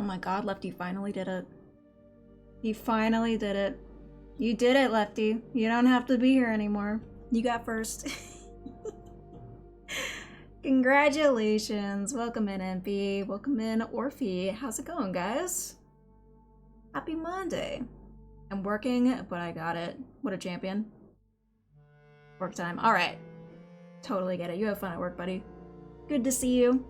my god, Lefty finally did it. He finally did it. You did it, Lefty. You don't have to be here anymore. You got first. Congratulations. Welcome in, MP. Welcome in, Orphe. How's it going, guys? Happy Monday. I'm working, but I got it. What a champion. Work time. Alright. Totally get it. You have fun at work, buddy. Good to see you.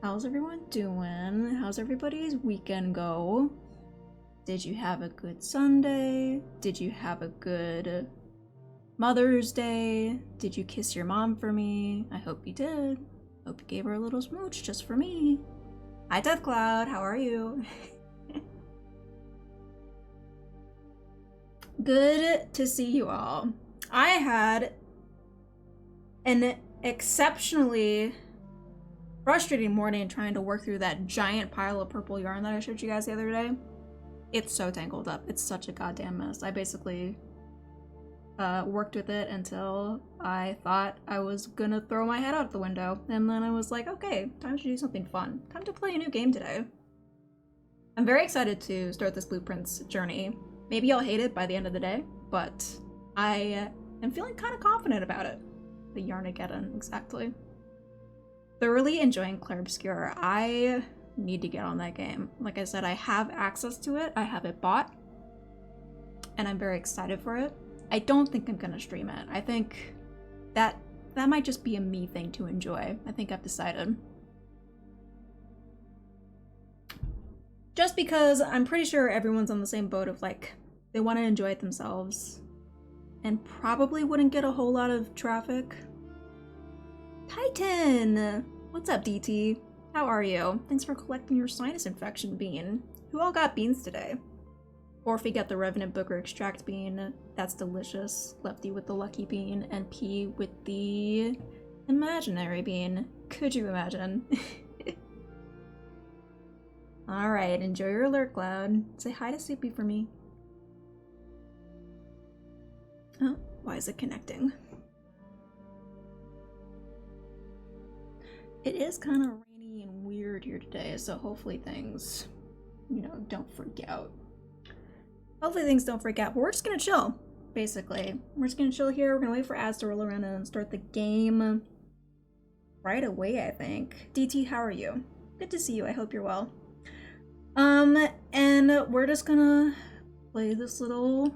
How's everyone doing? How's everybody's weekend go? Did you have a good Sunday? Did you have a good Mother's Day? Did you kiss your mom for me? I hope you did. Hope you gave her a little smooch just for me. Hi, Death Cloud. How are you? Good to see you all. I had an exceptionally frustrating morning trying to work through that giant pile of purple yarn that I showed you guys the other day. It's so tangled up. It's such a goddamn mess. I basically worked with it until I thought I was gonna throw my head out the window. And then I was like, okay, time to do something fun. Time to play a new game today. I'm very excited to start this Blueprints journey. Maybe I'll hate it by the end of the day, but I am feeling kind of confident about it. The Yarnageddon, exactly. Thoroughly enjoying Clair Obscur. I need to get on that game. Like I said, I have access to it. I have it bought. And I'm very excited for it. I don't think I'm gonna stream it. I think that might just be a me thing to enjoy. I think I've decided. Just because I'm pretty sure everyone's on the same boat of like, they want to enjoy it themselves. And probably wouldn't get a whole lot of traffic. Titan! What's up, DT? How are you? Thanks for collecting your sinus infection bean. Who all got beans today? Orphe got the Revenant Booker Extract bean. That's delicious. Lefty with the Lucky bean. And P with the imaginary bean. Could you imagine? Alright, enjoy your alert, Cloud. Say hi to Soupy for me. Oh, why is it connecting? It is kind of rainy and weird here today, so hopefully things, you know, don't freak out. Hopefully things don't freak out, but we're just gonna chill, basically. We're just gonna chill here, we're gonna wait for ads to roll around and start the game right away, I think. DT, how are you? Good to see you, I hope you're well. And we're just gonna play this little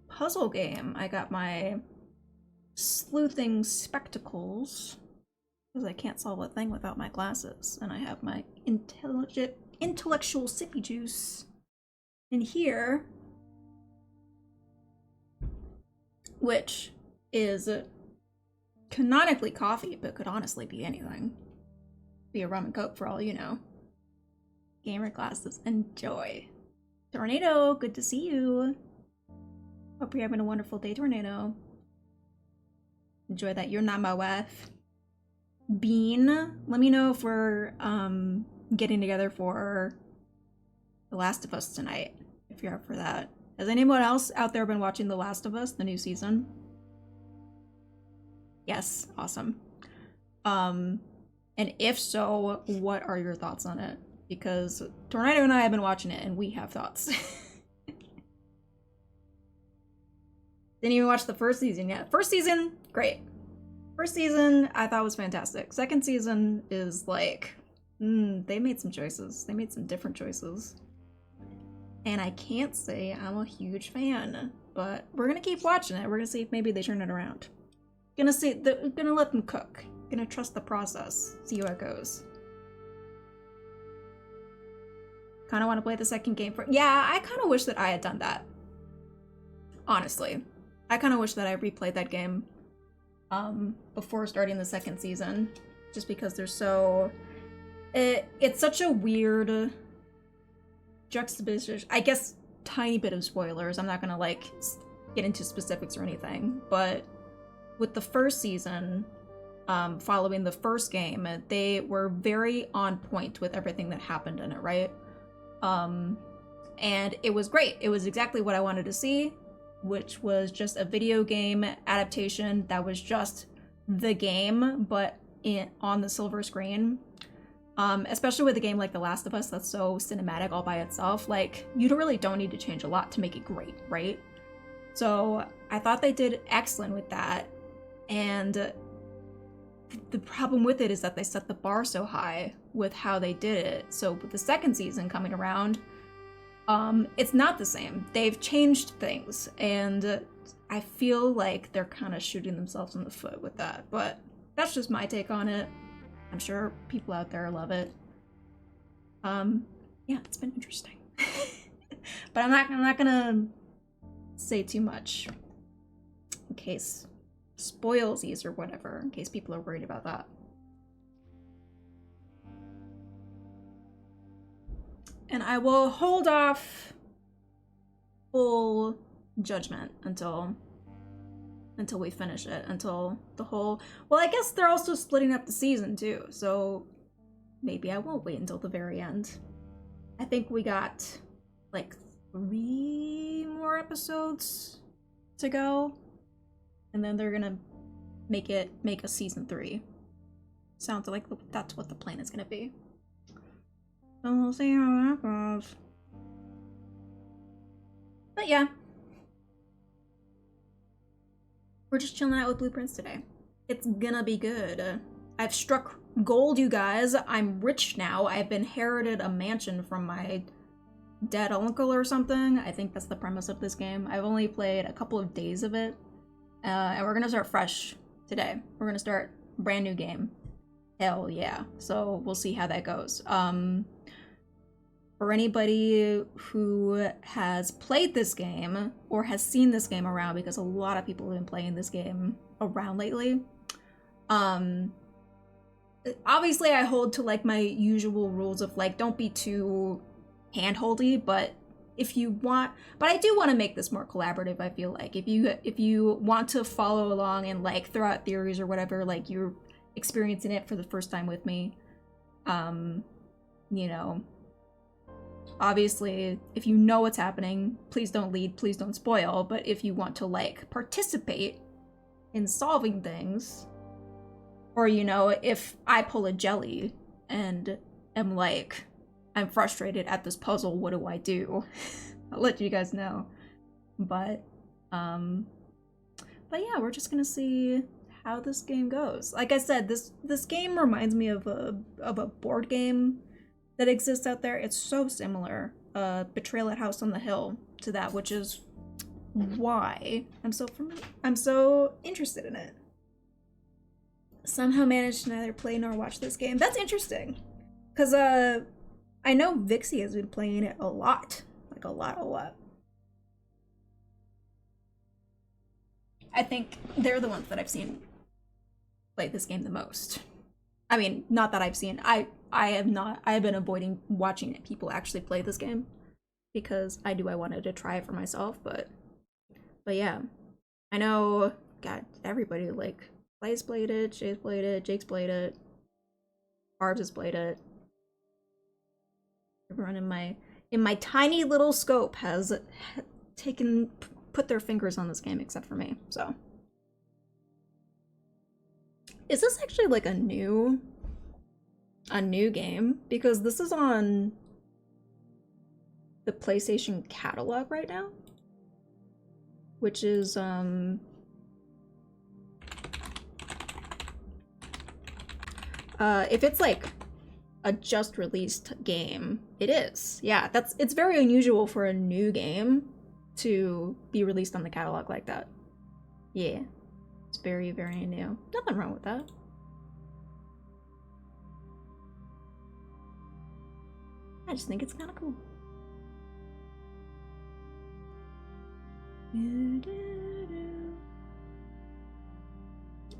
puzzle game. I got my sleuthing spectacles, because I can't solve a thing without my glasses. And I have my intellectual sippy juice in here, which is canonically coffee, but could honestly be anything. Be a rum and coke for all you know. Gamer glasses, enjoy. Tornado, good to see you. Hope you're having a wonderful day, Tornado. Enjoy that. You're not my wife. Bean, let me know if we're getting together for The Last of Us tonight, if you're up for that. Has anyone else out there been watching The Last of Us, the new season? Yes, awesome. And if so, what are your thoughts on it? Because Tornado and I have been watching it and we have thoughts. Didn't even watch the first season yet. First season, great. First season, I thought was fantastic. Second season is like, they made some choices. They made some different choices. And I can't say I'm a huge fan, but we're gonna keep watching it. We're gonna see if maybe they turn it around. Gonna let them cook. Gonna trust the process. See how it goes. Kind of want to play the second game for. Yeah, I kind of wish that I had done that. Honestly, I kind of wish that I replayed that game before starting the second season, just because there's so. It's such a weird juxtaposition. I guess tiny bit of spoilers. I'm not gonna like get into specifics or anything, but with the first season, following the first game, they were very on point with everything that happened in it, right? And it was great. It was exactly what I wanted to see, which was just a video game adaptation that was just the game, but on the silver screen. Especially with a game like The Last of Us that's so cinematic all by itself. Like, you really don't need to change a lot to make it great, right? So I thought they did excellent with that. And the problem with it is that they set the bar so high with how they did it. So with the second season coming around, it's not the same. They've changed things, and I feel like they're kind of shooting themselves in the foot with that. But that's just my take on it. I'm sure people out there love it. Yeah, it's been interesting. But I'm not gonna say too much in case spoilsies or whatever, in case people are worried about that. And I will hold off full judgment until we finish it, until the whole... Well, I guess they're also splitting up the season too, so maybe I won't wait until the very end. I think we got like 3 more episodes to go, and then they're gonna make a season 3. Sounds like that's what the plan is gonna be. So we'll see how that goes. But yeah. We're just chilling out with Blueprints today. It's gonna be good. I've struck gold, you guys. I'm rich now. I've inherited a mansion from my dead uncle or something. I think that's the premise of this game. I've only played a couple of days of it. And we're gonna start fresh today. We're gonna start a brand new game. Hell yeah. So we'll see how that goes. For anybody who has played this game or has seen this game around, because a lot of people have been playing this game around lately, obviously I hold to like my usual rules of like don't be too handholdy, but if you want, but I do want to make this more collaborative. I feel like if you want to follow along and like throw out theories or whatever, like you're experiencing it for the first time with me, you know, obviously if you know what's happening, please don't lead, please don't spoil. But if you want to like participate in solving things, or you know, if I pull a jelly and am like, I'm frustrated at this puzzle, what do I do? I'll let you guys know. But yeah, we're just gonna see how this game goes. Like I said, this game reminds me of a board game that exists out there. It's so similar, Betrayal at House on the Hill, to that, which is why I'm so interested in it. Somehow managed to neither play nor watch this game. That's interesting, because I know Vixie has been playing it a lot, like a lot. I think they're the ones that I've seen play this game the most. I mean, not that I've seen. I have been avoiding watching people actually play this game because I wanted to try it for myself, but yeah. I know, God, everybody like Clay's played it, Shay's played it, Jake's played it, Barbs has played it. Everyone in my tiny little scope has put their fingers on this game except for me. So is this actually like a new game? Because this is on the PlayStation catalog right now, which is if it's like a just released game, it is. Yeah, it's very unusual for a new game to be released on the catalog like that. Yeah, it's very, very new. Nothing wrong with that. I just think it's kind of cool.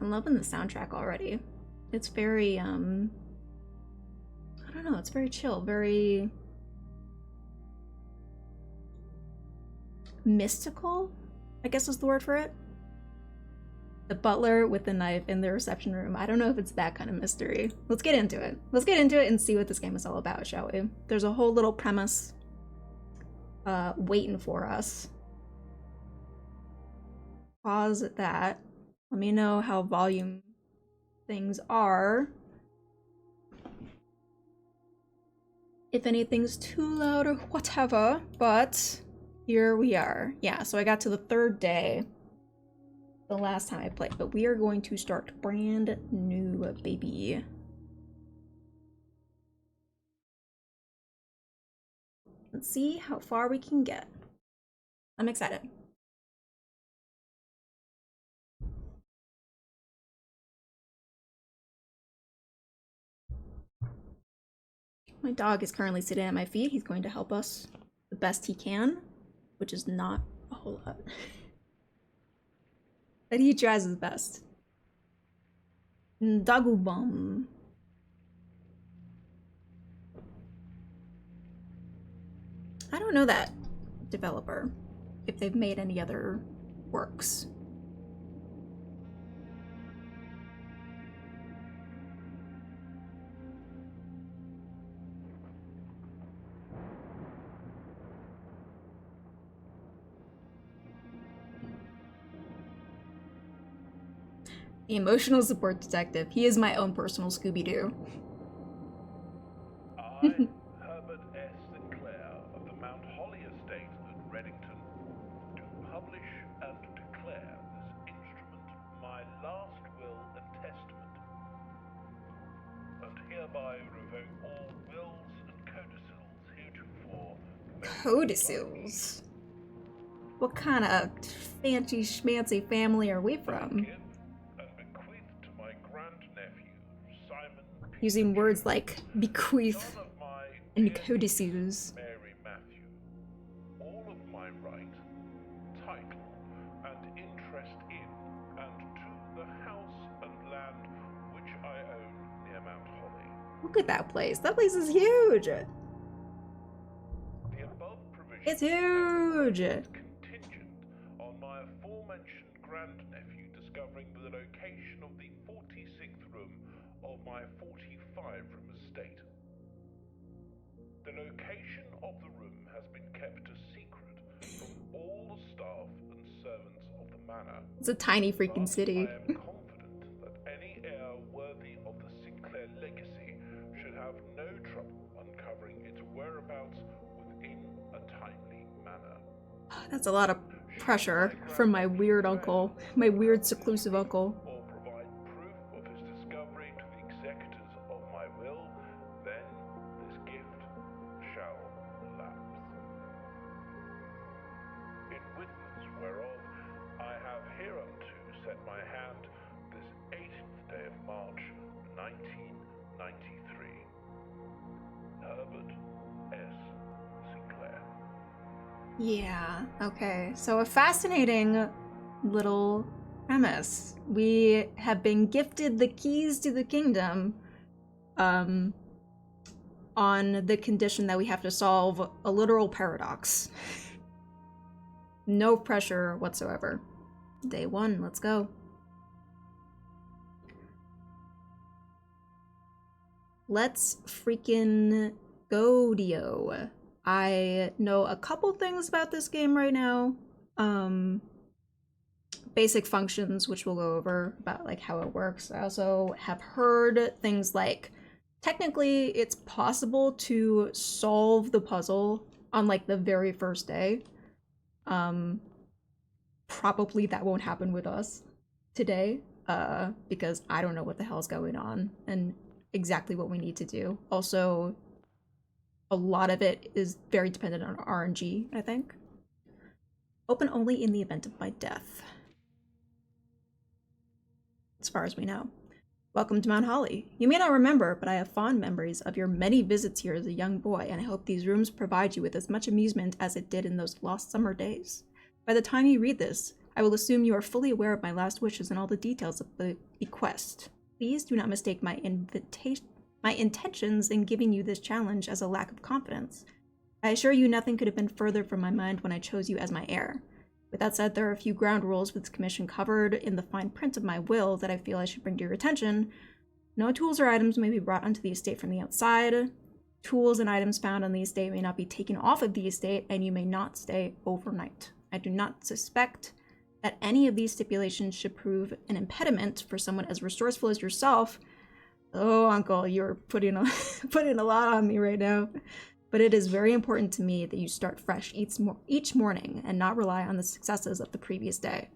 I'm loving the soundtrack already. It's very, I don't know, it's very chill, very mystical, I guess is the word for it. The butler with the knife in the reception room. I don't know if it's that kind of mystery. Let's get into it. Let's get into it and see what this game is all about, shall we? There's a whole little premise waiting for us. Pause that. Let me know how volume things are. if anything's too loud or whatever, but here we are. Yeah, so I got to the 3rd day the last time I played, but we are going to start brand new, baby. Let's see how far we can get. I'm excited. My dog is currently sitting at my feet. He's going to help us the best he can, which is not a whole lot. But he tries his best. Dagubum. I don't know that developer, if they've made any other works. The emotional support detective. He is my own personal Scooby-Doo. I, Herbert S. Sinclair of the Mount Holly Estate at Reddington, do publish and declare this instrument my last will and testament, and hereby revoke all wills and codicils heretofore. Codicils? What kind of fancy schmancy family are we from? Using words like bequeath and codicils. Mary Matthew, all of my right, title, and interest in and to the house and land which I own near Mount Holly. Look at that place. That place is huge. The above provision It's huge. Contingent on my aforementioned grandnephew discovering the location of the 46th room of my 45-room estate. The location of the room has been kept a secret from all the staff and servants of the manor. It's a tiny freaking city. I am confident that any heir worthy of the Sinclair legacy should have no trouble uncovering its whereabouts within a timely manner. That's a lot of pressure from my weird uncle, my weird seclusive uncle. Or provide proof of his discovery to the executors of my will, then this gift shall lapse. In witness whereof I have hereunto set my hand this 18th day of March, 1993. Herbert S. Sinclair. Yeah, okay. So a fascinating little premise. We have been gifted the keys to the kingdom on the condition that we have to solve a literal paradox. No pressure whatsoever. Day 1, let's go. Let's freaking go, Dio. I know a couple things about this game right now. Basic functions, which we'll go over, about like how it works. I also have heard things like, technically it's possible to solve the puzzle on like the very first day. Probably that won't happen with us today, because I don't know what the hell's going on and exactly what we need to do. Also, a lot of it is very dependent on RNG, I think. Open only in the event of my death, as far as we know. Welcome to Mount Holly. You may not remember, but I have fond memories of your many visits here as a young boy, and I hope these rooms provide you with as much amusement as it did in those lost summer days. By the time you read this, I will assume you are fully aware of my last wishes and all the details of the bequest. Please do not mistake my intentions in giving you this challenge as a lack of confidence. I assure you nothing could have been further from my mind when I chose you as my heir. With that said, there are a few ground rules with this commission covered in the fine print of my will that I feel I should bring to your attention. No tools or items may be brought onto the estate from the outside. Tools and items found on the estate may not be taken off of the estate, and you may not stay overnight. I do not suspect that any of these stipulations should prove an impediment for someone as resourceful as yourself, Oh, Uncle, you're putting a, putting a lot on me right now. But it is very important to me that you start fresh each morning and not rely on the successes of the previous day.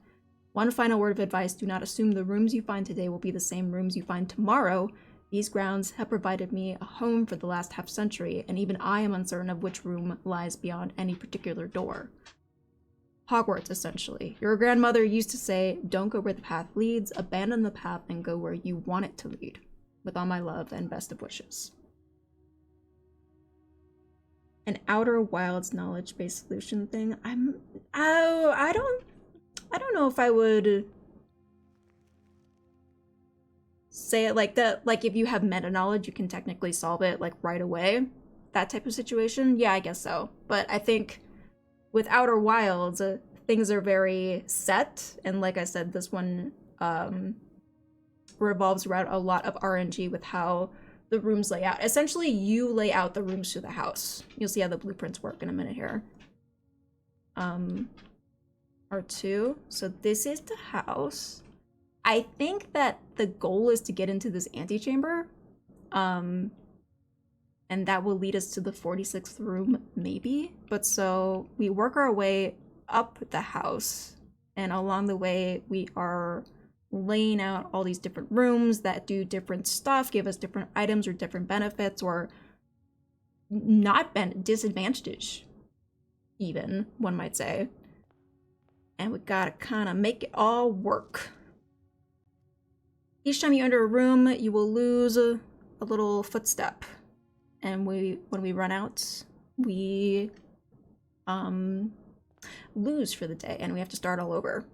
One final word of advice, do not assume the rooms you find today will be the same rooms you find tomorrow. These grounds have provided me a home for the last half century, and even I am uncertain of which room lies beyond any particular door. Hogwarts, essentially. Your grandmother used to say, don't go where the path leads, abandon the path and go where you want it to lead. With all my love and best of wishes. An Outer Wilds knowledge-based solution thing. I don't know if I would say it like that. Like if you have meta knowledge, you can technically solve it like right away. That type of situation. Yeah, I guess so. But I think with Outer Wilds, things are very set. And like I said, this one revolves around a lot of RNG with how the rooms lay out. Essentially, you lay out the rooms to the house. You'll see how the blueprints work in a minute here. R2. So this is the house. I think that the goal is to get into this antechamber. And that will lead us to the 46th room, maybe. But so we work our way up the house. And along the way, we are laying out all these different rooms that do different stuff, give us different items or different benefits, or not disadvantage, even, one might say. And we gotta kind of make it all work. Each time you enter a room, you will lose a little footstep. And when we run out, we lose for the day, and we have to start all over.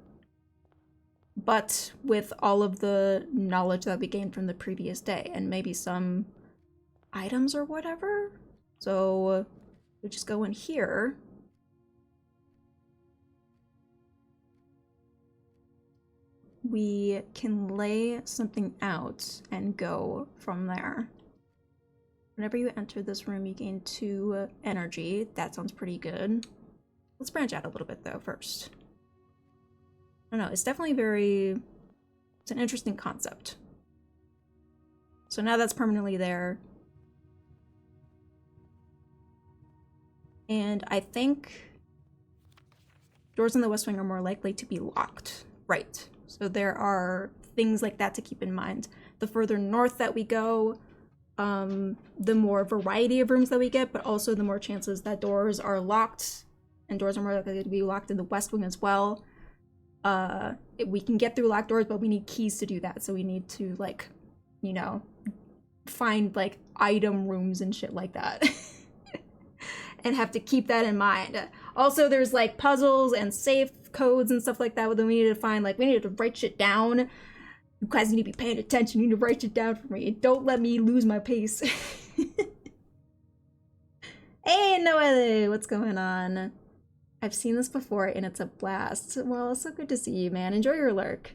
But with all of the knowledge that we gained from the previous day, and maybe some items or whatever. So we just go in here. We can lay something out and go from there. Whenever you enter this room, you gain 2 energy. That sounds pretty good. Let's branch out a little bit though first. I don't know, it's definitely it's an interesting concept. So now that's permanently there. And I think doors in the West Wing are more likely to be locked. Right. So there are things like that to keep in mind. The further north that we go, the more variety of rooms that we get, but also the more chances that doors are locked, and doors are more likely to be locked in the West Wing as well. We can get through locked doors, but we need keys to do that. So we need to, like, you know, find like item rooms and shit like that. And have to keep that in mind. Also, there's like puzzles and safe codes and stuff like that that we need to find. Like, we need to write shit down. You guys need to be paying attention. You need to write shit down for me. Don't let me lose my pace. Hey, Noelle, what's going on? I've seen this before and it's a blast. Well, it's so good to see you, man. Enjoy your lurk.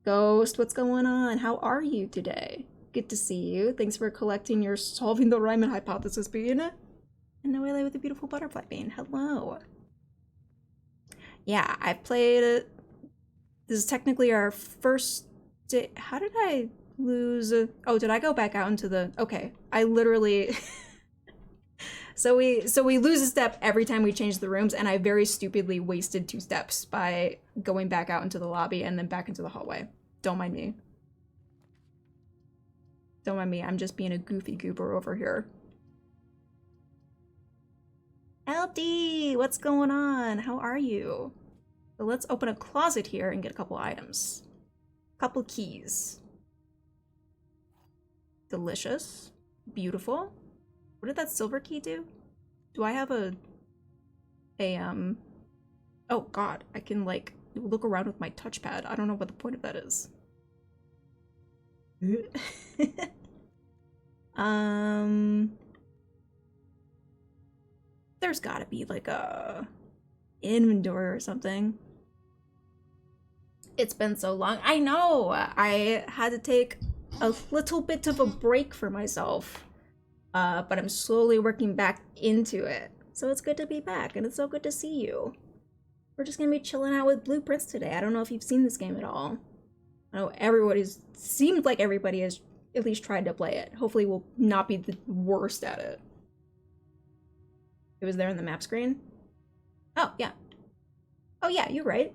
Ghost, what's going on? How are you today? Good to see you. Thanks for collecting your solving the Riemann hypothesis bean. And Noelle with a beautiful butterfly bean. Hello. Yeah, I played. This is technically our first day. How did I lose? Oh, did I go back out into the? Okay, I literally. So we lose a step every time we change the rooms, and I very stupidly wasted 2 steps by going back out into the lobby and then back into the hallway. Don't mind me. Don't mind me. I'm just being a goofy goober over here. LD, what's going on? How are you? So let's open a closet here and get a couple items. Couple keys. Delicious. Beautiful. What did that silver key do? Do I have a oh god, I can like look around with my touchpad. I don't know what the point of that is. There's gotta be like a inventory or something. It's been so long. I know! I had to take a little bit of a break for myself. But I'm slowly working back into it. So it's good to be back, and it's so good to see you. We're just gonna be chilling out with Blueprints today. I don't know if you've seen this game at all. I know seemed like everybody has at least tried to play it. Hopefully we'll not be the worst at it. It was there in the map screen? Oh, yeah. Oh, yeah, you're right.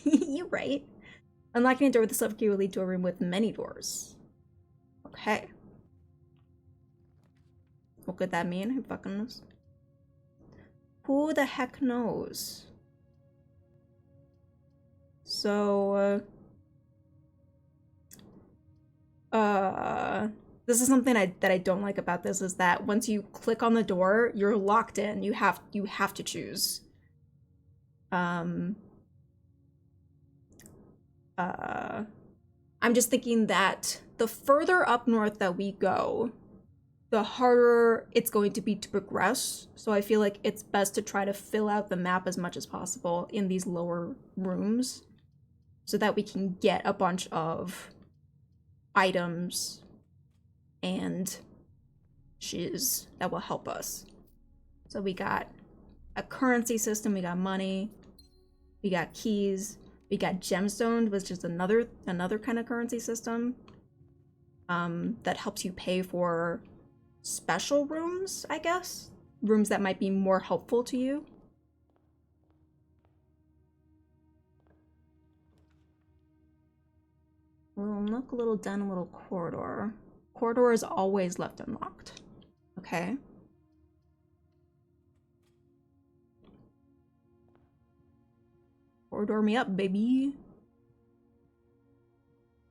You're right. Unlocking a door with a silver key will lead to a room with many doors. Okay. What could that mean? Who fucking knows? Who the heck knows? So, this is something that I don't like about this, is that once you click on the door, you're locked in. You have to choose. I'm just thinking that the further up north that we go, the harder it's going to be to progress. So I feel like it's best to try to fill out the map as much as possible in these lower rooms so that we can get a bunch of items and shiz that will help us. So we got a currency system, we got money, we got keys, we got gemstones, which is another kind of currency system that helps you pay for special rooms, I guess. Rooms that might be more helpful to you. A little nook, a little den, a little corridor. Corridor is always left unlocked. Okay. Corridor me up, baby.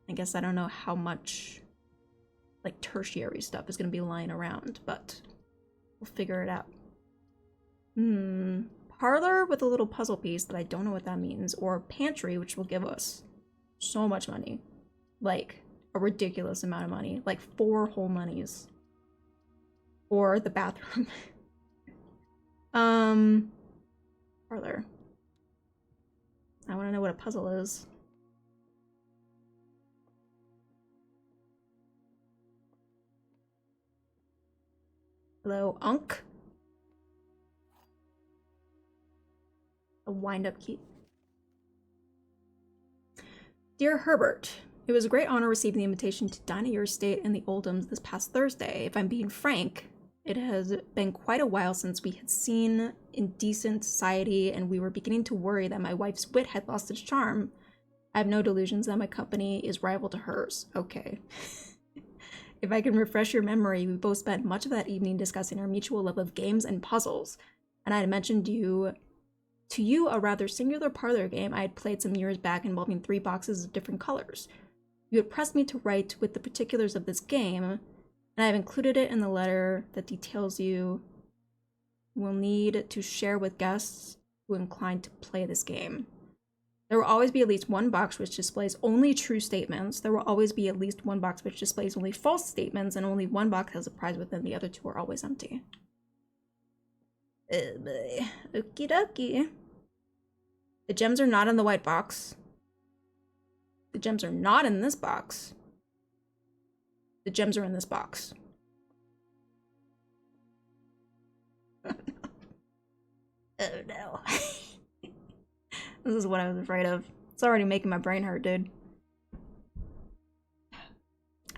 I guess I don't know how much like tertiary stuff is gonna be lying around, but we'll figure it out. Parlor with a little puzzle piece that I don't know what that means, or pantry, which will give us so much money. Like a ridiculous amount of money, like 4 whole monies. Or the bathroom. Parlor. I want to know what a puzzle is. Hello, Unk. A wind-up key. Dear Herbert, it was a great honor receiving the invitation to dine at your estate in the Oldhams this past Thursday. If I'm being frank, it has been quite a while since we had seen in decent society, and we were beginning to worry that my wife's wit had lost its charm. I have no delusions that my company is rival to hers. Okay. If I can refresh your memory, we both spent much of that evening discussing our mutual love of games and puzzles, and I had mentioned to you a rather singular parlor game I had played some years back involving 3 boxes of different colors. You had pressed me to write with the particulars of this game, and I have included it in the letter that details you will need to share with guests who are inclined to play this game. There will always be at least one box which displays only true statements. There will always be at least one box which displays only false statements, and only one box has a prize within. The other 2 are always empty. Oh boy. Okie dokie. The gems are not in the white box. The gems are not in this box. The gems are in this box. Oh no. This is what I was afraid of. It's already making my brain hurt, dude.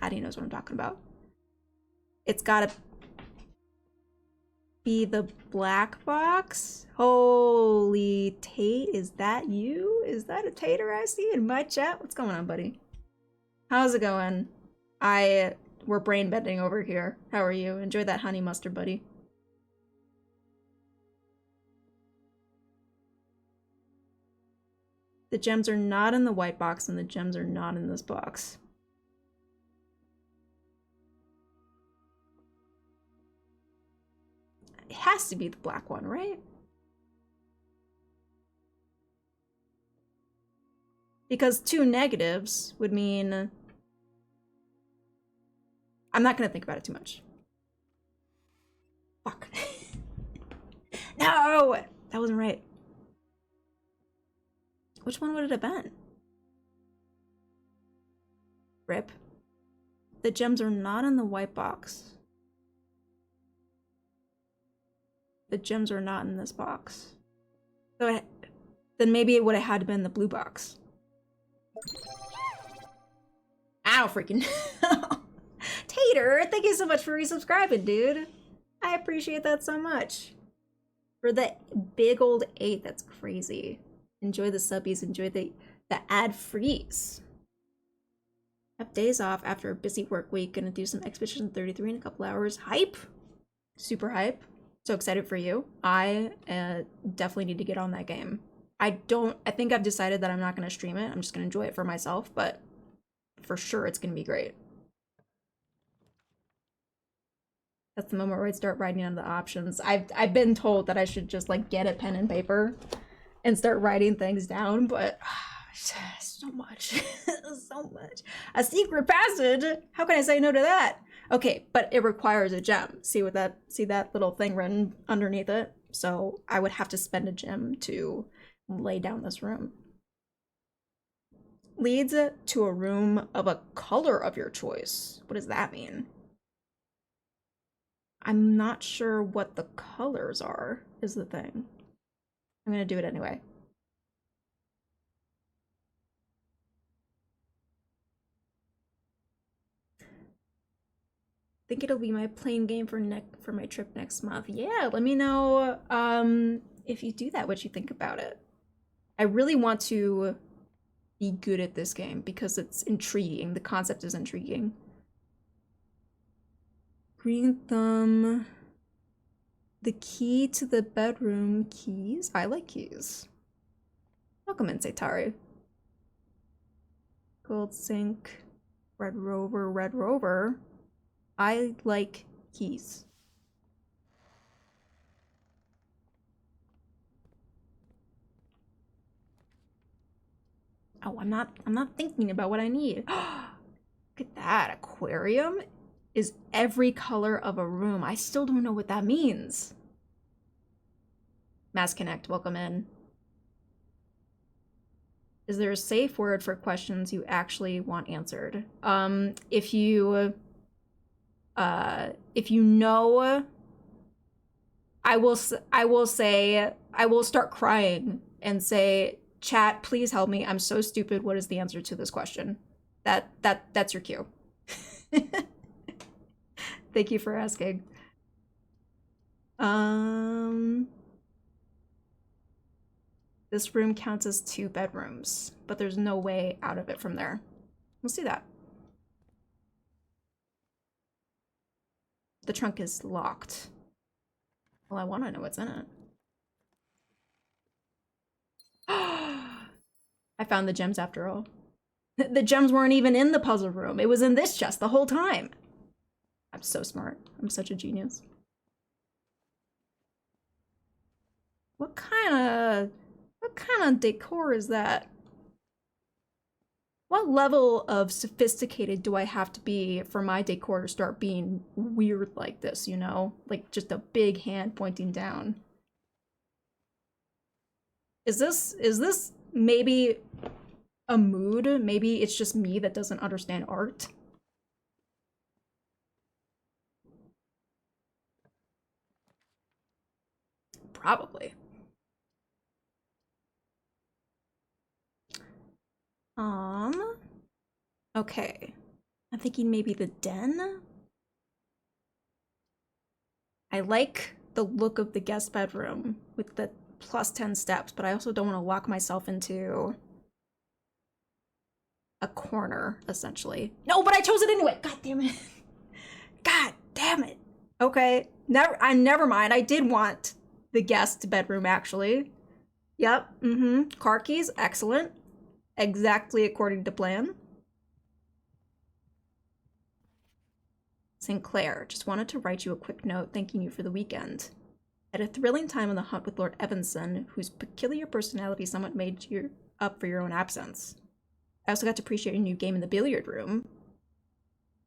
Addie knows what I'm talking about. It's gotta be the black box. Holy Tate, is that you? Is that a tater I see in my chat? What's going on, buddy? How's it going? We're brain bending over here. How are you? Enjoy that honey mustard, buddy. The gems are not in the white box, and the gems are not in this box. It has to be the black one, right? Because 2 negatives would mean... I'm not gonna think about it too much. Fuck. No! That wasn't right. Which one would it have been? Rip. The gems are not in the white box. The gems are not in this box. So then maybe it would have had to been the blue box. I don't freaking know. Peter, thank you so much for resubscribing, dude. I appreciate that so much. For the big old 8, that's crazy. Enjoy the subbies, enjoy the ad-frees. Have days off after a busy work week, gonna do some Expedition 33 in a couple hours. Hype! Super hype. So excited for you. I definitely need to get on that game. I think I've decided that I'm not gonna stream it. I'm just gonna enjoy it for myself, but for sure it's gonna be great. That's the moment where I start writing down the options. I've been told that I should just like get a pen and paper and start writing things down, but so much. So much. A secret passage? How can I say no to that? Okay, but it requires a gem. See that little thing written underneath it? So I would have to spend a gem to lay down this room. Leads to a room of a color of your choice. What does that mean? I'm not sure what the colors are, is the thing. I'm gonna do it anyway. I think it'll be my playing game for my trip next month. Yeah, let me know if you do that, what you think about it. I really want to be good at this game because it's intriguing. The concept is intriguing. Green thumb. The key to the bedroom. Keys? I like keys. Welcome in, Saitari. Gold sink. Red Rover, Red Rover. I like keys. Oh, I'm not thinking about what I need. Look at that. Aquarium is every color of a room. I still don't know what that means. Mass Connect, welcome in. Is there a safe word for questions you actually want answered? If you know, I will start crying and say, chat, please help me. I'm so stupid. What is the answer to this question? That's your cue. Thank you for asking. This room counts as 2 bedrooms, but there's no way out of it from there. We'll see that. The trunk is locked. Well, I want to know what's in it. I found the gems after all. The gems weren't even in the puzzle room. It was in this chest the whole time. I'm so smart. I'm such a genius. What kind of decor is that? What level of sophisticated do I have to be for my decor to start being weird like this, you know? Like just a big hand pointing down. Is this maybe a mood? Maybe it's just me that doesn't understand art? Probably. Okay. I'm thinking maybe the den? I like the look of the guest bedroom with the plus 10 steps, but I also don't want to lock myself into a corner, essentially. No, but I chose it anyway! God damn it. God damn it. Okay. Never mind. I did want the guest bedroom, actually. Yep. Car keys. Excellent. Exactly according to plan. Sinclair, just wanted to write you a quick note thanking you for the weekend. Had a thrilling time on the hunt with Lord Evanson, whose peculiar personality somewhat made you up for your own absence. I also got to appreciate your new game in the billiard room.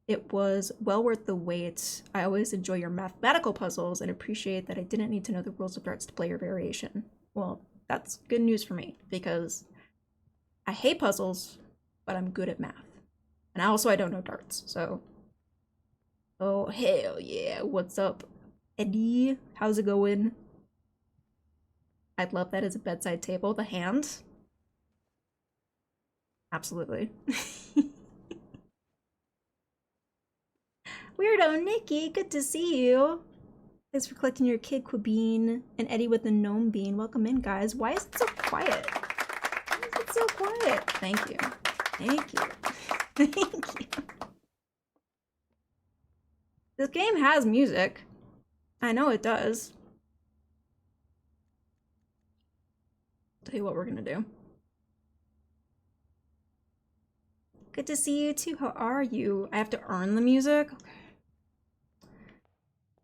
It was well worth the wait. I always enjoy your mathematical puzzles and appreciate that I didn't need to know the rules of darts to play your variation. Well, that's good news for me, because I hate puzzles, but I'm good at math. And I don't know darts, so... Oh, hell yeah. What's up, Eddie? How's it going? I'd love that as a bedside table. The hand? Absolutely. Weirdo Nikki, good to see you. Thanks for collecting your kid, Quabine, and Eddie with the gnome bean. Welcome in, guys. Why is it so quiet? Why is it so quiet? Thank you. Thank you. Thank you. This game has music. I know it does. Tell you what we're gonna do. Good to see you too. How are you? I have to earn the music? Okay.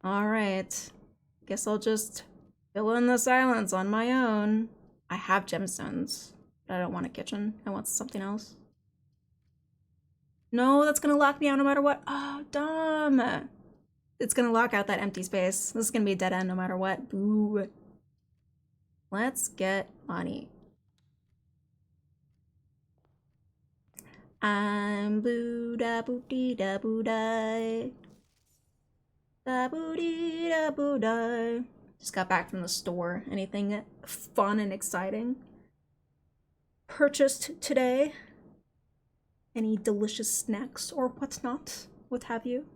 Alright. Guess I'll just fill in the silence on my own. I have gemstones, but I don't want a kitchen. I want something else. No, that's gonna lock me out no matter what. Oh, dumb. It's gonna lock out that empty space. This is gonna be a dead end no matter what. Boo. Let's get money. I'm boo da boo dee da boo die. Da boo dee da boo die. Just got back from the store. Anything fun and exciting purchased today? Any delicious snacks or whatnot? What have you?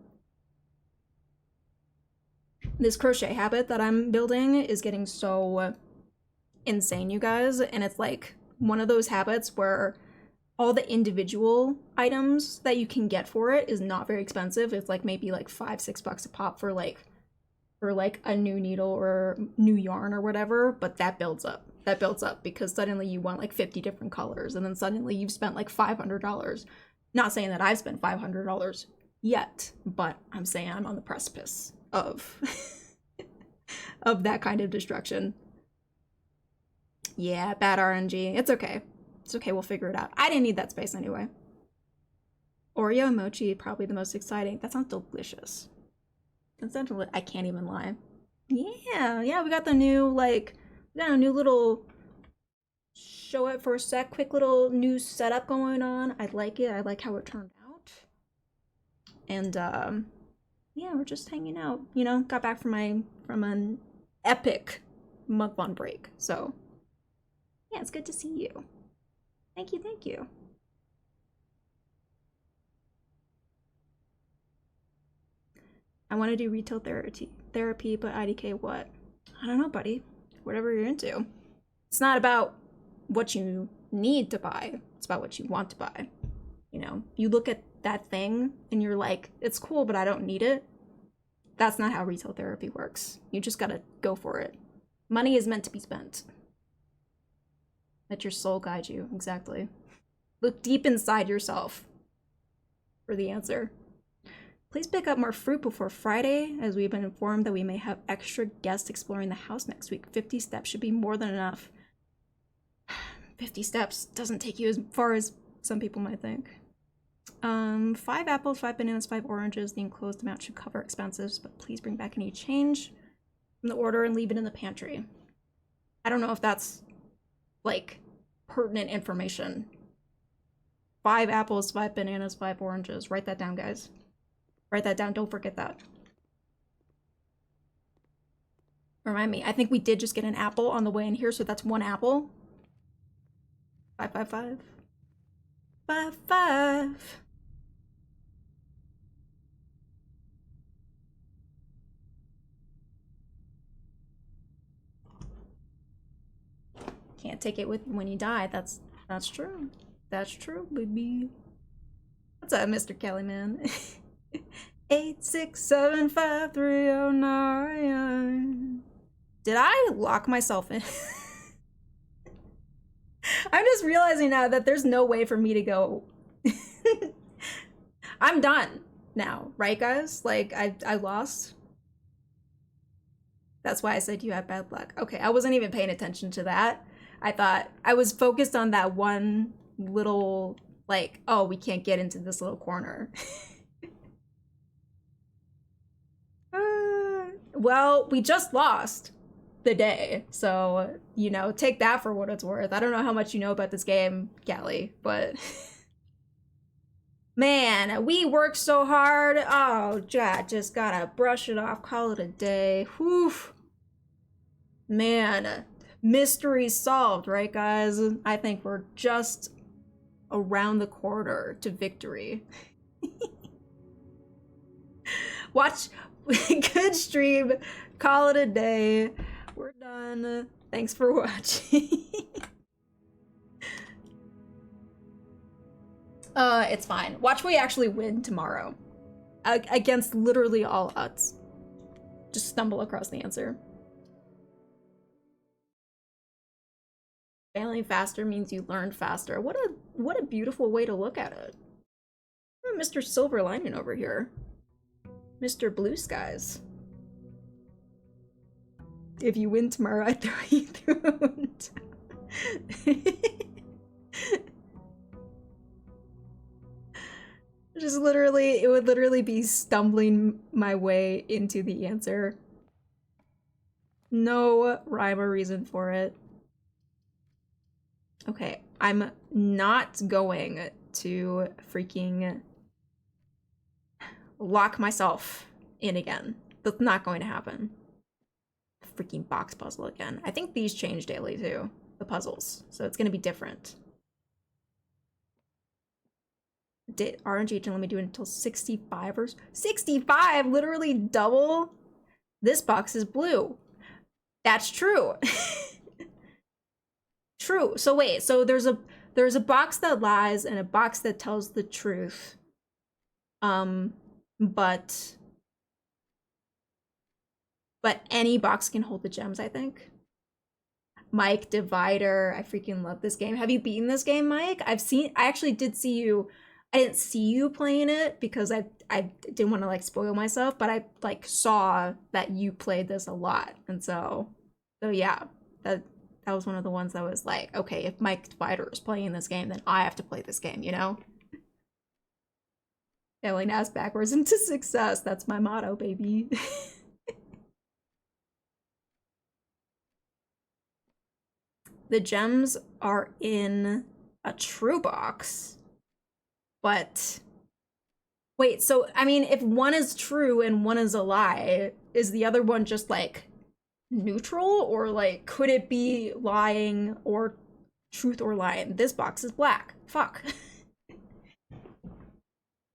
This crochet habit that I'm building is getting so insane, you guys, and it's like one of those habits where all the individual items that you can get for it is not very expensive. It's like maybe like $5-6 a pop for like a new needle or new yarn or whatever, but that builds up. That builds up because suddenly you want like 50 different colors, and then suddenly you've spent like $500. Not saying that I've spent $500 yet, but I'm saying I'm on the precipice of of that kind of destruction. Yeah, bad RNG. It's okay. It's okay, we'll figure it out. I didn't need that space anyway. Oreo mochi, probably the most exciting. That sounds delicious. I can't even lie. Yeah, we got the new, like, we got a new little show it for a sec, quick little new setup going on. I like it. I like how it turned out. And, yeah, we're just hanging out. You know, got back from an epic month-long break. So, yeah, it's good to see you. Thank you, thank you. I want to do retail therapy, but IDK what? I don't know, buddy. Whatever you're into. It's not about what you need to buy. It's about what you want to buy. You know, you look at that thing and you're like, it's cool, but I don't need it. That's not how retail therapy works. You just gotta go for it. Money is meant to be spent. Let your soul guide you, exactly. Look deep inside yourself for the answer. Please pick up more fruit before Friday, as we've been informed that we may have extra guests exploring the house next week. 50 steps should be more than enough. 50 steps doesn't take you as far as some people might think. 5 apples, 5 bananas, 5 oranges. The enclosed amount should cover expenses, but please bring back any change from the order and leave it in the pantry. I don't know if that's like pertinent information. 5 apples, 5 bananas, 5 oranges. Write that down, guys. Write that down. Don't forget that. Remind me. I think we did just get an apple on the way in here, so that's 1 apple. 5, 5, 5. 5, 5. Can't take it with when you die. That's true. That's true, baby. What's up, Mr. Kellyman? 8675309. Did I lock myself in? I'm just realizing now that there's no way for me to go. I'm done now, right, guys? Like, I lost. That's why I said you had bad luck. Okay, I wasn't even paying attention to that. I thought I was focused on that one little, like, oh, we can't get into this little corner. Well, we just lost the day, so, you know, take that for what it's worth. I don't know how much you know about this game, Callie, but man, we worked so hard. Oh, just gotta brush it off, call it a day. Whew. Man, mystery solved, right, guys? I think we're just around the corner to victory. Watch. Good stream. Call it a day. We're done. Thanks for watching. It's fine. Watch we actually win tomorrow. Against literally all odds. Just stumble across the answer. Failing faster means you learned faster. What a beautiful way to look at it. Mr. Silver Lining over here. Mr. Blue Skies. If you win tomorrow, I throw you through a window. Just literally, it would literally be stumbling my way into the answer. No rhyme or reason for it. Okay, I'm not going to freaking lock myself in again. That's not going to happen. Freaking box puzzle again. I think these change daily too, the puzzles. So it's going to be different. Did RNG didn't let me do it until 65 or 65, literally double. This box is blue. That's true. True. So wait, so there's a box that lies and a box that tells the truth. But any box can hold the gems, I think. Mike Divider, I freaking love this game. Have you beaten this game, Mike? I actually did see you. I didn't see you playing it because I didn't want to like spoil myself, but I like saw that you played this a lot. And so yeah, that was one of the ones that was like, okay, if Mike Divider is playing this game, then I have to play this game, you know? Failing ass backwards into success. That's my motto, baby. The gems are in a true box. But wait, so I mean, if one is true and one is a lie, is the other one just like neutral, or like could it be lying or truth or lying? This box is black. Fuck.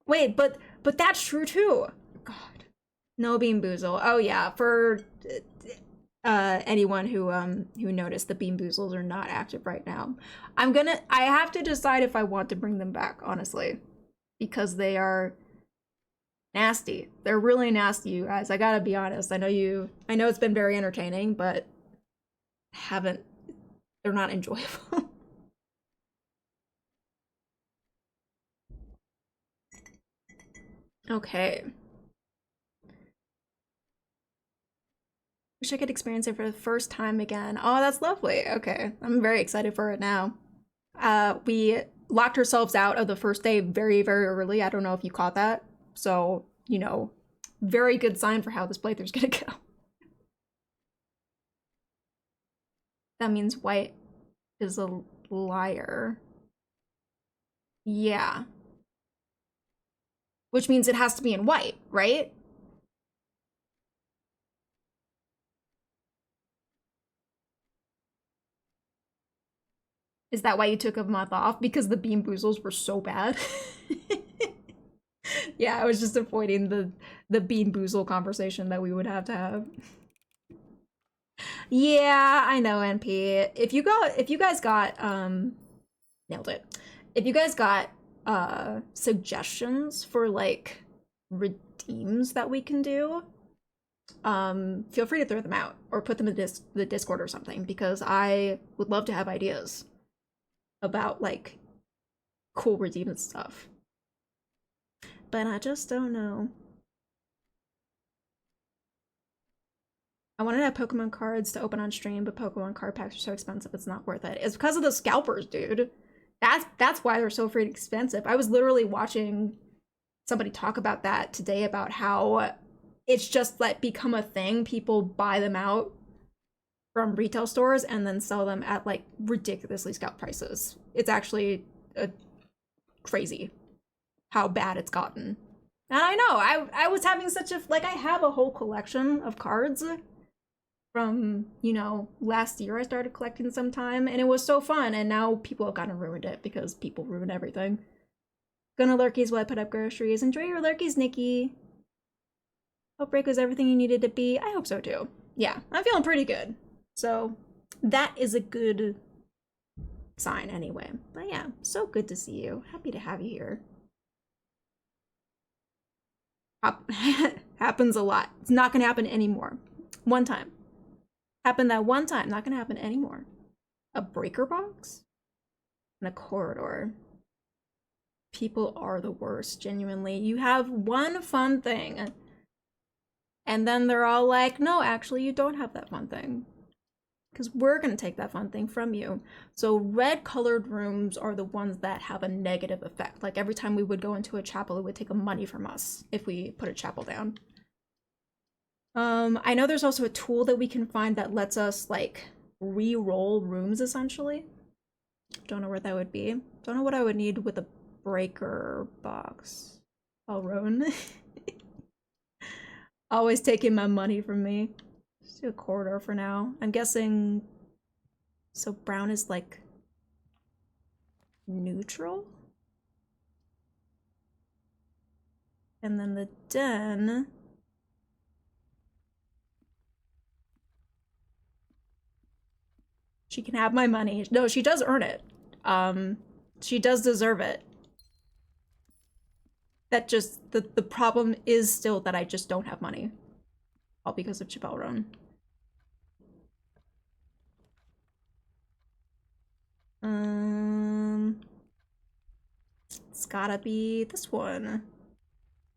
Wait, but that's true too. God. No Bean Boozle. Oh yeah, for anyone who noticed, the Bean Boozles are not active right now. I have to decide if I want to bring them back, honestly, because they are nasty. They're really nasty, you guys. I gotta be honest. I know it's been very entertaining, but they're not enjoyable. Okay. Wish I could experience it for the first time again. Oh, that's lovely. Okay, I'm very excited for it now. We locked ourselves out of the first day very, very early. I don't know if you caught that. So, you know, very good sign for how this playthrough's gonna go. That means white is a liar. Yeah. Which means it has to be in white, right? Is that why you took a month off? Because the Bean Boozles were so bad? Yeah, I was just avoiding the Bean Boozle conversation that we would have to have. Yeah, I know, NP. If you guys got nailed it. If you guys got suggestions for like redeems that we can do, feel free to throw them out or put them in the Discord or something, because I would love to have ideas about like cool redeem stuff. But I just don't know. I wanted to have Pokemon cards to open on stream, but Pokemon card packs are so expensive, it's not worth it. It's because of the scalpers, dude. That's why they're so freaking expensive. I was literally watching somebody talk about that today, about how it's just like become a thing. People buy them out from retail stores and then sell them at like ridiculously scalp prices. It's actually crazy how bad it's gotten. And I know, I was having such a, like, I have a whole collection of cards from, you know, last year I started collecting sometime, and it was so fun, and now people have kind of ruined it because people ruin everything. Gonna lurkies while I put up groceries. Enjoy your lurkies, Nikki. Outbreak was everything you needed to be. I hope so too. Yeah, I'm feeling pretty good. So that is a good sign anyway. But yeah, so good to see you. Happy to have you here. Happens a lot. It's not gonna happen anymore. One time. Happened that one time. Not gonna happen anymore. A breaker box? And a corridor. People are the worst, genuinely. You have one fun thing. And then they're all like, no, actually, you don't have that fun thing. Because we're going to take that fun thing from you. So red colored rooms are the ones that have a negative effect. Like every time we would go into a chapel, it would take money from us if we put a chapel down. I know there's also a tool that we can find that lets us like re-roll rooms essentially. Don't know where that would be. Don't know what I would need with a breaker box. Oh, Roan. Always taking my money from me. Let's do a corridor for now. I'm guessing... So brown is like... neutral? And then the den... She can have my money. No, she does earn it. She does deserve it. That just, the problem is still that I just don't have money. All because of Chapel Roan. It's gotta be this one.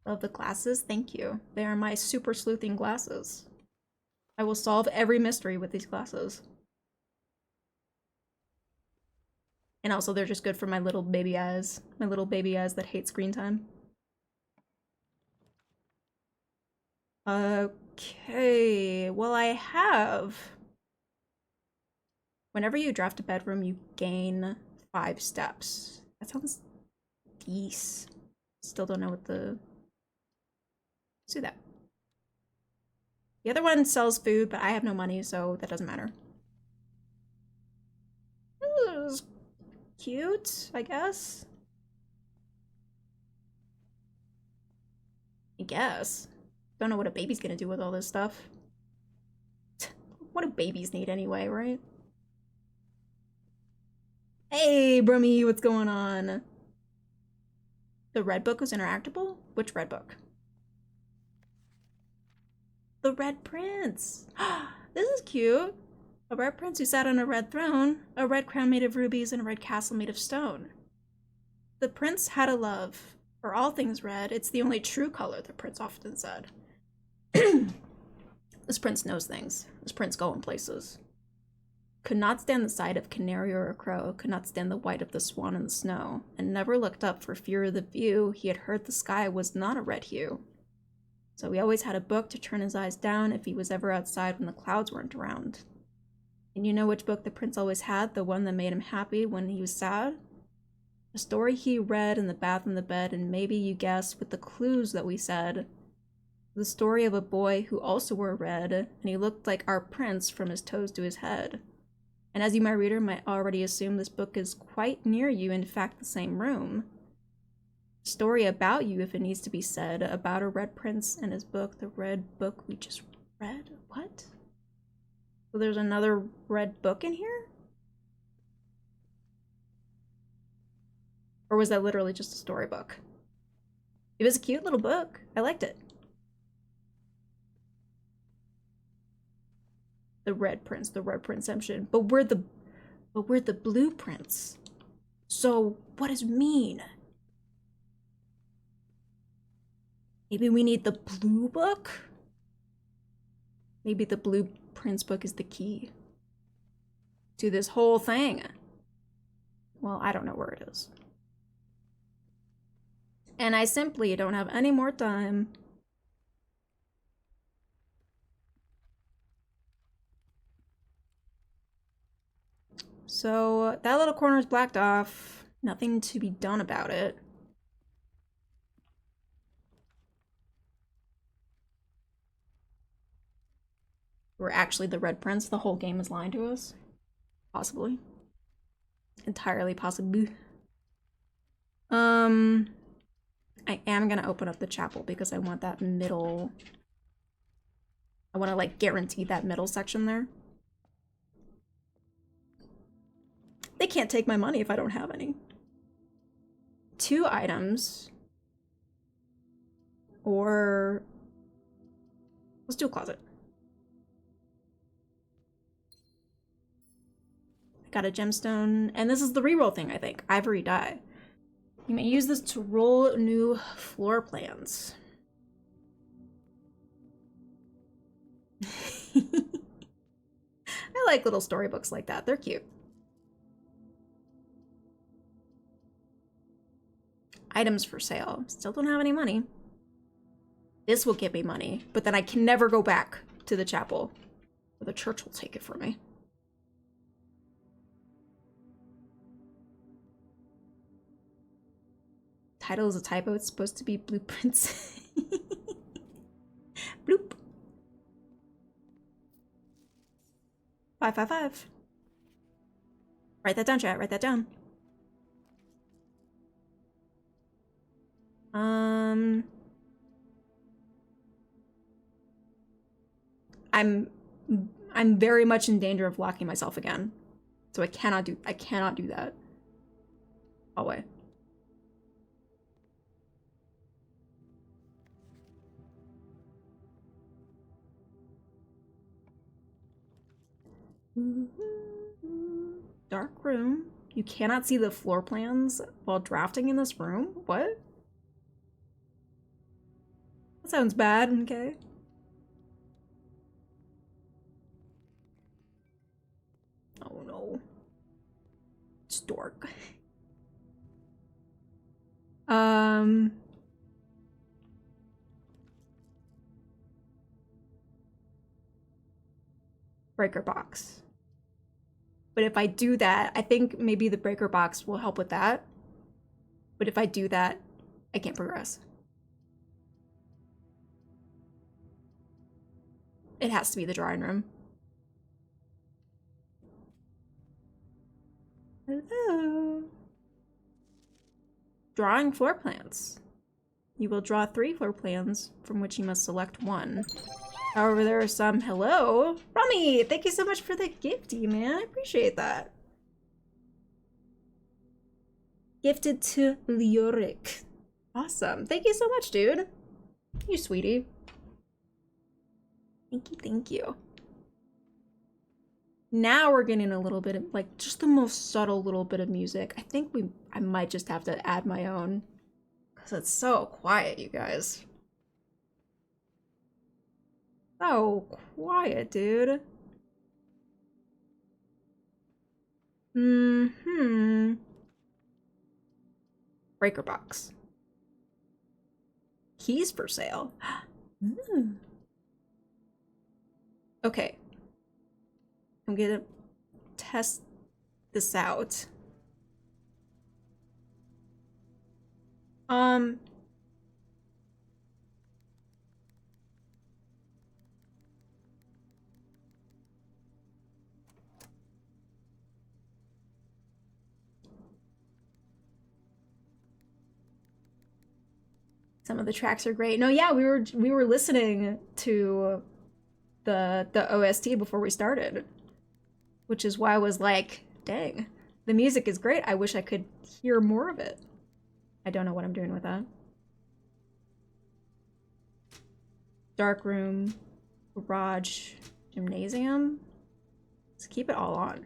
Love the glasses, thank you. They are my super sleuthing glasses. I will solve every mystery with these glasses. And also they're just good for my little baby eyes. My little baby eyes that hate screen time. Okay, well I have... Whenever you draft a bedroom, you gain 5 steps. That sounds decent. Still don't know what the... Let's do that. The other one sells food, but I have no money, so that doesn't matter. Ooh, this is cute, I guess. I guess. Don't know what a baby's gonna do with all this stuff. What do babies need anyway, right? Hey, Brummy, what's going on? The red book was interactable? Which red book? The Red Prince. This is cute. A red prince who sat on a red throne, a red crown made of rubies, and a red castle made of stone. The prince had a love for all things red. It's the only true color, the prince often said. This prince knows things. This prince going places. Could not stand the sight of canary or a crow, could not stand the white of the swan in the snow, and never looked up for fear of the view. He had heard the sky was not a red hue. So he always had a book to turn his eyes down if he was ever outside when the clouds weren't around. And you know which book the prince always had, the one that made him happy when he was sad? A story he read in the bath and the bed, and maybe you guessed with the clues that we said. The story of a boy who also wore red, and he looked like our prince from his toes to his head. And as you, my reader, might already assume, this book is quite near you, in fact, the same room. A story about you, if it needs to be said, about a red prince and his book, the red book we just read? What? So there's another red book in here? Or was that literally just a storybook? It was a cute little book. I liked it. The Red Prince, the Red Prinception. But we're the blueprints. So what does it mean? Maybe we need the blue book? Maybe the Blue Prince book is the key to this whole thing. Well, I don't know where it is. And I simply don't have any more time. So that little corner is blacked off. Nothing to be done about it. We're actually the Red Prince. The whole game is lying to us. Possibly. Entirely possible. I am gonna open up the chapel because I want that middle I want to like guarantee that middle section there. They can't take my money if I don't have any. 2 items. Or let's do a closet. Got a gemstone, and this is the reroll thing, I think. Ivory dye. You may use this to roll new floor plans. I like little storybooks like that. They're cute. Items for sale. Still don't have any money. This will give me money, but then I can never go back to the chapel, or the church will take it from me. Title is a typo. It's supposed to be blueprints. Bloop. 555. Write that down, chat. Write that down. I'm very much in danger of locking myself again. So I cannot do that. Oh wait. Dark room. You cannot see the floor plans while drafting in this room? What? That sounds bad, okay. Oh no. It's dark. Breaker box. But if I do that, I think maybe the breaker box will help with that. But if I do that, I can't progress. It has to be the drawing room. Hello. Drawing floor plans. You will draw 3 floor plans from which you must select one. However, there are some. Hello, Rami. Thank you so much for the gifty, man. I appreciate that. Gifted to Leoric. Awesome. Thank you so much, dude. You sweetie. Thank you, thank you. Now we're getting a little bit of, like, just the most subtle little bit of music. I think I might just have to add my own. Because it's so quiet, you guys. So quiet, dude. Breaker box. Keys for sale. Okay. I'm gonna test this out. Some of the tracks are great. No, yeah, we were listening to the OST before we started, which is why I was like, dang, the music is great. I wish I could hear more of it. I don't know what I'm doing with that. Dark room, garage, gymnasium. Let's keep it all on.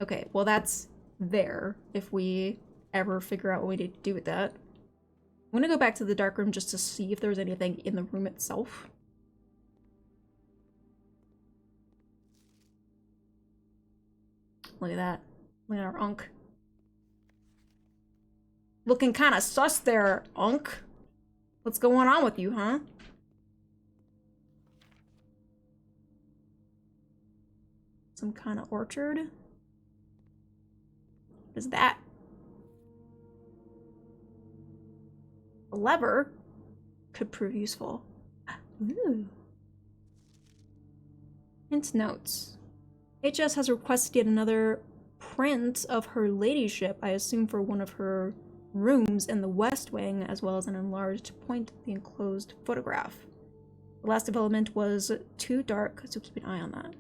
Okay, well that's there if we ever figure out what we need to do with that. I'm gonna go back to the dark room just to see if there's anything in the room itself. Look at that. Look at our Unk. Looking kind of sus there, Unk. What's going on with you, huh? Some kind of orchard. What is that? A lever could prove useful. Ooh. Hint notes. HS has requested yet another print of her ladyship, I assume for one of her rooms in the West Wing, as well as an enlarged point of the enclosed photograph. The last development was too dark, so keep an eye on that.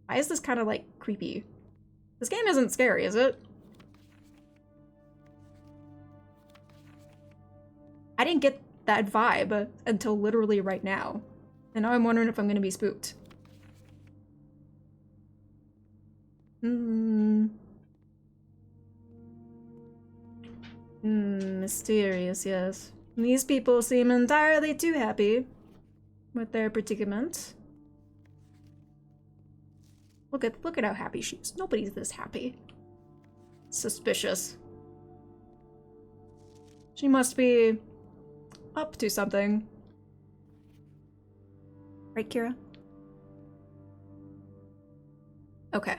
Why is this kind of like creepy? This game isn't scary, is it? I didn't get that vibe until literally right now. And now I'm wondering if I'm gonna be spooked. Mysterious, yes. These people seem entirely too happy with their predicament. Look at how happy she is. Nobody's this happy. Suspicious. She must be up to something. Right, Kira? Okay.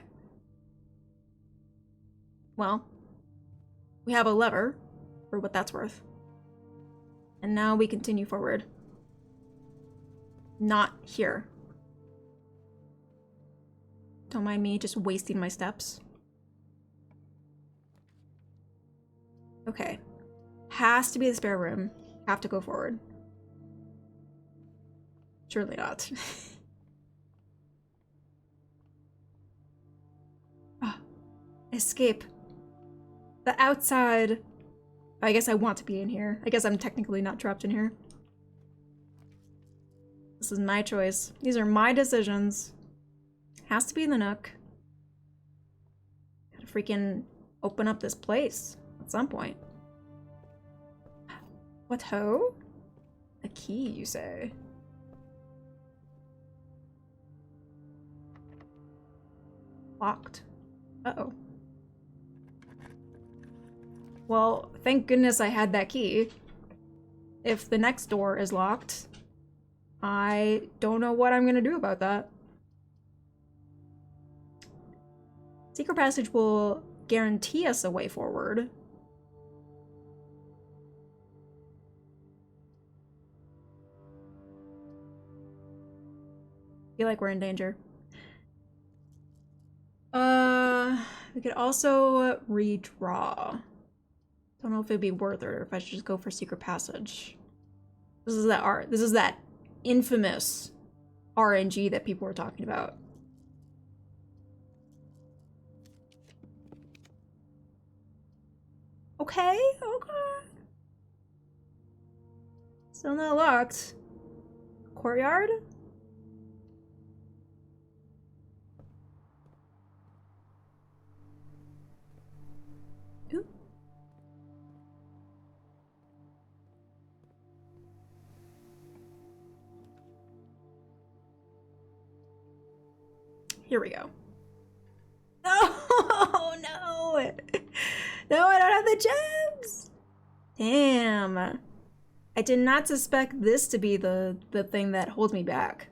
Well, we have a lever, for what that's worth. And now we continue forward. Not here. Don't mind me just wasting my steps. Okay. Has to be the spare room. Have to go forward. Surely not. Ah, escape. The outside. I guess I want to be in here. I guess I'm technically not trapped in here. This is my choice. These are my decisions. Has to be in the Nook. Gotta freaking open up this place at some point. What ho? A key, you say? Locked. Uh-oh. Well, thank goodness I had that key. If the next door is locked, I don't know what I'm gonna do about that. Secret passage will guarantee us a way forward. Feel like we're in danger. We could also redraw. Don't know if it'd be worth it or if I should just go for secret passage. This is that art. This is that infamous RNG that people were talking about. Okay, okay. Still not locked. Courtyard? Ooh. Here we go. No, no. No, I don't have the gems! Damn. I did not suspect this to be the thing that holds me back.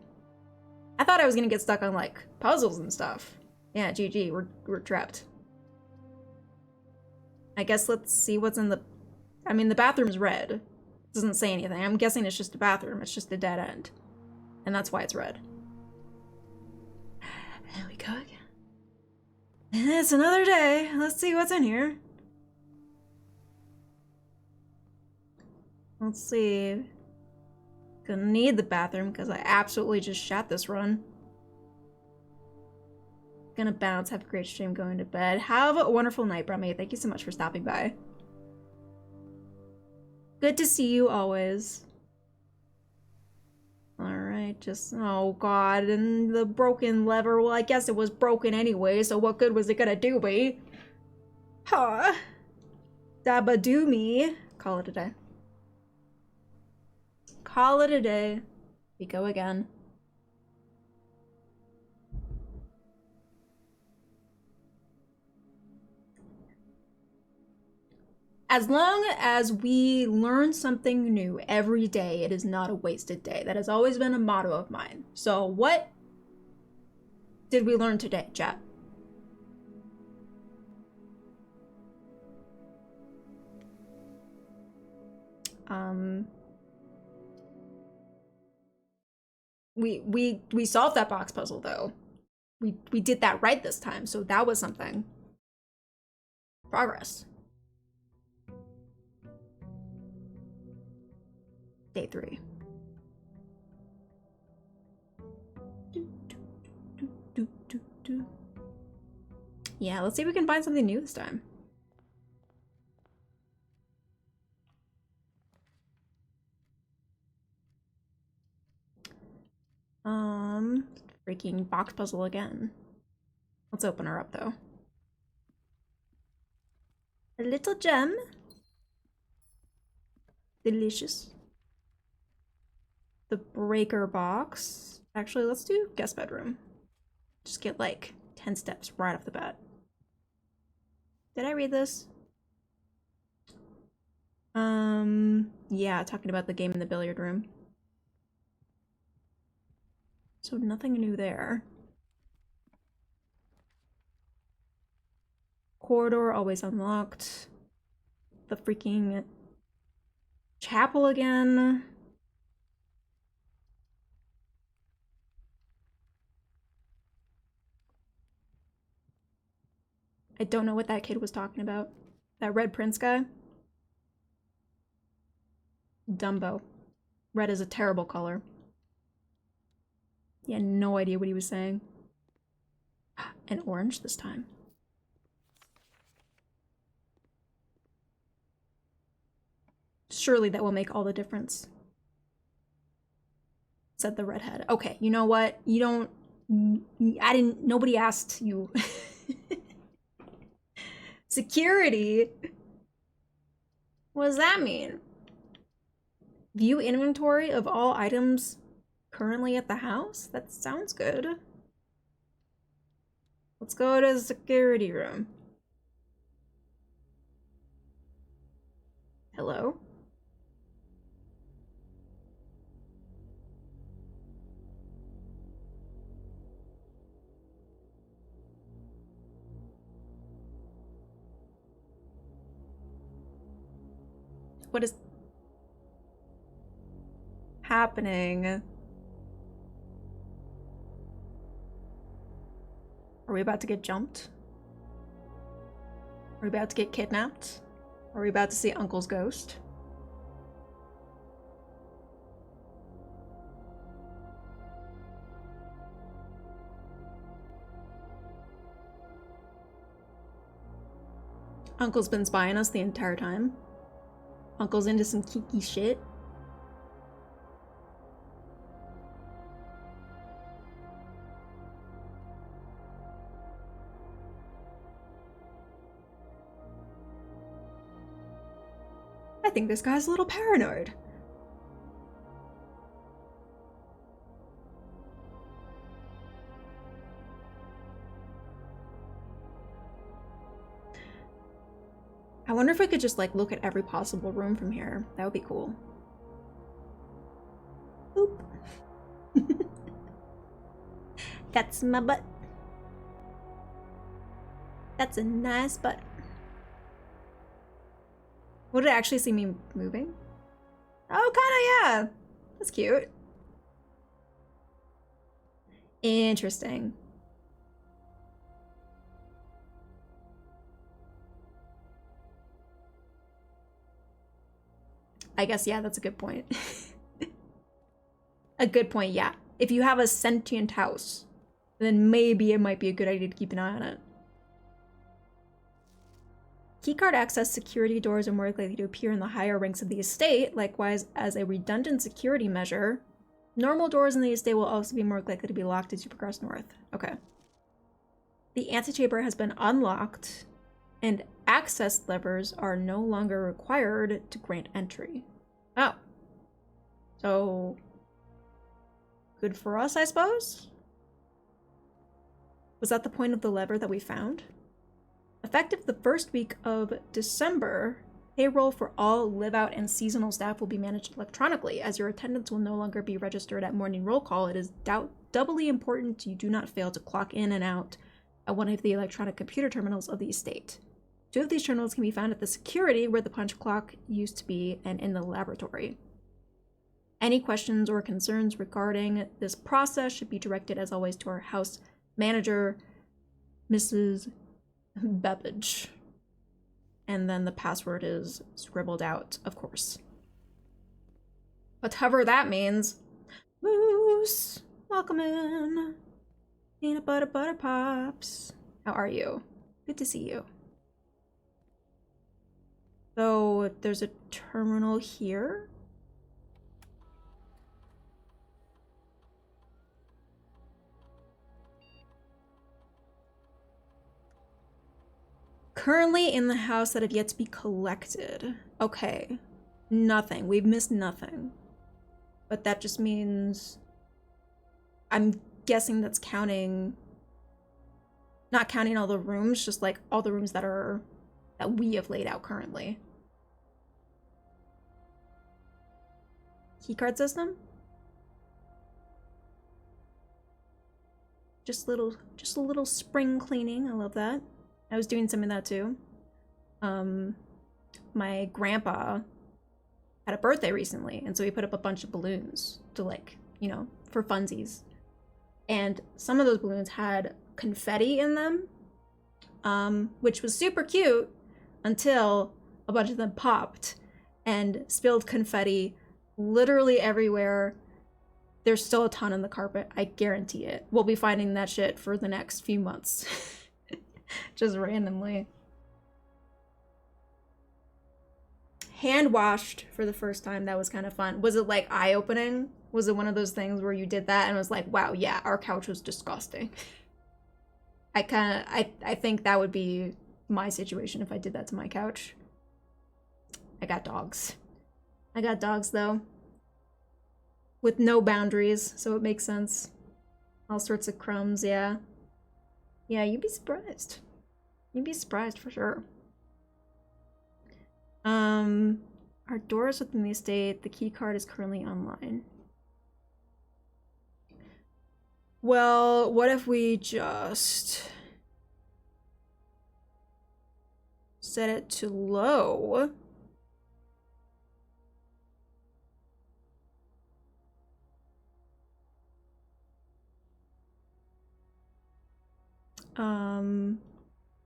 I thought I was gonna get stuck on, like, puzzles and stuff. Yeah, GG, we're trapped. I guess let's see what's in the... I mean, the bathroom's red. It doesn't say anything. I'm guessing it's just a bathroom. It's just a dead end. And that's why it's red. There we go again. It's another day. Let's see what's in here. Let's see. Gonna need the bathroom because I absolutely just shat this run. Gonna bounce. Have a great stream. Going to bed. Have a wonderful night, Brummy. Thank you so much for stopping by. Good to see you always. Alright, just... Oh god, and the broken lever. Well, I guess it was broken anyway, so what good was it gonna do me? Huh. Dabadoo me. Call it a day. Call it a day. We go again. As long as we learn something new every day, it is not a wasted day. That has always been a motto of mine. So what did we learn today, chat? We solved that box puzzle though. We did that right this time, so that was something. Progress. Day 3. Yeah, let's see if we can find something new this time. Freaking box puzzle again. Let's open her up though. A little gem. Delicious. The breaker box. Actually, let's do guest bedroom. Just get like 10 steps right off the bat. Did I read this? Yeah, talking about the game in the billiard room. So nothing new there. Corridor always unlocked. The freaking chapel again. I don't know what that kid was talking about. That Red Prince guy. Dumbo. Red is a terrible color. He had no idea what he was saying. And orange this time. Surely that will make all the difference. Said the redhead. Okay, you know what? You don't... Nobody asked you. Security? What does that mean? View inventory of all items currently at the house? That sounds good. Let's go to the security room. Hello? What is happening? Are we about to get jumped? Are we about to get kidnapped? Are we about to see Uncle's ghost? Uncle's been spying us the entire time. Uncle's into some kiki shit. I think this guy's a little paranoid. I wonder if I could just like look at every possible room from here. That would be cool. Oop. That's my butt. That's a nice butt. Would it actually see me moving? Oh, kinda, yeah. That's cute. Interesting. I guess, yeah, that's a good point. A good point, yeah. If you have a sentient house, then maybe it might be a good idea to keep an eye on it. Keycard access security doors are more likely to appear in the higher ranks of the estate. Likewise, as a redundant security measure, normal doors in the estate will also be more likely to be locked as you progress north. Okay. The antechamber has been unlocked, and access levers are no longer required to grant entry. Oh. So, good for us, I suppose? Was that the point of the lever that we found? Effective the first week of December, payroll for all live-out and seasonal staff will be managed electronically. As your attendance will no longer be registered at morning roll call, it is doubly important you do not fail to clock in and out at one of the electronic computer terminals of the estate. 2 of these terminals can be found at the security, where the punch clock used to be, and in the laboratory. Any questions or concerns regarding this process should be directed, as always, to our house manager, Mrs. Babbage. And then the password is scribbled out, of course. Whatever that means. Moose, welcome in. Peanut butter pops. How are you? Good to see you. So there's a terminal here. Currently in the house that have yet to be collected. Okay. Nothing. We've missed nothing. But that just means... I'm guessing that's counting... Not counting all the rooms, just like all the rooms that we have laid out currently. Keycard system? Just a little spring cleaning. I love that. I was doing some of that too. My grandpa had a birthday recently, and so he put up a bunch of balloons to, like, you know, for funsies. And some of those balloons had confetti in them, which was super cute until a bunch of them popped and spilled confetti literally everywhere. There's still a ton on the carpet, I guarantee it. We'll be finding that shit for the next few months. Just randomly. Hand washed for the first time. That was kind of fun. Was it like eye-opening? Was it one of those things where you did that and was like, wow, yeah, our couch was disgusting? I think that would be my situation if I did that to my couch. I got dogs. I got dogs though. With no boundaries, so it makes sense. All sorts of crumbs, yeah. Yeah, you'd be surprised. You'd be surprised for sure. Our doors within the estate, the key card is currently online. Well, what if we just set it to low?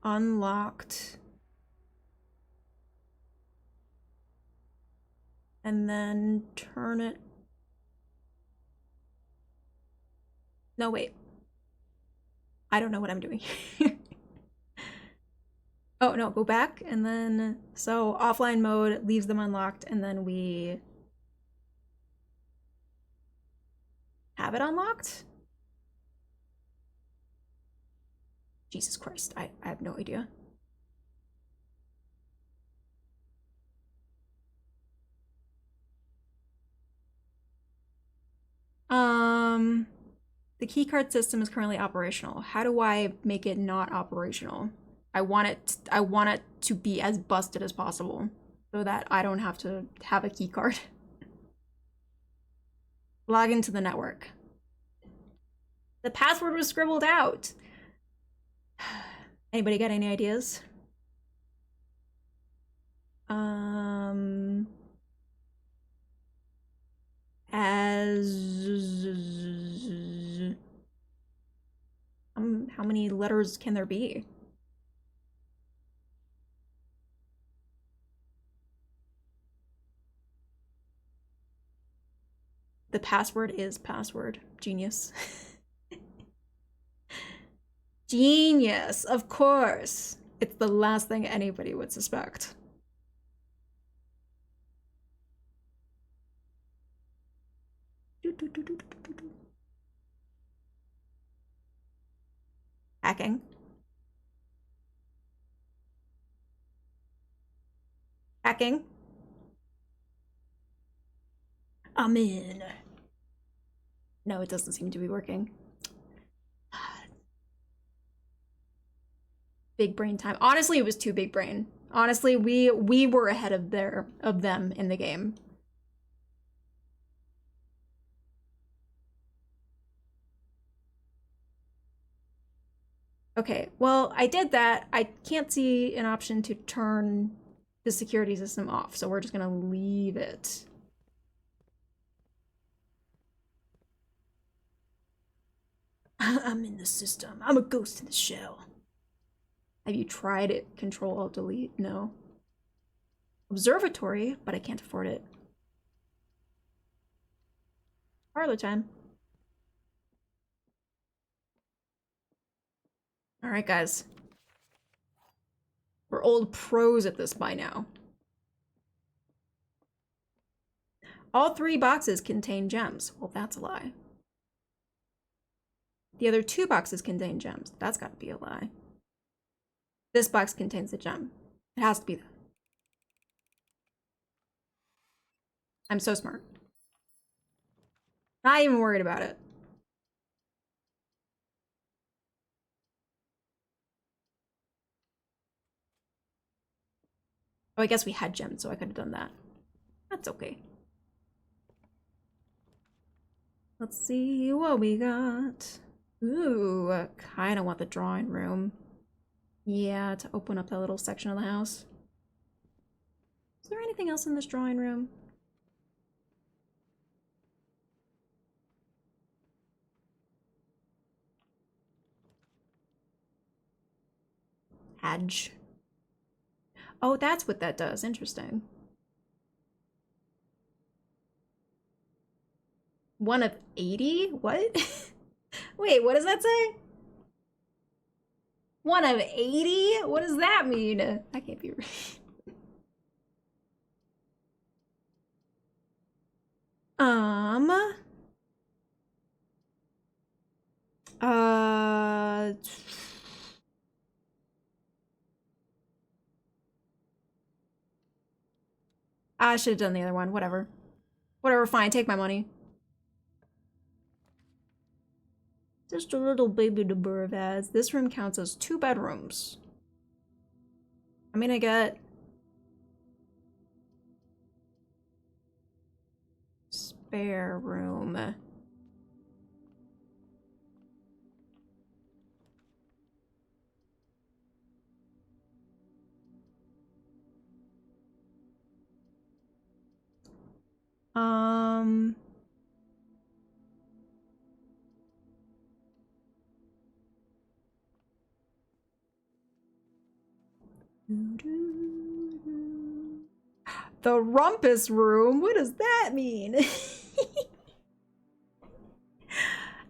Unlocked. And then turn it. No, wait. I don't know what I'm doing. Oh, no, go back and then, so offline mode leaves them unlocked and then we have it unlocked? Jesus Christ, I have no idea. The keycard system is currently operational. How do I make it not operational? I want it to be as busted as possible so that I don't have to have a keycard. Log into the network. The password was scribbled out. Anybody got any ideas? How many letters can there be? The password is password. Genius. Genius, of course. It's the last thing anybody would suspect. Hacking. Hacking. I'm in. No, it doesn't seem to be working. Big brain time. Honestly, it was too big brain. Honestly, we were ahead of them in the game. Okay, well, I did that. I can't see an option to turn the security system off, so we're just gonna leave it. I'm in the system. I'm a ghost in the shell. Have you tried it? Control-Alt-Delete? No. Observatory, but I can't afford it. Parlor time. Alright, guys. We're old pros at this by now. All 3 boxes contain gems. Well, that's a lie. The other 2 boxes contain gems. That's gotta be a lie. This box contains a gem. It has to be that. I'm so smart. Not even worried about it. Oh, I guess we had gems, so I could have done that. That's okay. Let's see what we got. Ooh, I kind of want the drawing room. Yeah, to open up that little section of the house. Is there anything else in this drawing room? Hadge. Oh, that's what that does. Interesting. 1 of 80? What? Wait, what does that say? 1 of 80? What does that mean? That can't be right. Uh... I should have done the other one. Whatever. Whatever, fine. Take my money. Just a little baby de Burvaz. This room counts as 2 bedrooms. I'm gonna get... spare room. The rumpus room? What does that mean?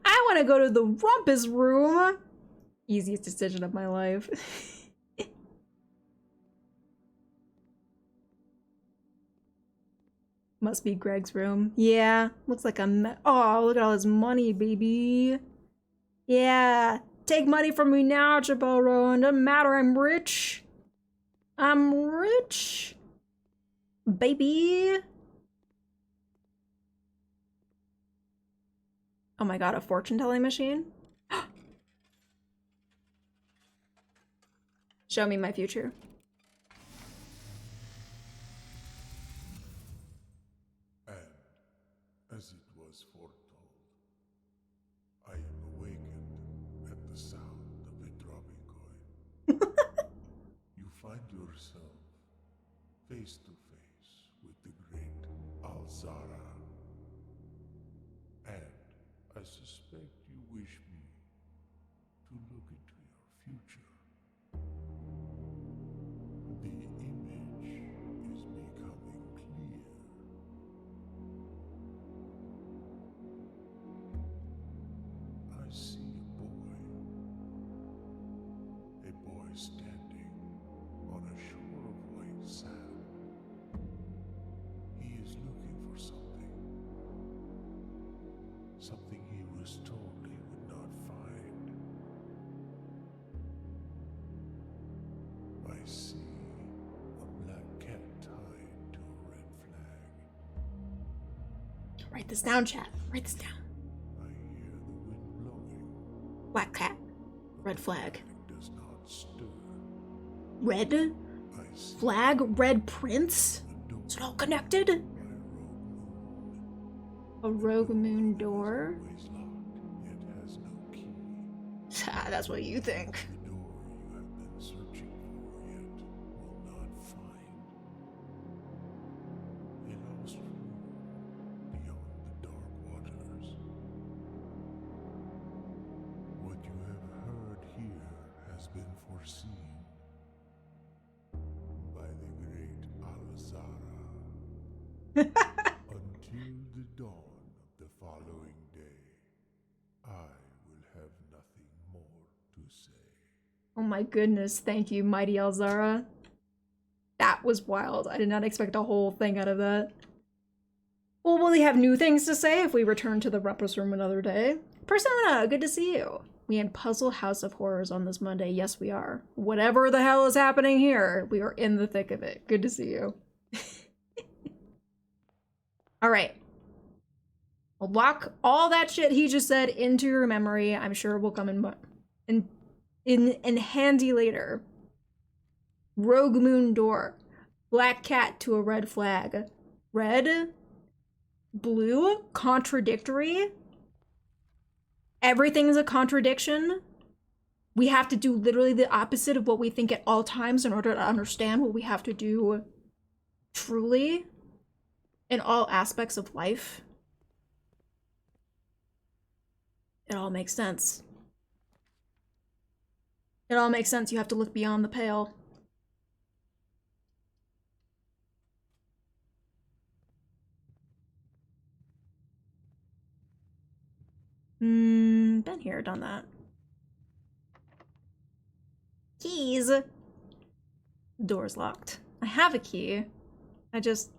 I want to go to the rumpus room. Easiest decision of my life. Must be Greg's room. Yeah, looks like oh, look at all his money, baby. Yeah, take money from me now, Chappelle. Doesn't matter, I'm rich. I'm rich. Baby. Oh my god, a fortune-telling machine? Show me my future. And, as it was foretold, I am awakened at the sound of a dropping coin. You find yourself face to face with the great Alzara. And I suspect you wish me to look into your future. The image is becoming clear. I see a boy standing on a shore of white sand. He is looking for something. Something he was told he would not find. I see a black cat tied to a red flag. Write this down, chat. Write this down. I hear the wind blowing. Black cat. Red flag. It does not stir. Red I see flag? Red prince? the door Is it all connected? by a rogue moon. A rogue moon door? Always locked, yet has no key. Ah, that's what you think. The door you have been searching for yet will not find. A lost room beyond the dark waters. What you have heard here has been foreseen by the great Alzara. Until the dawn of the following Oh my goodness, thank you, Mighty Elzara. That was wild. I did not expect a whole thing out of that. Well, will we have new things to say if we return to the Rumpus Room another day? Persona, good to see you. We had Puzzle House of Horrors on this Monday. Yes, we are. Whatever the hell is happening here, we are in the thick of it. Good to see you. All right. I'll lock all that shit he just said into your memory. I'm sure it will come in handy later. Rogue Moon Door. Black cat to a red flag. Red? Blue? Contradictory? Everything's a contradiction? We have to do literally the opposite of what we think at all times in order to understand what we have to do truly in all aspects of life. It all makes sense. It all makes sense. You have to look beyond the pale. Been here, done that. Keys. Door's locked. I have a key. Just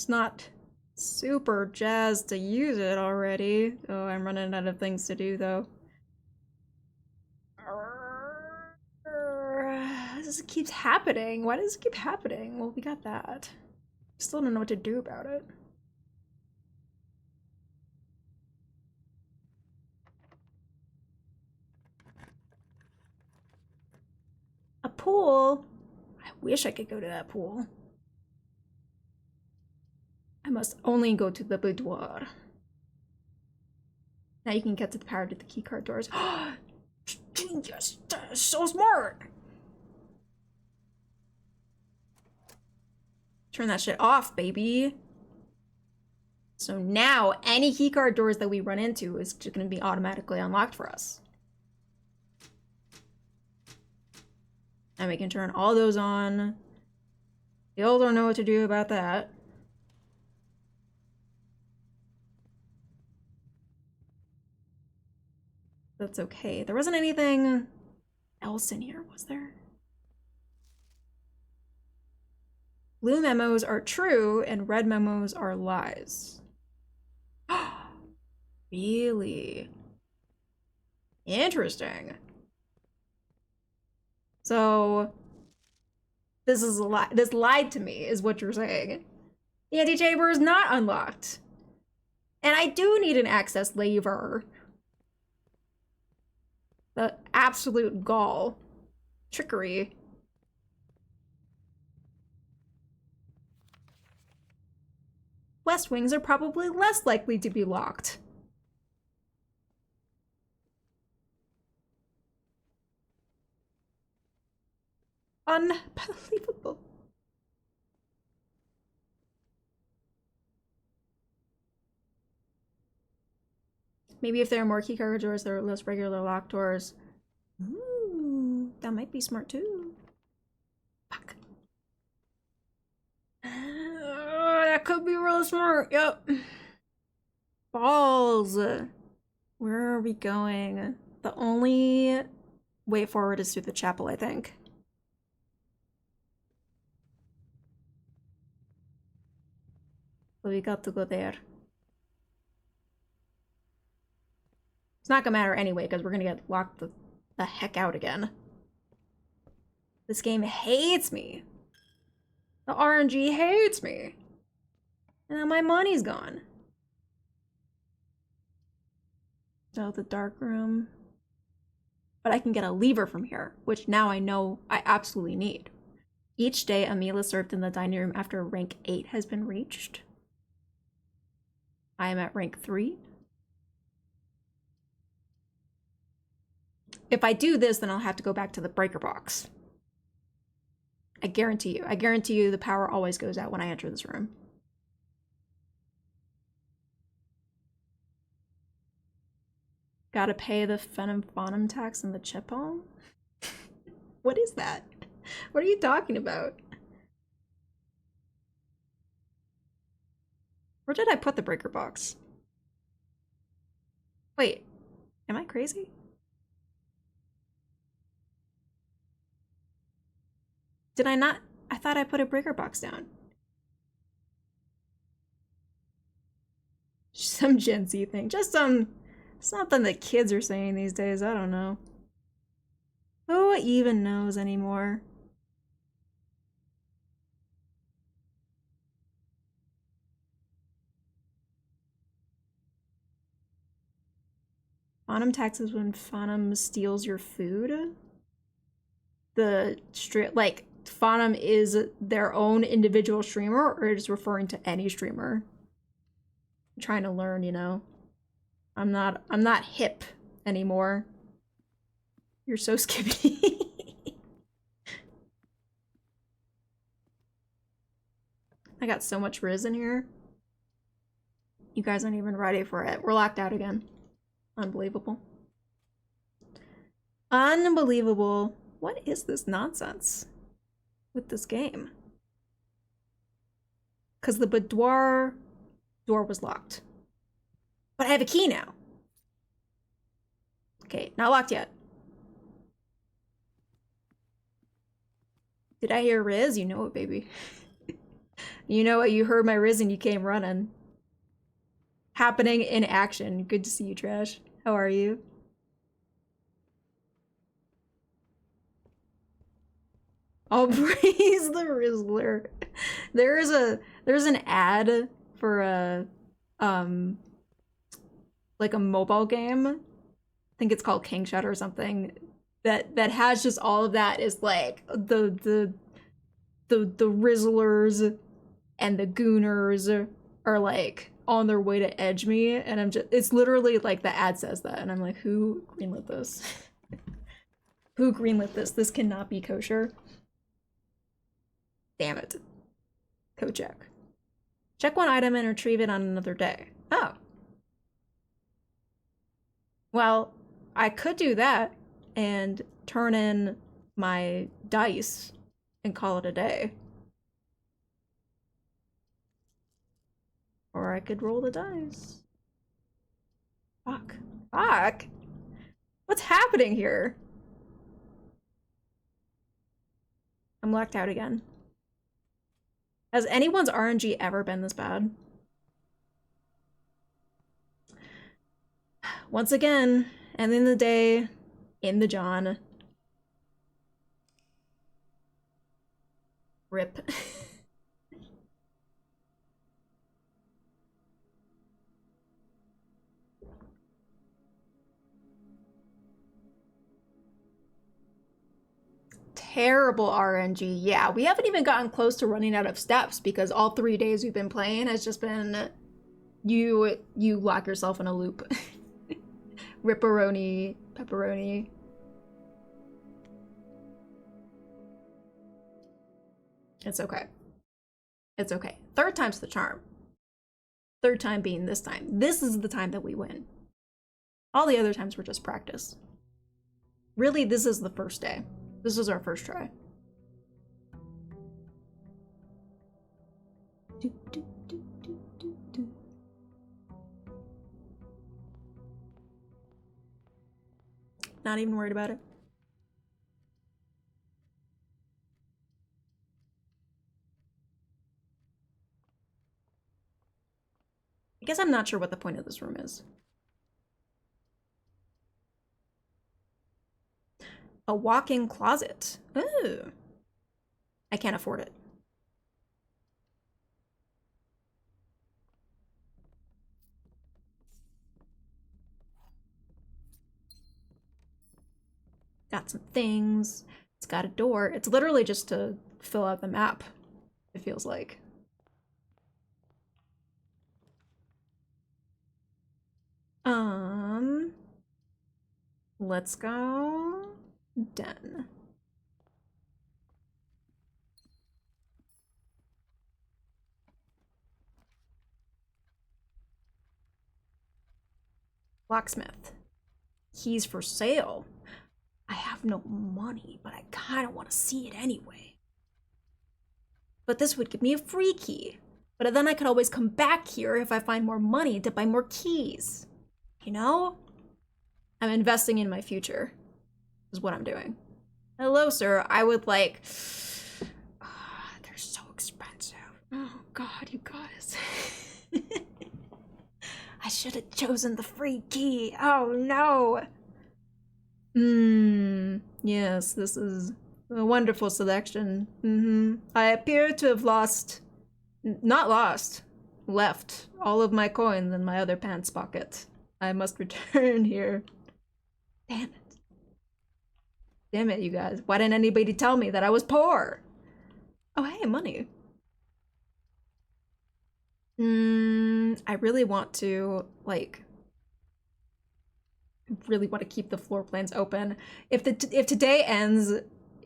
not super jazzed to use it already. Oh, I'm running out of things to do though. This keeps happening. Why does it keep happening? Well, we got that. Still don't know what to do about it. A pool? I wish I could go to that pool. I must only go to the boudoir. Now you can get to the power to the keycard doors. Genius! So smart! Turn that shit off, baby. So now any keycard doors that we run into is just gonna be automatically unlocked for us. And we can turn all those on. Still don't know what to do about that. That's okay. There wasn't anything else in here, was there? Blue memos are true and red memos are lies. Really? Interesting. So this is a lie. This lied to me is what you're saying. The antechamber is not unlocked. And I do need an access lever. The absolute gall. Trickery. West wings are probably less likely to be locked. Unbelievable. Maybe if there are more keycard doors, there are less regular locked doors. Ooh, that might be smart too. Fuck. That could be real smart. Yep. Balls. Where are we going? The only way forward is through the chapel, I think. So we got to go there. It's not gonna matter anyway, because we're gonna get locked the heck out again. This game hates me. The RNG hates me. And now my money's gone. So the dark room. But I can get a lever from here, which now I know I absolutely need. Each day, a meal is served in the dining room after rank 8 has been reached. I am at rank 3. If I do this, then I'll have to go back to the breaker box. I guarantee you the power always goes out when I enter this room. Gotta pay the Phenom tax and the Chepon? What is that? What are you talking about? Where did I put the breaker box? Wait, am I crazy? Did I not? I thought I put a breaker box down. Some Gen Z thing. Just something that kids are saying these days. I don't know. Who even knows anymore? Phantom taxes when Phantom steals your food? Like, Phantom is their own individual streamer, or is referring to any streamer? I'm trying to learn, you know? I'm not hip anymore. You're so skippy. I got so much Riz in here. You guys aren't even ready for it. We're locked out again. Unbelievable. Unbelievable. What is this nonsense with this game? Because the boudoir door was locked. But I have a key now. Okay, not locked yet. Did I hear Riz? You know it, baby. You know it, you heard my Riz and you came running. Happening in action. Good to see you, Trash. How are you? I'll praise the Rizzler. There's an ad for a like a mobile game. I think it's called King Shot or something. That has just all of that is like the Rizzlers and the Gooners are like on their way to edge me, and I'm just, it's literally like the ad says that, and I'm like, who greenlit this? Who greenlit this? This cannot be kosher. Damn it. Code check. Check one item and retrieve it on another day. Oh. Well, I could do that and turn in my dice and call it a day. Or I could roll the dice. Fuck. Fuck. What's happening here? I'm locked out again. Has anyone's RNG ever been this bad? Once again, ending the day in the John. Rip. Terrible RNG. Yeah, we haven't even gotten close to running out of steps because all 3 days we've been playing has just been you lock yourself in a loop. Ripperoni, pepperoni. It's okay. It's okay. Third time's the charm. Third time being this time. This is the time that we win. All the other times were just practice. Really, this is the first day. This was our first try. Not even worried about it. I guess I'm not sure what the point of this room is. A walk-in closet. Ooh. I can't afford it. Got some things. It's got a door. It's literally just to fill out the map, it feels like. Let's go. Done. Locksmith. Keys for sale. I have no money, but I kind of want to see it anyway. But this would give me a free key. But then I could always come back here if I find more money to buy more keys. You know? I'm investing in my future, is what I'm doing. Hello, sir. I would like God, you guys. I should have chosen the free key. Oh no. Yes, this is a wonderful selection. I appear to have left all of my coins in my other pants pocket. I must return here. Damn it. Damn it, you guys. Why didn't anybody tell me that I was poor? Oh, hey, money. I really want to, like, really want to keep the floor plans open. If today ends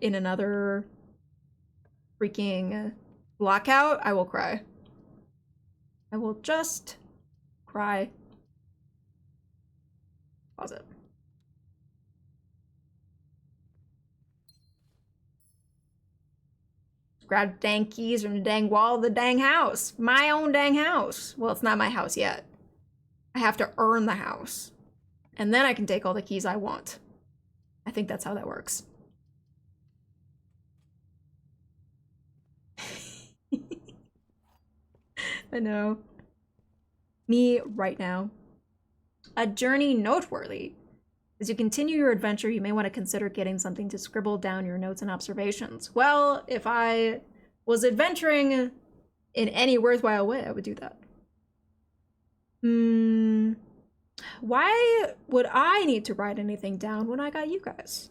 in another freaking lockout, I will cry. I will just cry. Pause it. Grab dang keys from the dang wall of the dang house. My own dang house. Well, it's not my house yet. I have to earn the house. And then I can take all the keys I want. I think that's how that works. I know. Me right now. A journey noteworthy. As you continue your adventure, you may want to consider getting something to scribble down your notes and observations. Well, if I was adventuring in any worthwhile way, I would do that. Why would I need to write anything down when I got you guys?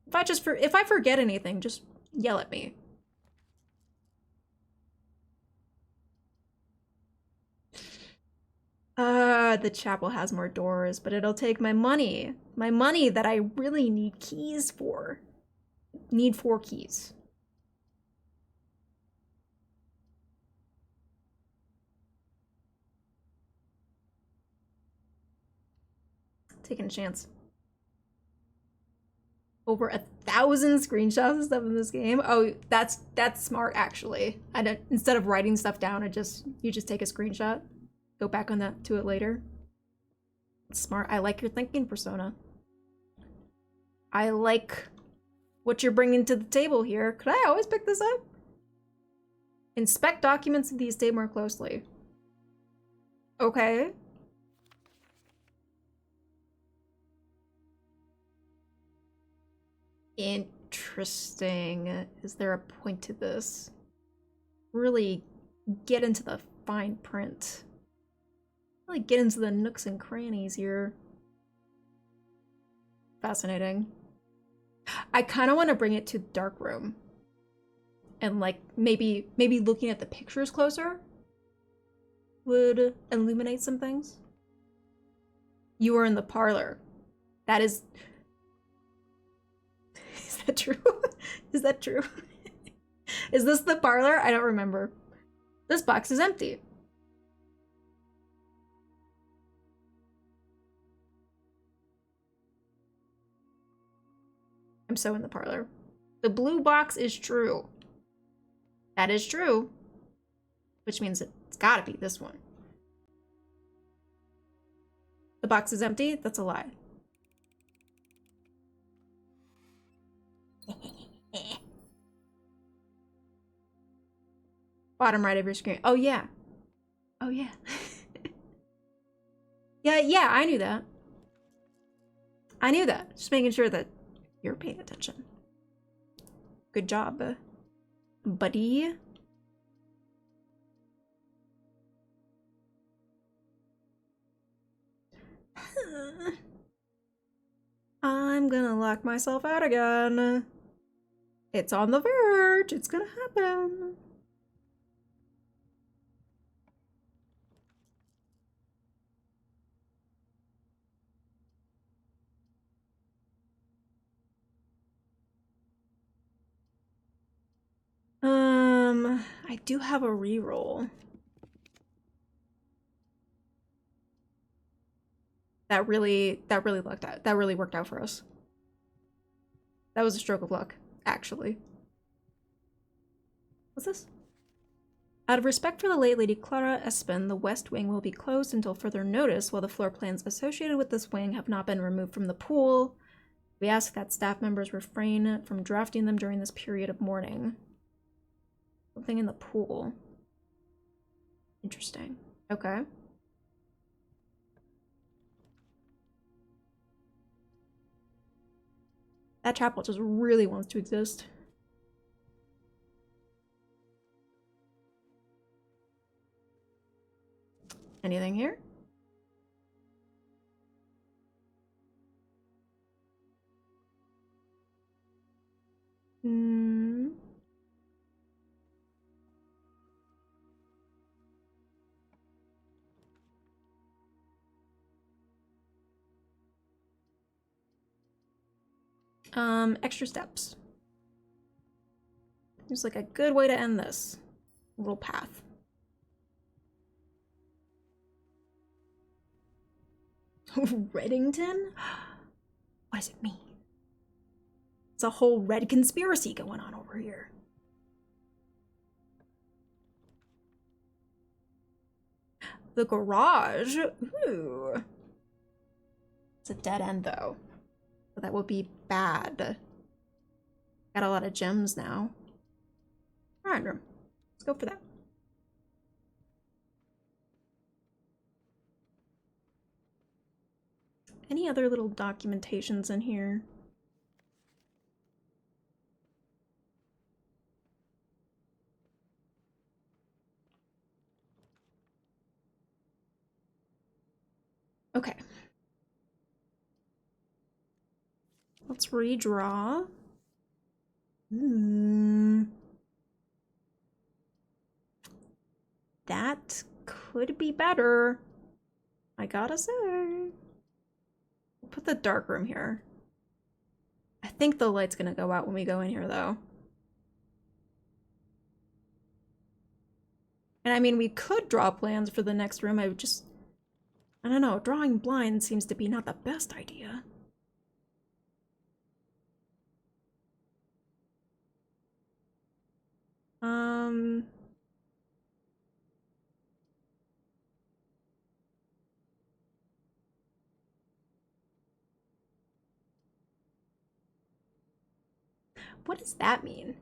If I forget anything, just yell at me. The chapel has more doors, but it'll take my money. My money that I really need keys for. Need 4 keys. Taking a chance. Over 1,000 screenshots and stuff in this game. Oh, that's smart actually. Instead of writing stuff down, you just take a screenshot. Go back on that to it later. Smart. I like your thinking, Persona. I like what you're bringing to the table here. Could I always pick this up? Inspect documents of the estate more closely. Okay. Interesting. Is there a point to this? Really get into the fine print. Really get into the nooks and crannies here. Fascinating. I kind of want to bring it to the dark room. And like maybe looking at the pictures closer would illuminate some things. You were in the parlor. That is... Is that true? Is that true? Is this the parlor? I don't remember. This box is empty. I'm so in the parlor. The blue box is true. That is true. Which means it's gotta be this one. The box is empty? That's a lie. Bottom right of your screen. Oh, yeah. Oh, yeah. Yeah, I knew that. I knew that. Just making sure that you're paying attention. Good job, buddy. I'm gonna lock myself out again. It's on the verge. It's gonna happen. I do have a reroll. That really lucked out. That really worked out for us. That was a stroke of luck, actually. What's this? Out of respect for the late Lady Clara Espen, the West Wing will be closed until further notice while the floor plans associated with this wing have not been removed from the pool. We ask that staff members refrain from drafting them during this period of mourning. Something in the pool. Interesting. Okay. That chapel just really wants to exist. Anything here? Hmm. Extra steps. Seems like a good way to end this little path. Reddington? What does it mean? It's a whole red conspiracy going on over here. The garage? Ooh. It's a dead end though. So that would be bad. Got a lot of gems now. Alright, room. Let's go for that. Any other little documentations in here? Okay. Let's redraw. That could be better. I gotta say. We'll put the dark room here. I think the light's gonna go out when we go in here though. And I mean, we could draw plans for the next room. I don't know, drawing blind seems to be not the best idea. What does that mean?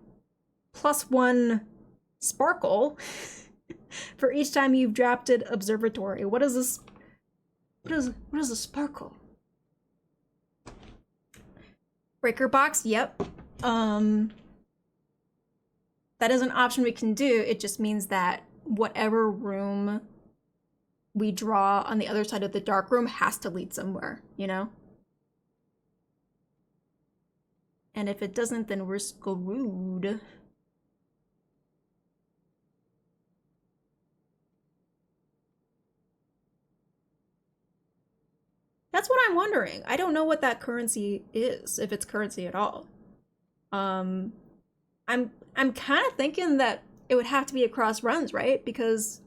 +1 sparkle for each time you've drafted observatory. What is this? What is a sparkle? Breaker box, yep. That is an option we can do. It just means that whatever room we draw on the other side of the dark room has to lead somewhere, you know? And if it doesn't, then we're screwed. That's what I'm wondering. I don't know what that currency is, if it's currency at all. I'm kind of thinking that it would have to be across runs, right? Because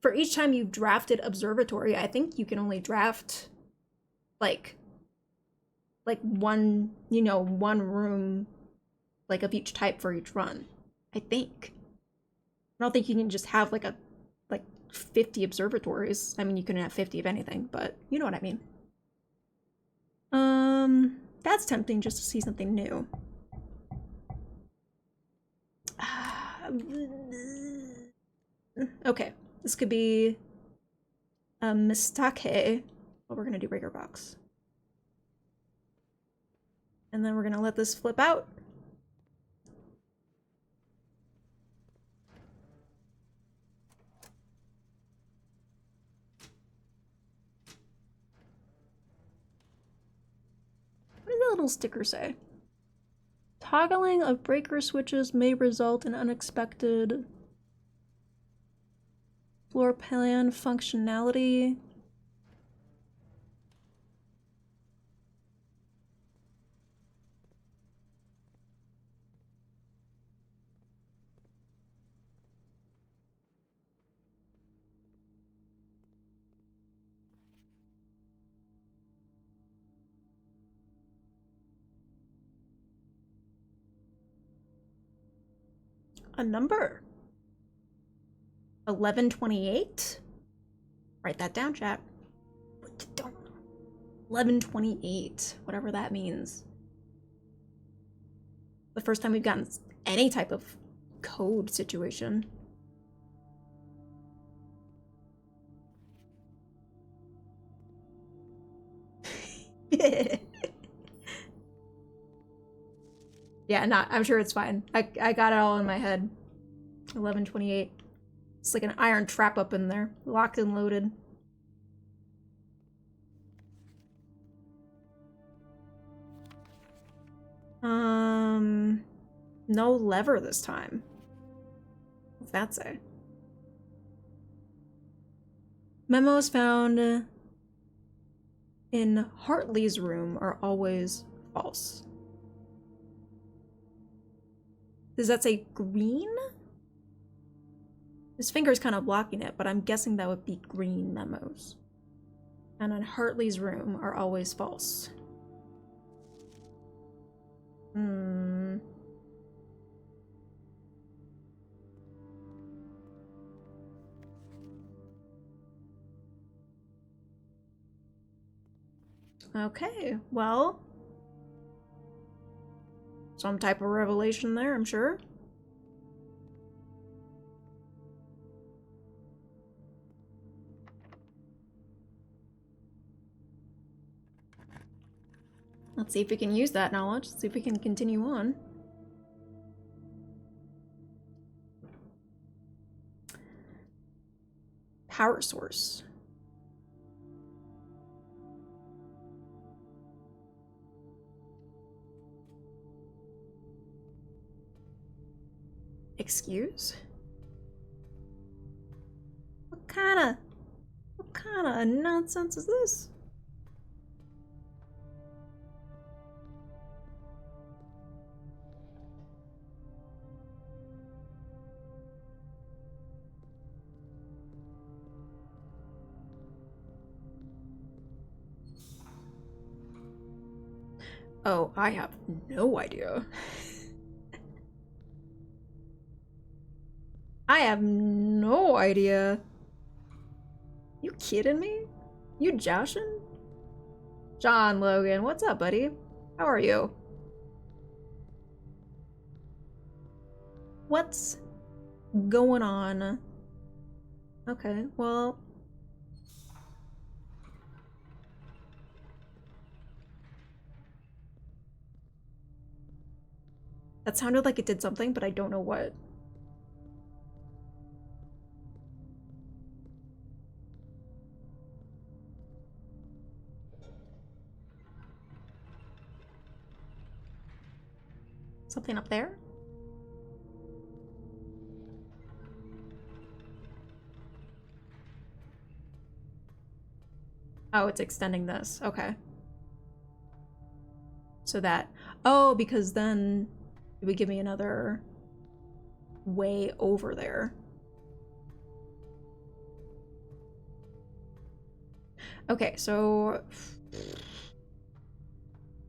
for each time you've drafted observatory, I think you can only draft like one, you know, one room like of each type for each run. I think. I don't think you can just have like 50 observatories. I mean, you couldn't have 50 of anything, but you know what I mean. That's tempting just to see something new. Okay, this could be a mistake. Well, we're gonna do breaker box. And then we're gonna let this flip out. What does that little sticker say? Toggling of breaker switches may result in unexpected floor plan functionality. A number. 1128? Write that down, chat. 1128, whatever that means. The first time we've gotten any type of code situation. Yeah, I'm sure it's fine. I got it all in my head. 1128. It's like an iron trap up in there, locked and loaded. No lever this time. What's that say? Memos found in Hartley's room are always false. Does that say green? His finger's kind of blocking it, but I'm guessing that would be green memos. And in Hartley's room are always false. Okay, well, some type of revelation there, I'm sure. Let's see if we can use that knowledge. Let's see if we can continue on. Power source. Excuse? What kind of nonsense is this? Oh, I have no idea. I have no idea. You kidding me? You joshing? John Logan, what's up, buddy? How are you? What's going on? Okay, well... That sounded like it did something, but I don't know what. Something up there? Oh, it's extending this. Okay. So that... Oh, because then it would give me another way over there. Okay, so...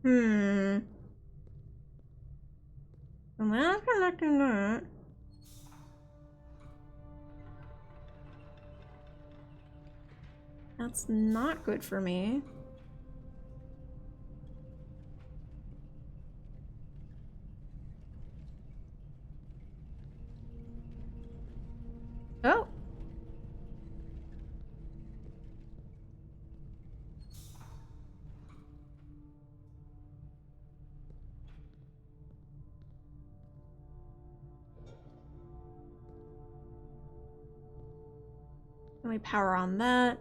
I'm not connecting that. That's not good for me. Oh. Let me power on that.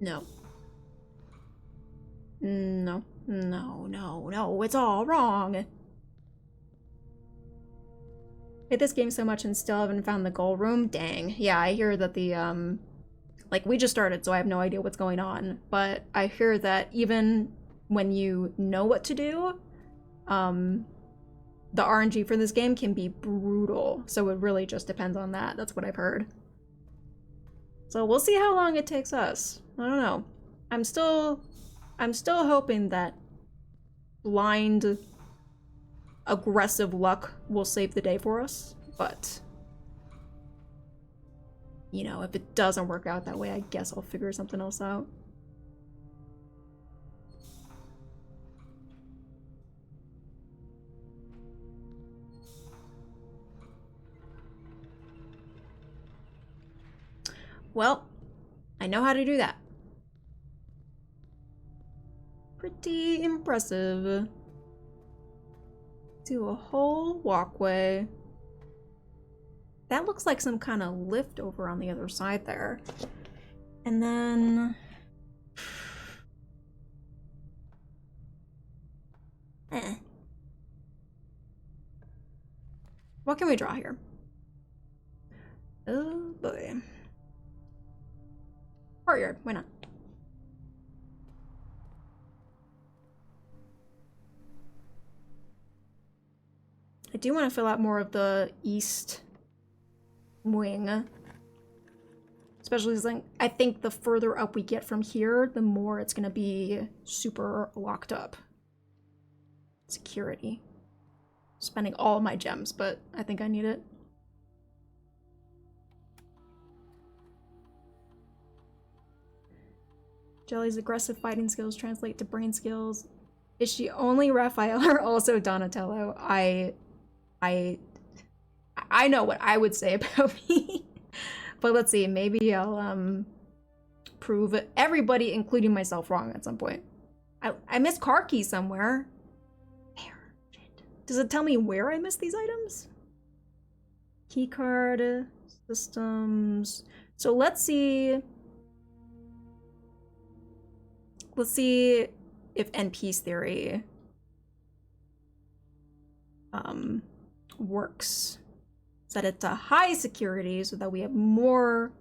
No. No. No, no, no, it's all wrong. Played this game so much and still haven't found the goal room? Dang. Yeah, I hear that the, like, we just started, so I have no idea what's going on. But I hear that even when you know what to do, the RNG for this game can be brutal. So it really just depends on that. That's what I've heard. So we'll see how long it takes us. I don't know. I'm still hoping that blind aggressive luck will save the day for us, but you know, if it doesn't work out that way, I guess I'll figure something else out. Well, I know how to do that. Pretty impressive. Do a whole walkway. That looks like some kind of lift over on the other side there. And then... What can we draw here? Oh boy. Courtyard, why not? I do want to fill out more of the east wing. Especially because I think the further up we get from here, the more it's going to be super locked up. Security. Spending all my gems, but I think I need it. Jelly's aggressive fighting skills translate to brain skills. Is she only Raphael or also Donatello? I know what I would say about me. But let's see, maybe I'll prove everybody, including myself, wrong at some point. I missed car key somewhere. There. Shit. Does it tell me where I missed these items? Key card, systems. So let's see. Let's see if NP's theory works. Set it to high security so that we have more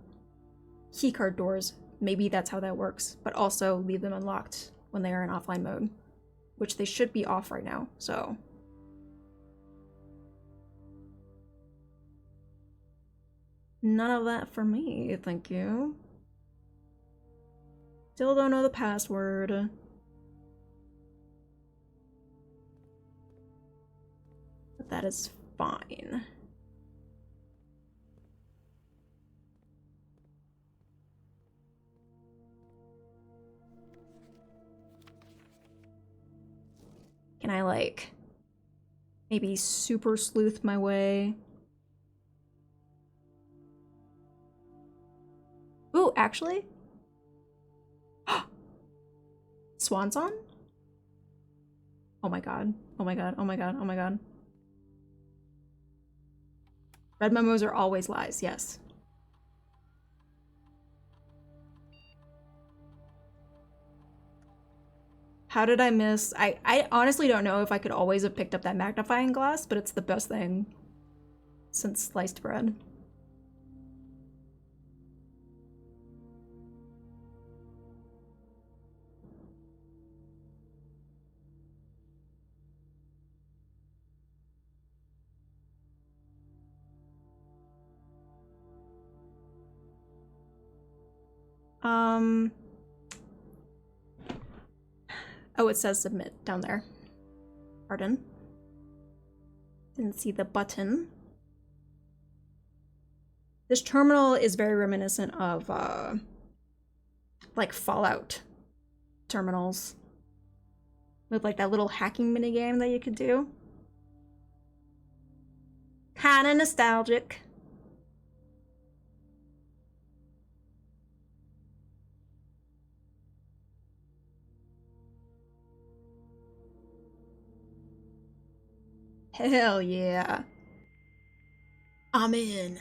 keycard doors. Maybe that's how that works. But also leave them unlocked when they are in offline mode, which they should be off right now, so. None of that for me, thank you. Still don't know the password. But that is fine. Can I, like, maybe super sleuth my way? Ooh, actually? Swan song? Oh my god. Oh my god. Oh my god. Oh my god. Red memos are always lies, yes. How did I miss? I honestly don't know if I could always have picked up that magnifying glass, but it's the best thing since sliced bread. Oh, it says submit down there. Pardon. Didn't see the button. This terminal is very reminiscent of, like, Fallout terminals. With, like, that little hacking minigame that you could do. Kinda nostalgic. Hell yeah. I'm in.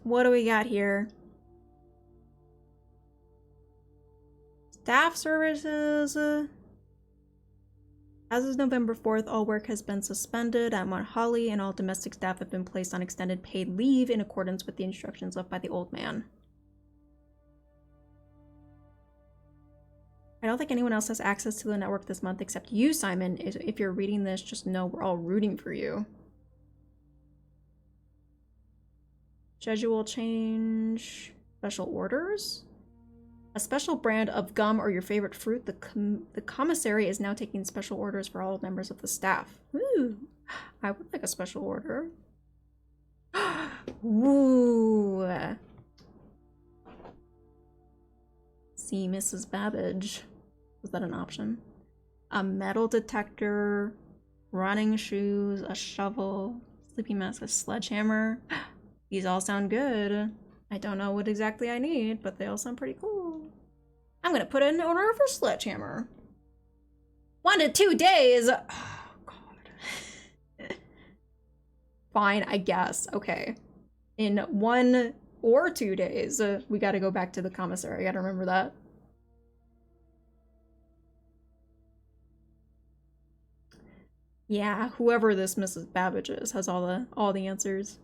What do we got here? Staff services. As of November 4th, all work has been suspended at Mount Holly and all domestic staff have been placed on extended paid leave in accordance with the instructions left by the old man. I don't think anyone else has access to the network this month except you, Simon. If you're reading this, just know we're all rooting for you. Schedule change. Special orders? A special brand of gum or your favorite fruit. The commissary is now taking special orders for all members of the staff. Ooh, I would like a special order. Ooh. See Mrs. Babbage. Was that an option? A metal detector, running shoes, a shovel, sleeping mask, a sledgehammer. These all sound good. I don't know what exactly I need, but they all sound pretty cool. I'm gonna put in an order for sledgehammer. 1 to 2 days. Oh, God. Fine, I guess. Okay. In 1 or 2 days, we gotta go back to the commissary. I gotta remember that. Yeah, whoever this Mrs. Babbage is has all the answers.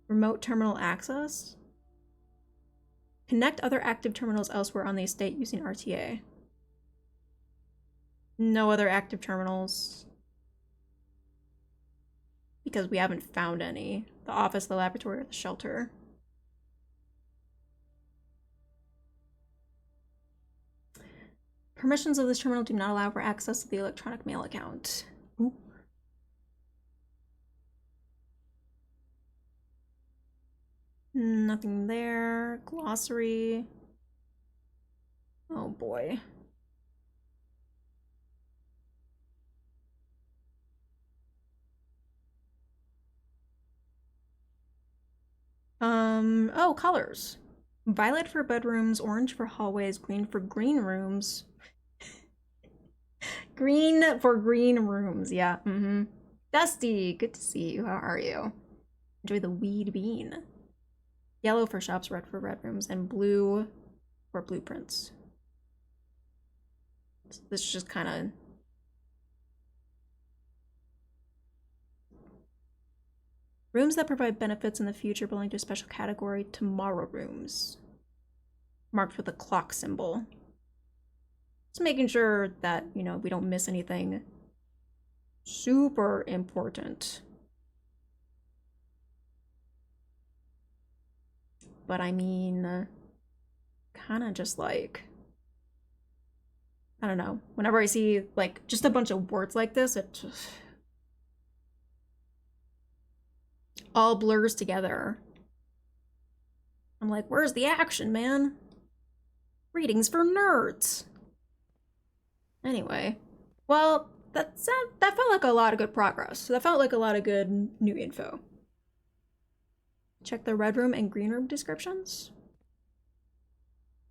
Remote terminal access? Connect other active terminals elsewhere on the estate using RTA. No other active terminals. Because we haven't found any. The office, the laboratory, or the shelter. Permissions of this terminal do not allow for access to the electronic mail account. Ooh. Nothing there. Glossary. Oh boy. Oh, colors. Violet for bedrooms, orange for hallways, green for green rooms. Green for green rooms, yeah. Dusty, good to see you. How are you? Enjoy the weed bean. Yellow for shops, red for red rooms, and blue for blueprints. So this is just kind of... Rooms that provide benefits in the future belong to a special category, tomorrow rooms. Marked with a clock symbol. Just making sure that, you know, we don't miss anything super important. But I mean, kind of just like, I don't know. Whenever I see like just a bunch of words like this, it just all blurs together. I'm like, where's the action, man? Readings for nerds. Anyway, well, that felt like a lot of good progress. That felt like a lot of good new info. Check the red room and green room descriptions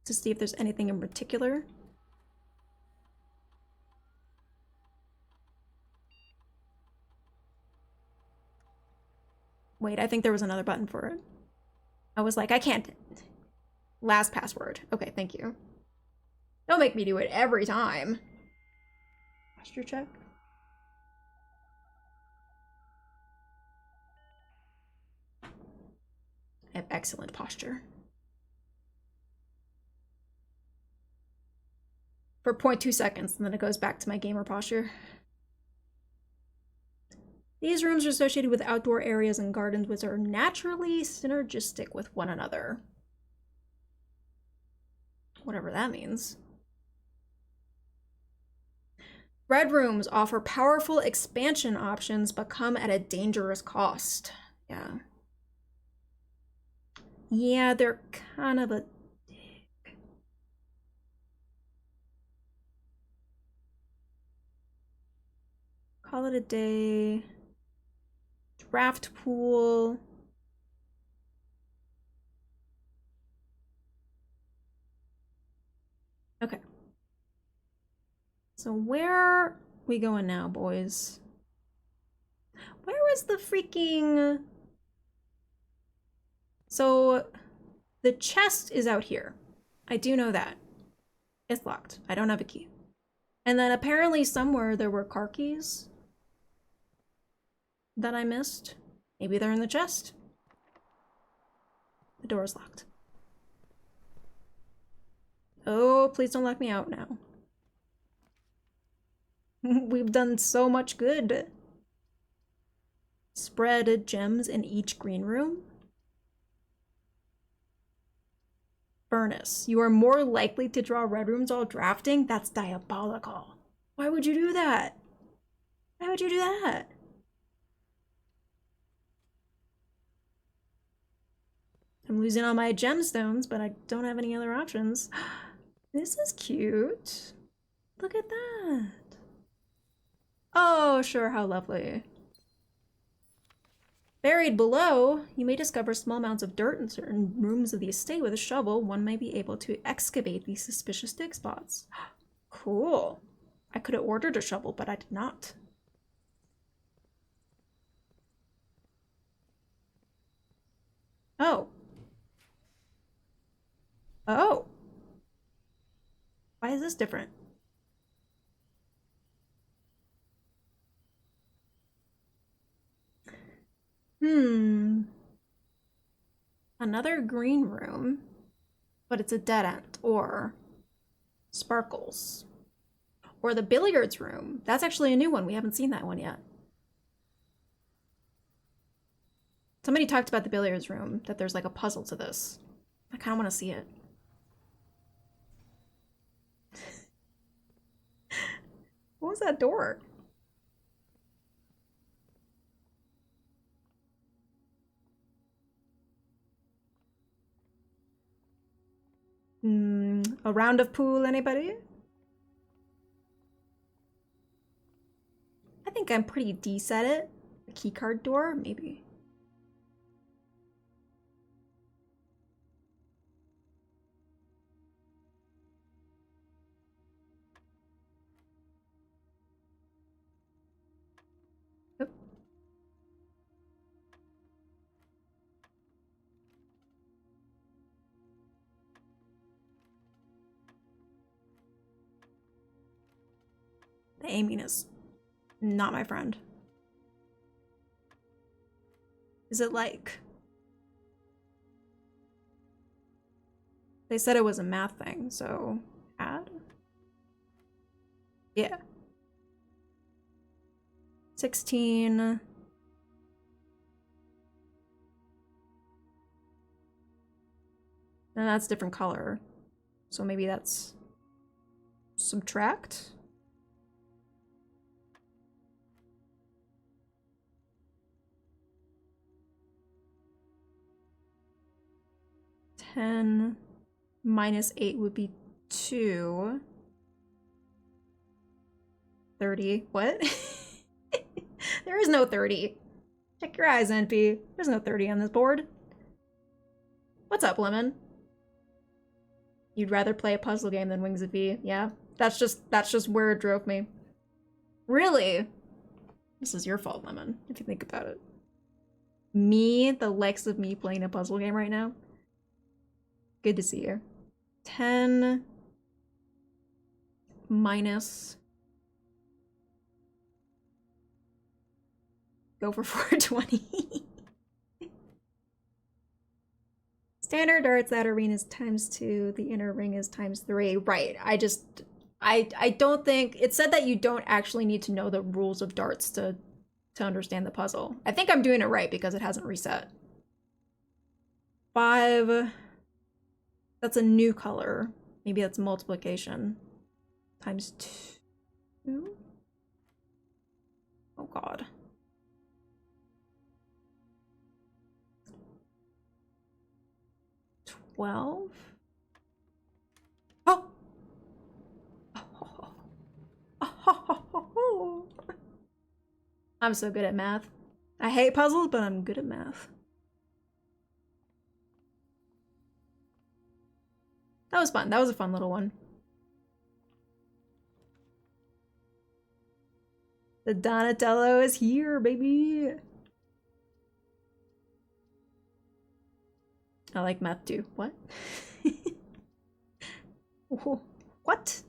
to see if there's anything in particular. Wait, I think there was another button for it. I was like, I can't. Last password. Okay, thank you. Don't make me do it every time. Posture check. I have excellent posture. For 0.2 seconds, and then it goes back to my gamer posture. These rooms are associated with outdoor areas and gardens which are naturally synergistic with one another. Whatever that means. Red rooms offer powerful expansion options but come at a dangerous cost. Yeah. Yeah, they're kind of a dick. Call it a day. Draft pool. Okay. So where are we going now, boys? Where was the freaking... So the chest is out here. I do know that. It's locked. I don't have a key. And then apparently somewhere there were car keys that I missed. Maybe they're in the chest. The door is locked. Oh, please don't lock me out now. We've done so much good. Spread gems in each green room. furnace. You are more likely to draw red rooms while drafting. That's diabolical. Why would you do that? Why would you do that? I'm losing all my gemstones, but I don't have any other options. This is cute. Look at that. Oh, sure, how lovely. Buried below, you may discover small amounts of dirt in certain rooms of the estate. With a shovel, one may be able to excavate these suspicious dig spots. Cool. I could have ordered a shovel, but I did not. Oh. Oh. Why is this different? Another green room, but it's a dead end. Or sparkles. Or the billiards room. That's actually a new one. We haven't seen that one yet. Somebody talked about the billiards room, that there's like a puzzle to this. I kind of want to see it. What was that door? A round of pool, anybody? I think I'm pretty decent at it. A keycard door, maybe. Oop. The aiming is not my friend. Is it like... They said it was a math thing, so... Add? Yeah. 16... No, that's a different color. So maybe that's... Subtract? -8 would be 2. 30. What? There is no 30. Check your eyes, NP. There's no 30 on this board. What's up, Lemon? You'd rather play a puzzle game than Wings of V. Yeah, that's just where it drove me. Really? This is your fault, Lemon, if you think about it. Me, the likes of me playing a puzzle game right now. Good to see you. 10 minus... Go for 420. Standard darts, that arena is ×2, the inner ring is ×3. Right, I don't think... It said that you don't actually need to know the rules of darts to understand the puzzle. I think I'm doing it right because it hasn't reset. 5... That's a new color. Maybe that's multiplication. ×2? Oh god. $12? Oh! I'm so good at math. I hate puzzles, but I'm good at math. That was fun. That was a fun little one. The Donatello is here, baby! I like math too. What? What?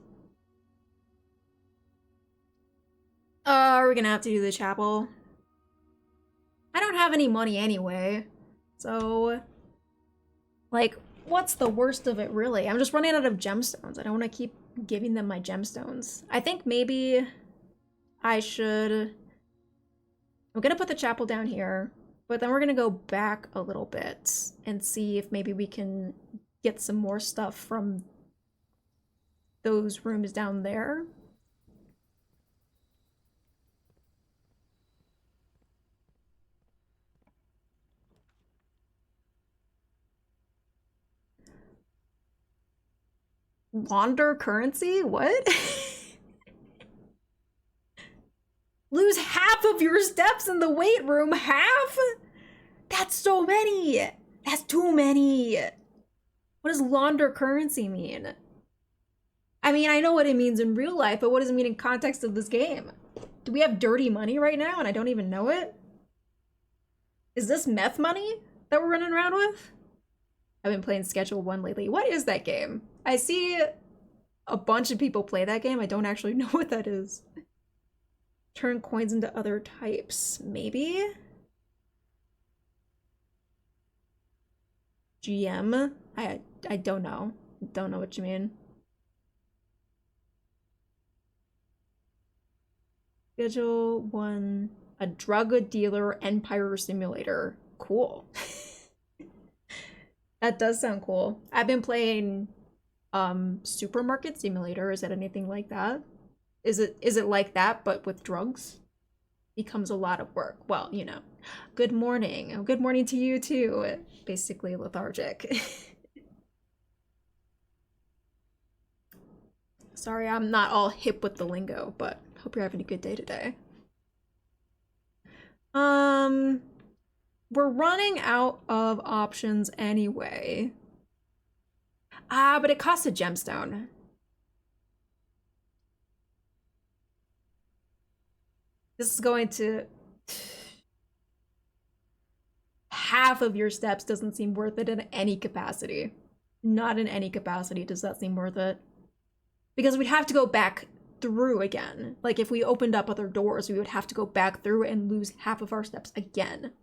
We're gonna have to do the chapel. I don't have any money anyway, so... Like, what's the worst of it, really? I'm just running out of gemstones. I don't want to keep giving them my gemstones. I think maybe I should... I'm gonna put the chapel down here, but then we're gonna go back a little bit and see if maybe we can get some more stuff from those rooms down there. Launder currency? What? Lose half of your steps in the weight room. Half? That's so many. That's too many. What does launder currency mean? I mean, I know what it means in real life, but what does it mean in context of this game? Do we have dirty money right now and I don't even know it? Is this meth money that we're running around with? I've been playing Schedule 1 lately. What is that game? I see a bunch of people play that game. I don't actually know what that is. Turn coins into other types. Maybe? GM? I don't know. Don't know what you mean. Schedule 1. A drug dealer empire simulator. Cool. That does sound cool. I've been playing Supermarket Simulator. Is it anything like that? Is it like that but with drugs? Becomes a lot of work. Well, you know. Good morning. Good morning to you too. Basically lethargic. Sorry, I'm not all hip with the lingo, but hope you're having a good day today. We're running out of options anyway. Ah, but it costs a gemstone. This is going to... Half of your steps doesn't seem worth it in any capacity. Not in any capacity does that seem worth it. Because we'd have to go back through again. Like, if we opened up other doors, we would have to go back through and lose half of our steps again.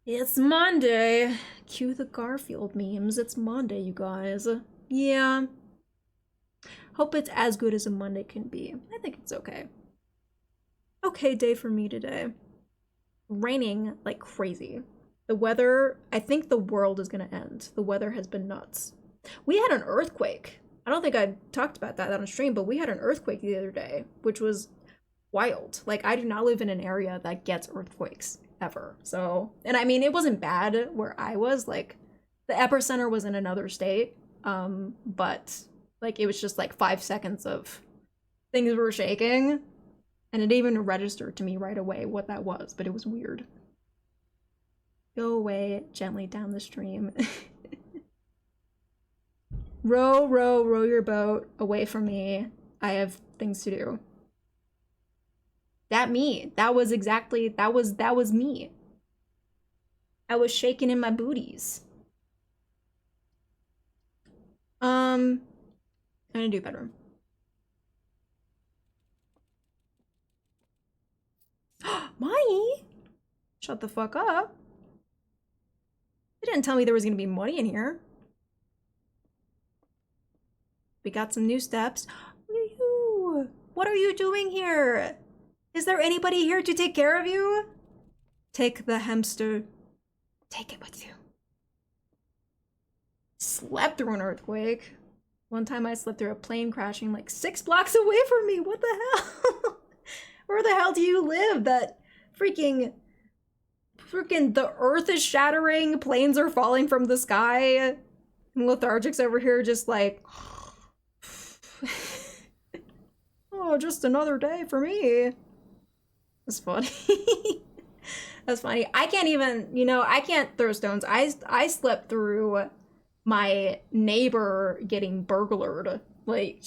It's Monday. Cue the Garfield memes. It's Monday, you guys. Yeah. Hope it's as good as a Monday can be. I think it's okay. Okay day for me today. Raining like crazy. The weather, I think the world is gonna end. The weather has been nuts. We had an earthquake. I don't think I talked about that on stream, but we had an earthquake the other day, which was wild. Like, I do not live in an area that gets earthquakes ever. So, and I mean, it wasn't bad where I was. Like, the epicenter was in another state, but like, it was just like 5 seconds of things were shaking, and it didn't even registered to me right away what that was, but it was weird. Go away gently down the stream. Row, row, row your boat away from me. I have things to do. That was exactly, that was me. I was shaking in my booties. I'm gonna do bedroom. Money? Shut the fuck up. They didn't tell me there was gonna be money in here. We got some new steps. What are you doing here? Is there anybody here to take care of you? Take the hamster. Take it with you. Slept through an earthquake. One time I slept through a plane crashing like 6 blocks away from me. What the hell? Where the hell do you live? That freaking the earth is shattering, planes are falling from the sky, and lethargic's over here just like... Oh, just another day for me. That's funny. That's funny. I can't even, you know, I can't throw stones. I slept through my neighbor getting burglared. Like,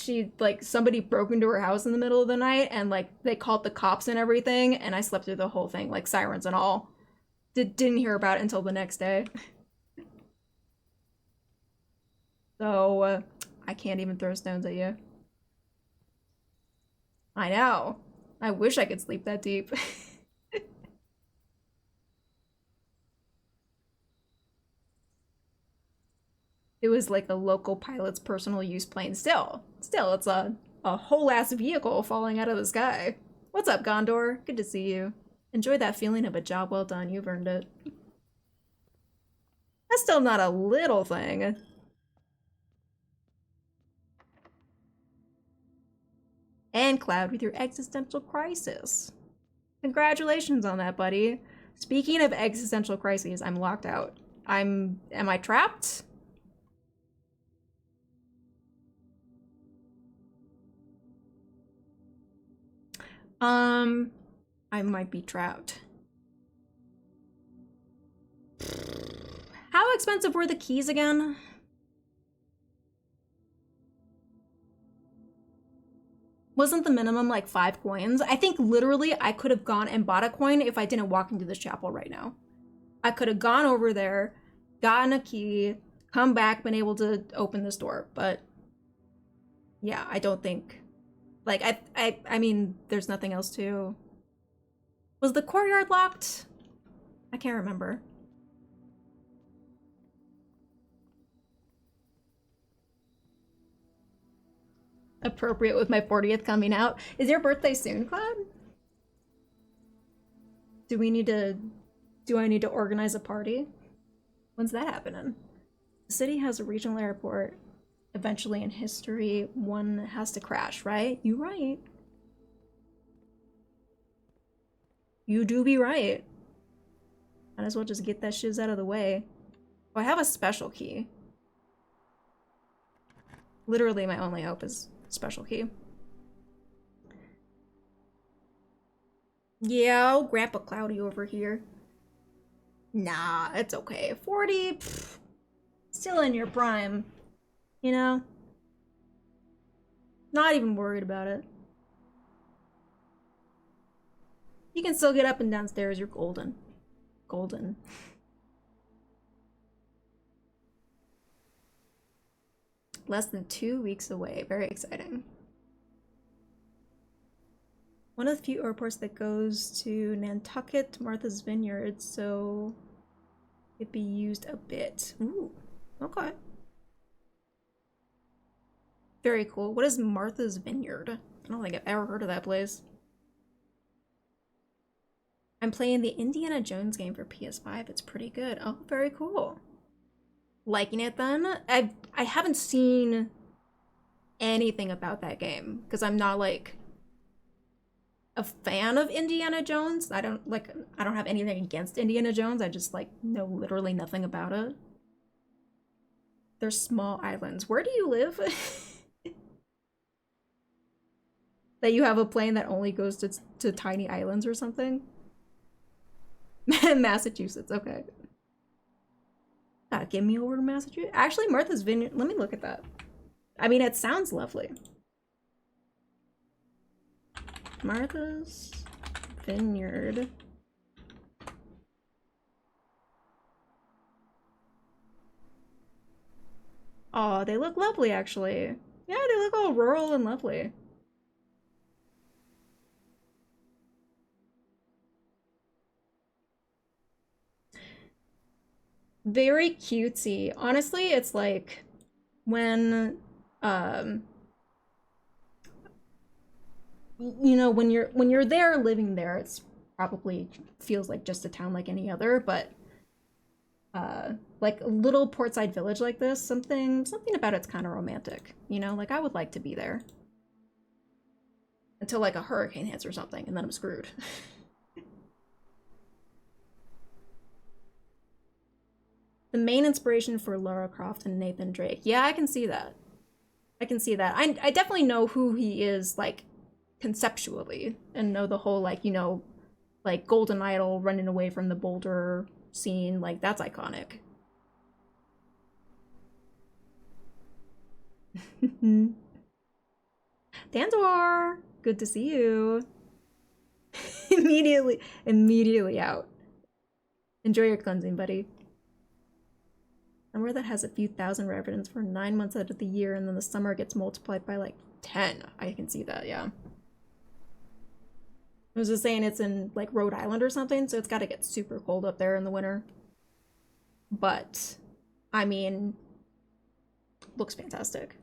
somebody broke into her house in the middle of the night, and like they called the cops and everything, and I slept through the whole thing, like sirens and all. Didn't hear about it until the next day. So, I can't even throw stones at you. I know. I wish I could sleep that deep. It was like a local pilot's personal use plane. Still, it's a whole ass vehicle falling out of the sky. What's up, Gondor? Good to see you. Enjoy that feeling of a job well done. You've earned it. That's still not a little thing. And Cloud with your existential crisis. Congratulations on that, buddy. Speaking of existential crises, I'm locked out. Am I trapped? I might be trapped. How expensive were the keys again? Wasn't the minimum like 5 coins? I think literally I could have gone and bought a coin if I didn't walk into this chapel right now. I could have gone over there, gotten a key, come back, been able to open this door. But yeah, I don't think, like, I mean, there's nothing else to. Was the courtyard locked? I can't remember. Appropriate with my 40th coming out. Is your birthday soon, Cloud? Do I need to organize a party? When's that happening? The city has a regional airport. Eventually in history, one has to crash, right? You right. You do be right. Might as well just get that shiz out of the way. Oh, I have a special key. Literally my only hope is special key. Yeah, Grandpa Cloudy over here. Nah, it's okay. 40, pff, still in your prime, you know? Not even worried about it. You can still get up and downstairs, you're golden. Golden. Less than 2 weeks away. Very exciting. One of the few airports that goes to Nantucket, Martha's Vineyard, so it be used a bit. Ooh, okay. Very cool. What is Martha's Vineyard? I don't think I've ever heard of that place. I'm playing the Indiana Jones game for PS5. It's pretty good. Oh, very cool. Liking it then? I haven't seen anything about that game because I'm not like a fan of Indiana Jones. I don't have anything against Indiana Jones. I just like know literally nothing about it. They're small islands. Where do you live? That you have a plane that only goes to tiny islands or something? Massachusetts, okay. Give me over to Massachusetts. Actually, Martha's Vineyard, let me look at that. I mean, it sounds lovely. Martha's Vineyard. Oh, they look lovely, actually. Yeah, they look all rural and lovely. Very cutesy. Honestly, it's like when you know, when you're there living there, it's probably feels like just a town like any other, but like a little portside village like this, something about it's kind of romantic, you know? Like I would like to be there. Until like a hurricane hits or something, and then I'm screwed. The main inspiration for Lara Croft and Nathan Drake. Yeah, I can see that. I can see that. I definitely know who he is, like, conceptually, and know the whole, like, you know, like, Golden Idol running away from the boulder scene. Like, that's iconic. Dandor! Good to see you. Immediately out. Enjoy your cleansing, buddy. Somewhere that has a few thousand residents for 9 months out of the year, and then the summer gets multiplied by like 10. I can see that, yeah. I was just saying it's in like Rhode Island or something, so it's got to get super cold up there in the winter. But, I mean, looks fantastic.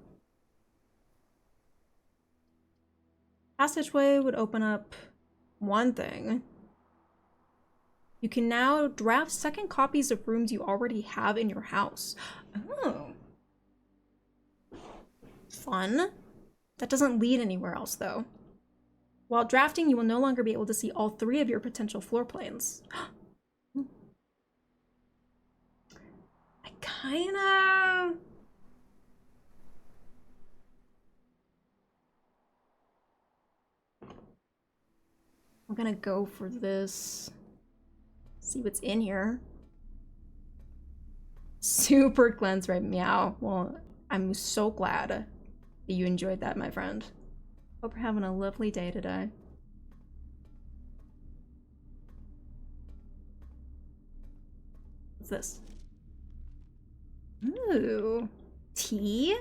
Passageway would open up one thing. You can now draft second copies of rooms you already have in your house. Oh. Fun. That doesn't lead anywhere else, though. While drafting, you will no longer be able to see all 3 of your potential floor plans. I kinda... I'm gonna go for this. See what's in here. Super cleanse, right? Meow. Well, I'm so glad that you enjoyed that, my friend. Hope you're having a lovely day today. What's this? Ooh. Tea?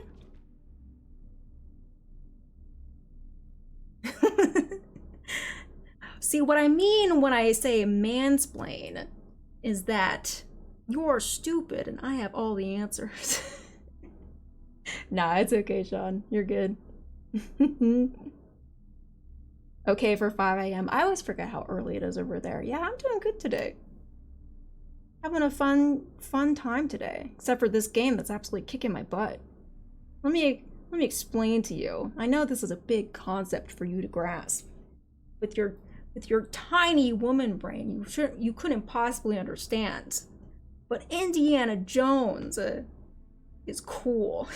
See, what I mean when I say mansplain is that you're stupid and I have all the answers. Nah, it's okay, Sean. You're good. Okay for 5 a.m. I always forget how early it is over there. Yeah, I'm doing good today. Having a fun time today. Except for this game that's absolutely kicking my butt. Let me explain to you. I know this is a big concept for you to grasp. With your tiny woman brain, you couldn't possibly understand. But Indiana Jones is cool.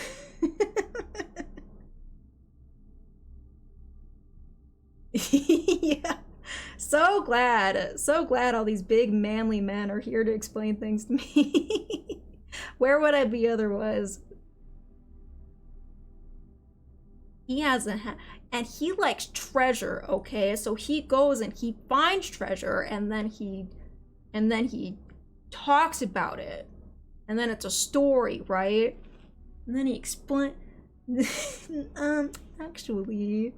Yeah. So glad all these big manly men are here to explain things to me. Where would I be otherwise? He has and he likes treasure, okay? So he goes and he finds treasure and then he talks about it. And then it's a story, right? And then he explains actually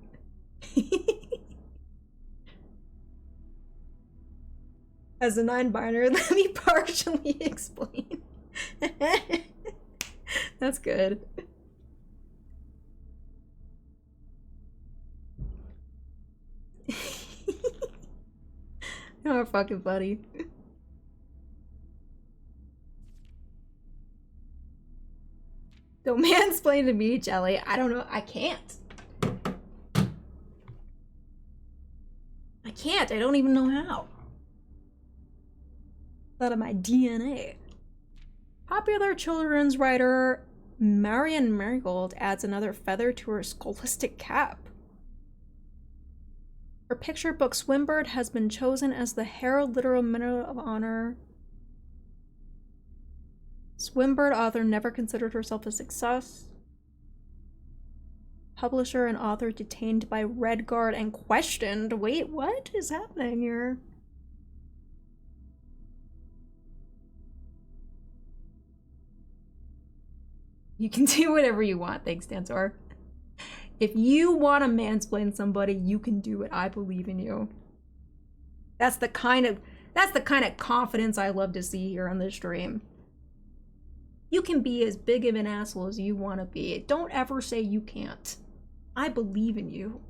as a non-binary, let me partially explain. That's good. Oh, fucking buddy. Don't mansplain to me, Jelly. I don't know. I can't. I don't even know how. Out of my DNA. Popular children's writer Marian Marigold adds another feather to her scholastic cap. Her picture book Swimbird has been chosen as the Herald Literary Medal of Honor. Swimbird author never considered herself a success. Publisher and author detained by Red Guard and questioned. Wait, what is happening here? You can do whatever you want, thanks, Dantor. If you want to mansplain somebody, you can do it. I believe in you. That's the kind of confidence I love to see here on this stream. You can be as big of an asshole as you want to be. Don't ever say you can't. I believe in you.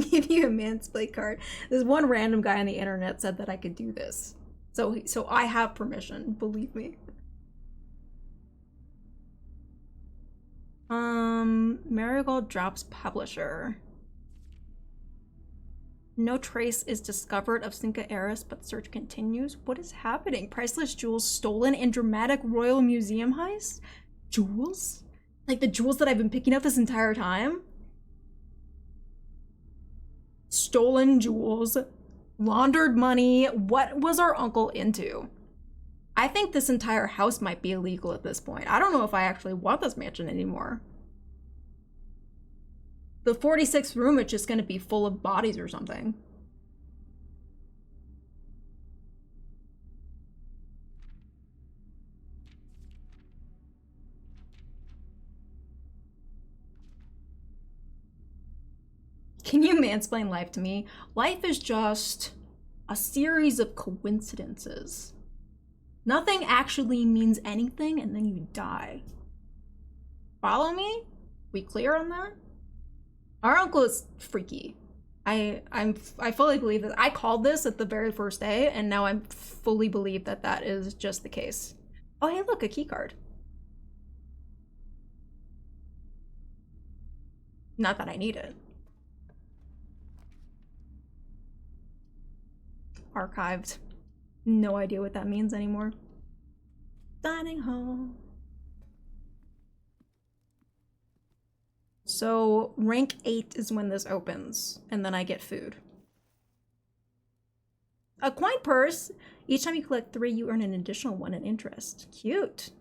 Give you a mansplain card. This one random guy on the internet said that I could do this. So I have permission, believe me. Marigold drops publisher. No trace is discovered of Cinca Eris, but search continues. What is happening? Priceless jewels stolen in dramatic Royal Museum heist? Jewels? Like the jewels that I've been picking up this entire time? Stolen jewels, laundered money. What was our uncle into? I think this entire house might be illegal at this point. I don't know if I actually want this mansion anymore. The 46th room is just gonna be full of bodies or something. Can you mansplain life to me? Life is just a series of coincidences. Nothing actually means anything, and then you die. Follow me? We clear on that? Our uncle is freaky. I fully believe that. I called this at the very first day, and now I'm fully believe that that is just the case. Oh, hey, look, a key card. Not that I need it. Archived. No idea what that means anymore. Dining hall. So rank 8 is when this opens, and then I get food. A coin purse. Each time you collect 3, you earn an additional 1 in interest. Cute.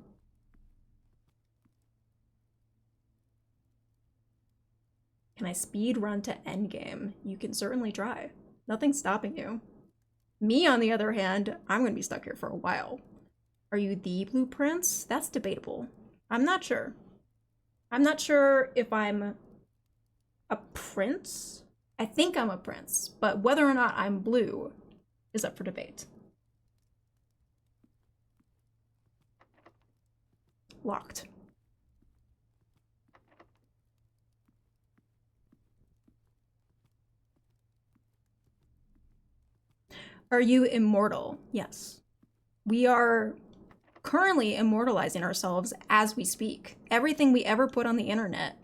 Can I speed run to endgame? You can certainly try. Nothing's stopping you. Me, on the other hand, I'm gonna be stuck here for a while. Are you the Blue Prince? That's debatable. I'm not sure. I'm not sure if I'm a prince. I think I'm a prince, but whether or not I'm blue is up for debate. Locked. Are you immortal? Yes. We are currently immortalizing ourselves as we speak. Everything we ever put on the internet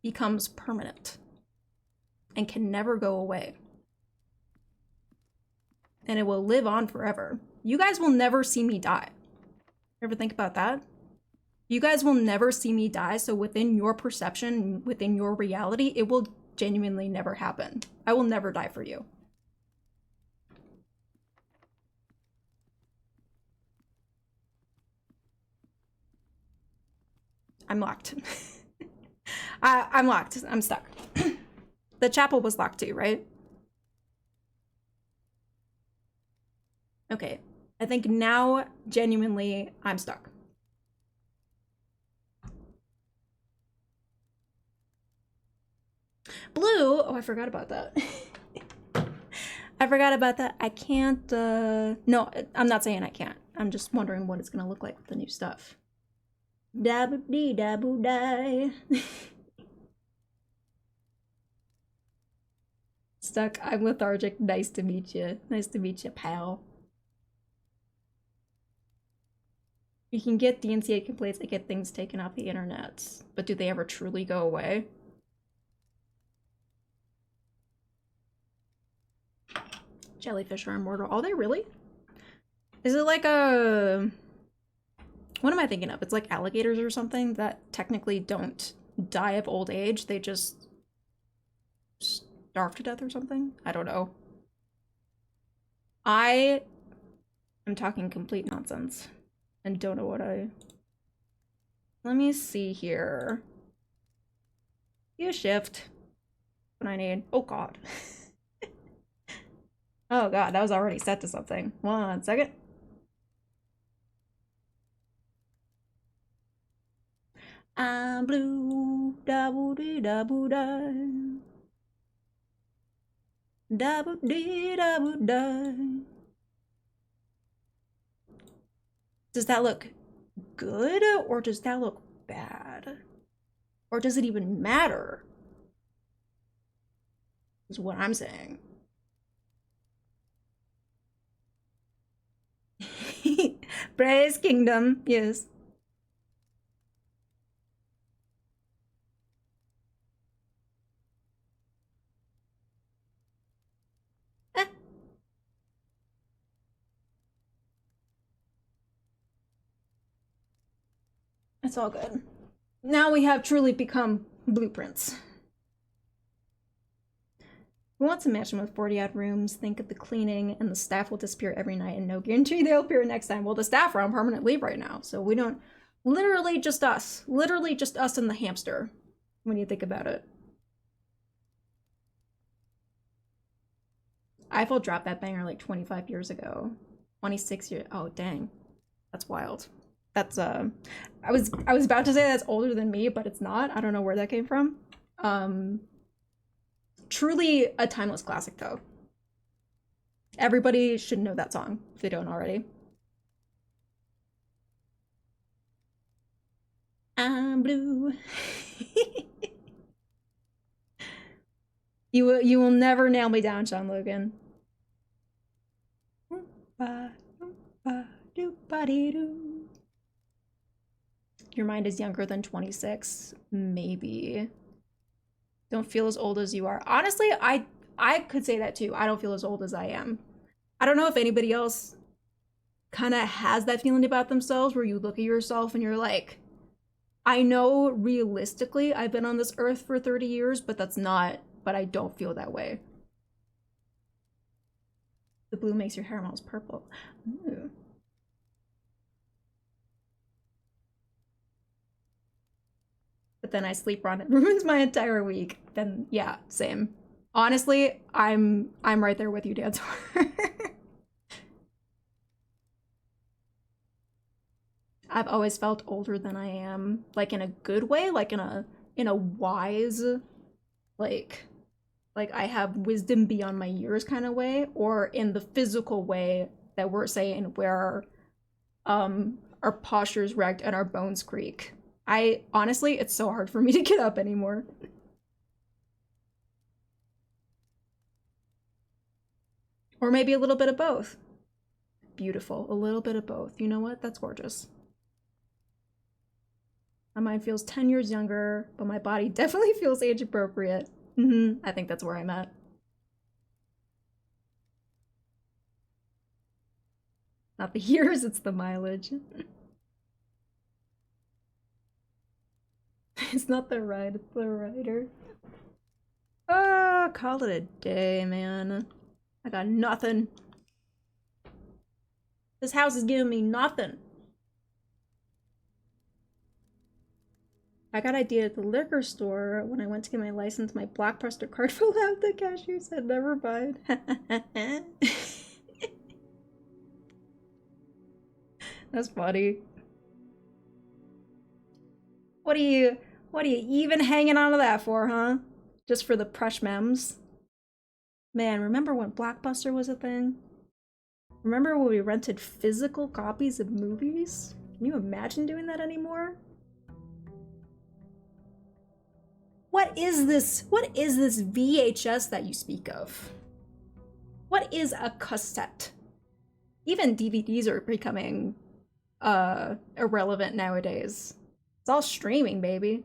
becomes permanent and can never go away. And it will live on forever. You guys will never see me die. Ever think about that? You guys will never see me die, so within your perception, within your reality, it will genuinely never happen. I will never die for you. I'm locked. I'm locked. I'm stuck. The chapel was locked too, right? Okay. I think now, genuinely, I'm stuck. Blue? Oh, I forgot about that. I forgot about that. I can't, no, I'm not saying I can't. I'm just wondering what it's gonna look like with the new stuff. Da-boo-dee-da-boo-die. Stuck. I'm lethargic. Nice to meet you. Nice to meet you, pal. You can get DNCA complaints that get things taken off the internet, but do they ever truly go away? Jellyfish are immortal. Are they really? Is it like a... What am I thinking of? It's like alligators or something that technically don't die of old age. They just starve to death or something? I don't know. I am talking complete nonsense and don't know what I... Let me see here. You shift. What I need. Oh god. Oh god, that was already set to something. 1 second. I'm blue, da-boo-dee-da-boo-da. Da-boo-dee-da-boo-da. Does that look good, or does that look bad? Or does it even matter? Is what I'm saying. Praise Kingdom, yes. It's all good. Now we have truly become blueprints. Who wants a mansion with 40-odd rooms? Think of the cleaning, and the staff will disappear every night, and no guarantee they'll appear next time. Well, the staff are on permanent leave right now, so we don't... Literally just us. Literally just us and the hamster, when you think about it. Eiffel dropped that banger like 25 years ago. 26 years... Oh, dang. That's wild. That's, I was about to say that's older than me, but it's not. I don't know where that came from. Truly a timeless classic, though. Everybody should know that song, if they don't already. I'm blue. You will never nail me down, Sean Logan. Your mind is younger than 26. Maybe. Don't feel as old as you are. Honestly, I could say that too. I don't feel as old as I am. I don't know if anybody else kind of has that feeling about themselves where you look at yourself and you're like, I know realistically I've been on this earth for 30 years, but I don't feel that way. The blue makes your hair almost purple. Ooh. But then I sleep on it. Ruins my entire week. Then yeah, same. Honestly, I'm right there with you, Dancer. I've always felt older than I am, like in a good way, like in a wise, like I have wisdom beyond my years kind of way, or in the physical way that we're saying where our posture's wrecked and our bones creak. I honestly, it's so hard for me to get up anymore. Or maybe a little bit of both. Beautiful, a little bit of both. You know what? That's gorgeous. My mind feels 10 years younger, but my body definitely feels age appropriate. I think that's where I'm at. Not the years, it's the mileage. It's not the ride, it's the rider. Oh, call it a day, man. I got nothing. This house is giving me nothing. I got ID at the liquor store. When I went to get my license, my Blockbuster card fell out. The cashier said, never mind. That's funny. What are you even hanging on to that for, huh? Just for the Prush mems? Man, remember when Blockbuster was a thing? Remember when we rented physical copies of movies? Can you imagine doing that anymore? What is this VHS that you speak of? What is a cassette? Even DVDs are becoming irrelevant nowadays. It's all streaming, baby.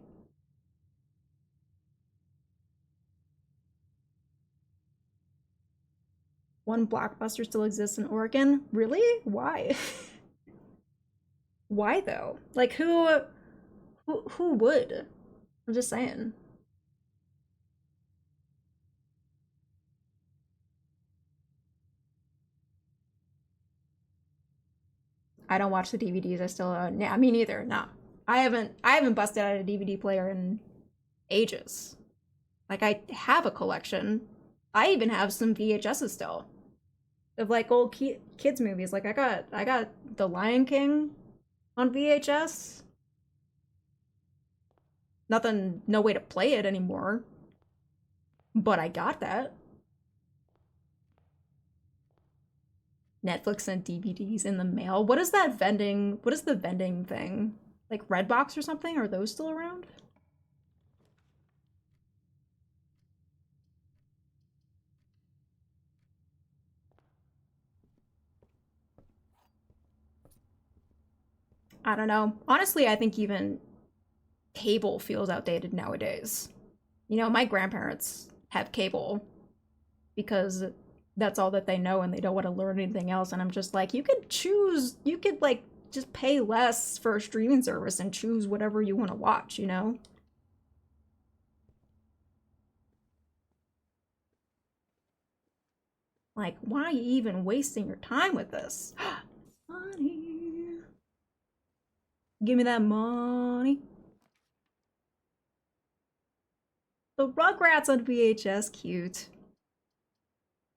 One Blockbuster still exists in Oregon? Really? Why? Why though? Like who would? I'm just saying. I don't watch the DVDs. I still yeah, me neither. No. I haven't busted out a DVD player in ages. Like I have a collection. I even have some VHSs still of like old kids movies. Like I got The Lion King on VHS. Nothing, no way to play it anymore. But I got that. Netflix sent DVDs in the mail. What is the vending thing? Like Redbox or something? Are those still around? I don't know. Honestly, I think even cable feels outdated nowadays. You know, my grandparents have cable because that's all that they know and they don't want to learn anything else. And I'm just like, you could like just pay less for a streaming service and choose whatever you want to watch, you know? Like, why are you even wasting your time with this? Money. Give me that money. The Rugrats on VHS, cute.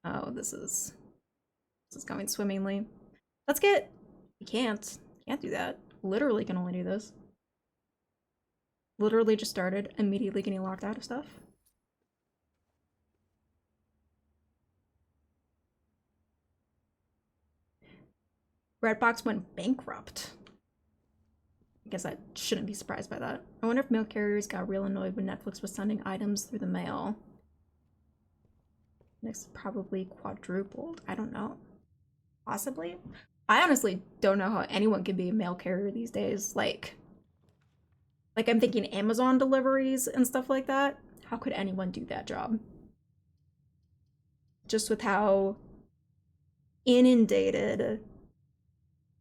Oh, this is going swimmingly. Let's get... You can't do that. Literally can only do this. Literally just started, immediately getting locked out of stuff. Redbox went bankrupt. I guess I shouldn't be surprised by that. I wonder if mail carriers got real annoyed when Netflix was sending items through the mail. Next, probably quadrupled. I don't know. Possibly. I honestly don't know how anyone can be a mail carrier these days. Like I'm thinking Amazon deliveries and stuff like that. How could anyone do that job? Just with how inundated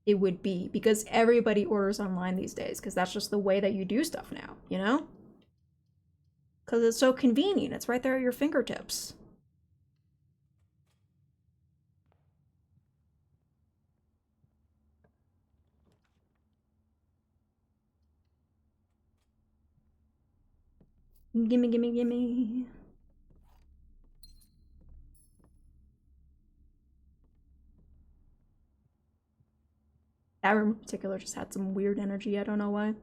it would be, because everybody orders online these days, because that's just the way that you do stuff now, you know? Because it's so convenient. It's right there at your fingertips. Gimme, gimme, gimme. That room in particular just had some weird energy. I don't know why.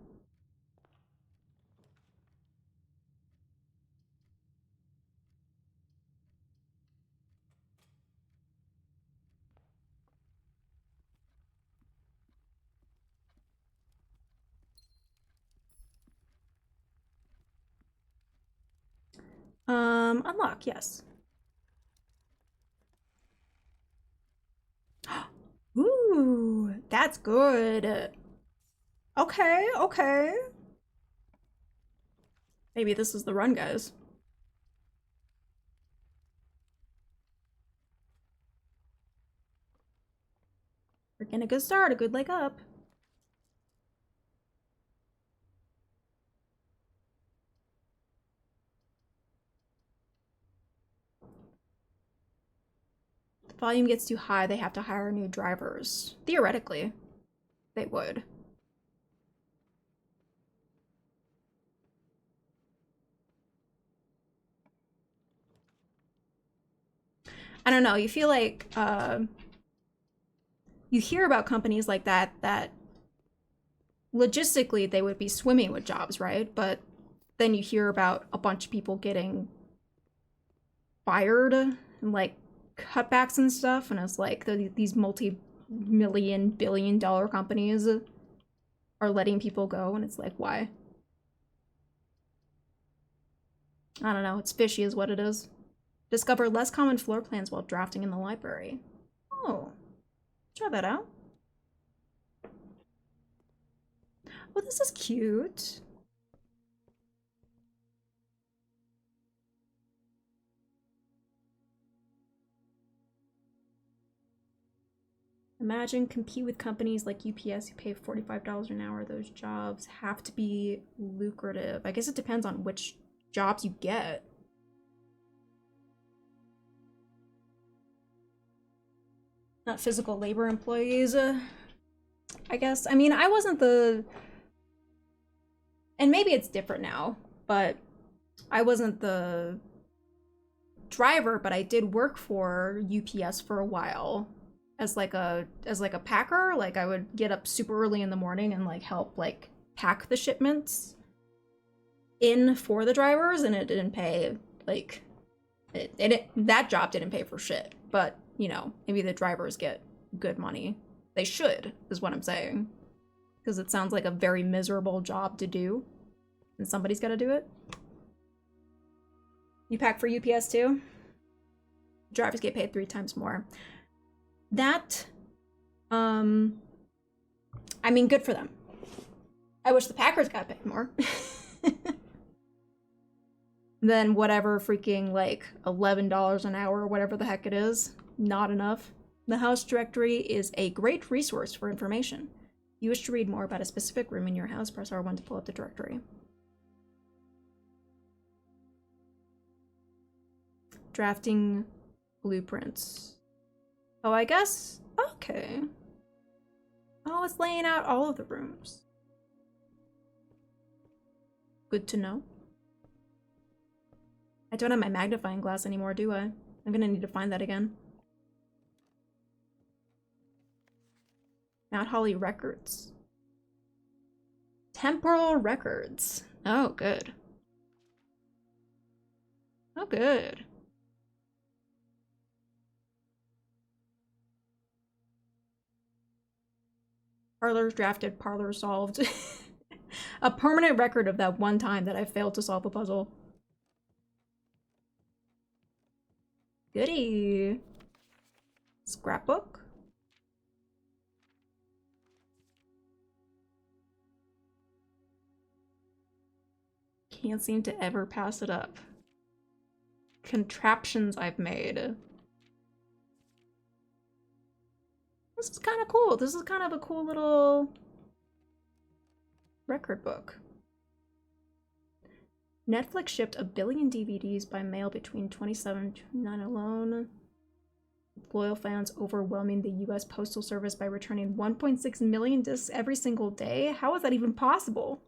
Unlock, yes. Ooh, that's good. Okay, okay. Maybe this is the run, guys. We're getting a good start, a good leg up. If the volume gets too high, they have to hire new drivers. Theoretically, they would. I don't know, you feel like you hear about companies like that logistically they would be swimming with jobs, right? But then you hear about a bunch of people getting fired and like cutbacks and stuff, and it's like these multi-million billion-dollar companies are letting people go, and it's like, why? I don't know, it's fishy is what it is. Discover less common floor plans while drafting in the library. Oh, try that out. Oh, this is cute. Imagine compete with companies like UPS who pay $45 an hour. Those jobs have to be lucrative. I guess it depends on which jobs you get. Not physical labor employees, I guess. I mean, I wasn't the... And maybe it's different now, but I wasn't the driver, but I did work for UPS for a while as like a packer. Like I would get up super early in the morning and like help like pack the shipments in for the drivers, and it didn't pay like that job didn't pay for shit. But, you know, maybe the drivers get good money. They should, is what I'm saying. Because it sounds like a very miserable job to do. And somebody's got to do it. You pack for UPS too? Drivers get paid 3 times more. That, I mean, good for them. I wish the Packers got paid more. Than whatever freaking, like, $11 an hour or whatever the heck it is. Not enough. The house directory is a great resource for information. If you wish to read more about a specific room in your house, press R1 to pull up the directory. Drafting blueprints. Oh, I guess? Okay. Oh, it's laying out all of the rooms. Good to know. I don't have my magnifying glass anymore, do I? I'm gonna need to find that again. Mount Holly records. Temporal records. Oh, good. Oh, good. Parlors drafted, parlor solved. A permanent record of that one time that I failed to solve a puzzle. Goody. Scrapbook. Can't seem to ever pass it up. Contraptions I've made. This is kind of cool. This is kind of a cool little record book. Netflix shipped 1 billion DVDs by mail between 2007 alone. Loyal fans overwhelming the US Postal Service by returning 1.6 million discs every single day. How is that even possible?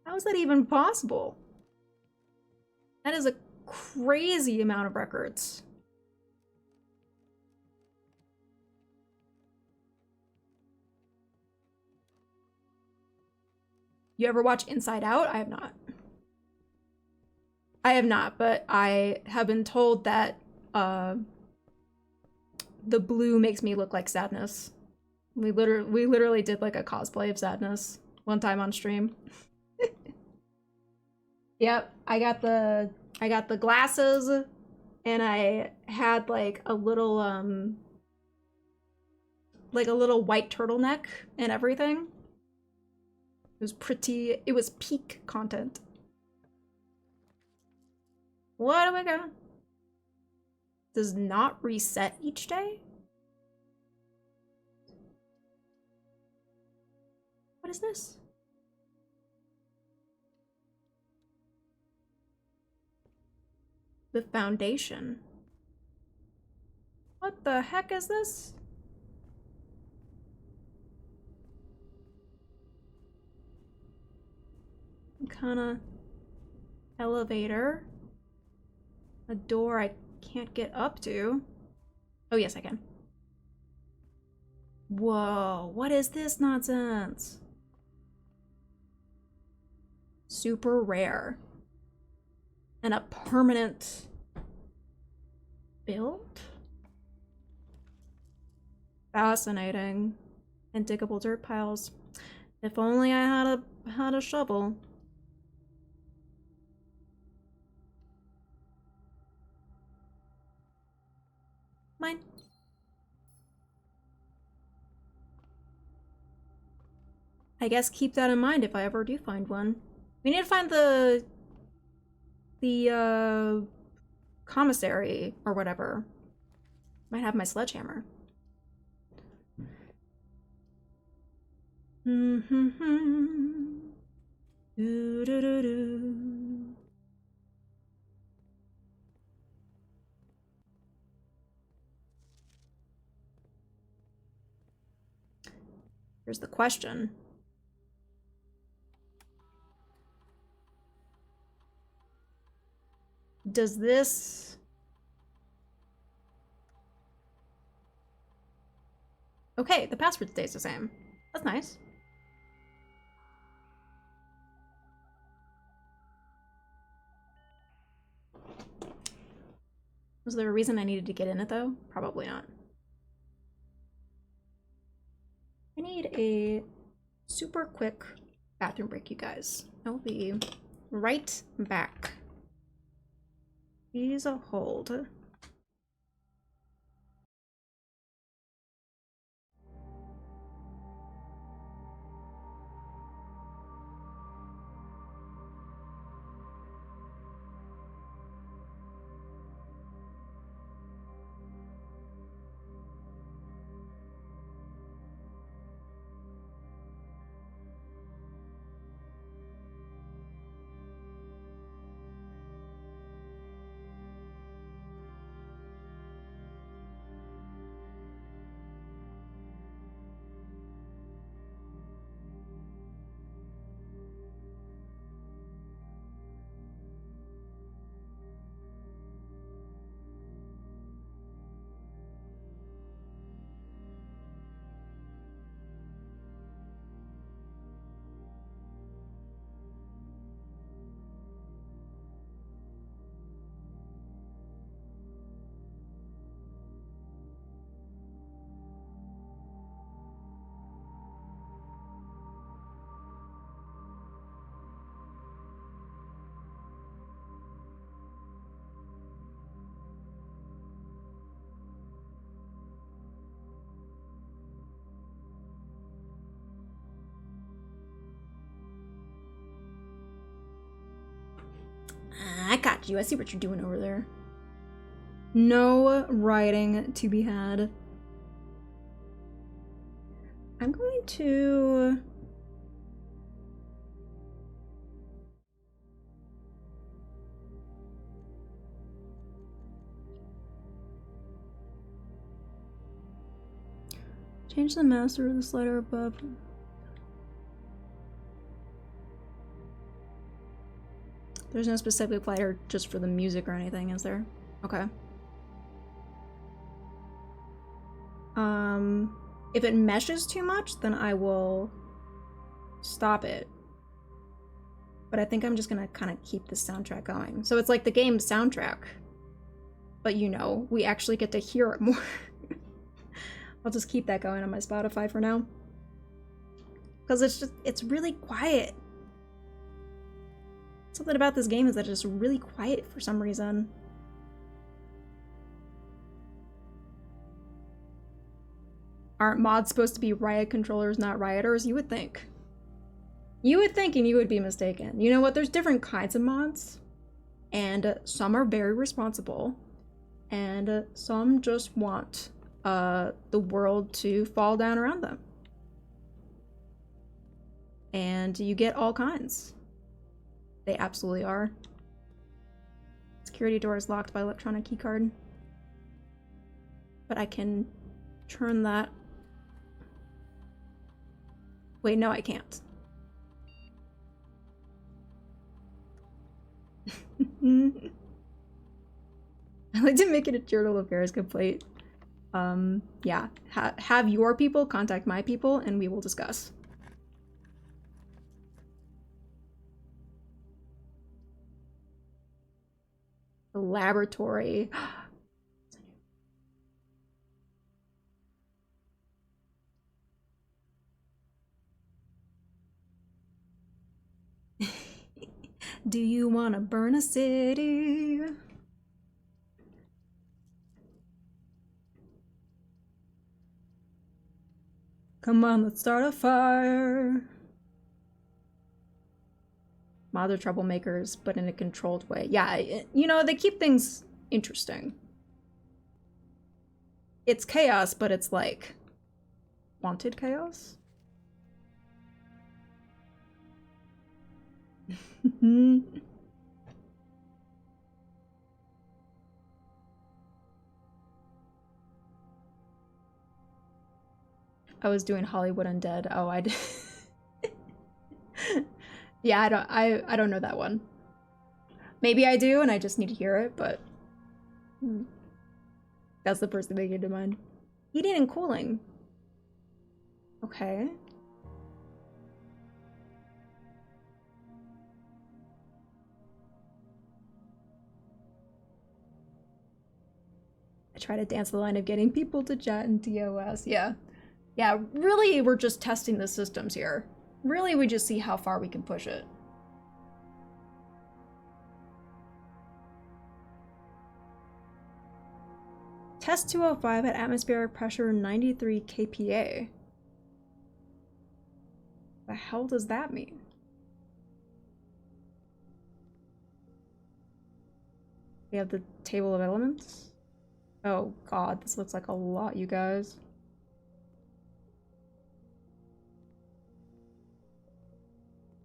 How is that even possible? That is a crazy amount of records. You ever watch Inside Out? I have not. I have not, but I have been told that the blue makes me look like Sadness. We literally did like a cosplay of Sadness one time on stream. Yep, I got the glasses, and I had like a little white turtleneck and everything. It was pretty, it was peak content. What do we got? Does not reset each day? What is this? The foundation. What the heck is this? Kinda elevator. A door I can't get up to. Oh yes, I can. Whoa, what is this nonsense? Super rare. And a permanent build? Fascinating. And diggable dirt piles. If only I had a shovel. Mine. I guess keep that in mind if I ever do find one. We need to find the commissary or whatever. Might have my sledgehammer. Here's the question. Does this... Okay, the password stays the same. That's nice. Was there a reason I needed to get in it, though? Probably not. I need a super quick bathroom break, you guys. I'll be right back. Please hold. I got you. I see what you're doing over there. No writing to be had. I'm going to... change the master of the slider above. There's no specific slider just for the music or anything, is there? Okay. If it meshes too much, then I will stop it. But I think I'm just gonna kind of keep the soundtrack going. So it's like the game's soundtrack. But you know, we actually get to hear it more. I'll just keep that going on my Spotify for now. Because it's really quiet. Something about this game is that it's really quiet for some reason. Aren't mods supposed to be Riot controllers, not Rioters? You would think. You would think, and you would be mistaken. You know what? There's different kinds of mods. And some are very responsible. And some just want the world to fall down around them. And you get all kinds. They absolutely are. Security door is locked by electronic keycard. But I can turn that. Wait, no, I can't. I like to make it a journal affairs complaint. Yeah. Have your people contact my people and we will discuss. The laboratory. Do you want to burn a city? Come on, let's start a fire. Mods are troublemakers, but in a controlled way. Yeah, you know, they keep things interesting. It's chaos, but it's like wanted chaos. I was doing Hollywood Undead. Oh, I did. Yeah, I don't know that one. Maybe I do, and I just need to hear it, but that's the first thing that came to mind. Heating and cooling. Okay. I try to dance the line of getting people to chat in TOS. Yeah. Yeah, really, we're just testing the systems here. Really, we just see how far we can push it. Test 205 at atmospheric pressure 93 kPa. The hell does that mean? We have the table of elements. Oh god, this looks like a lot, you guys.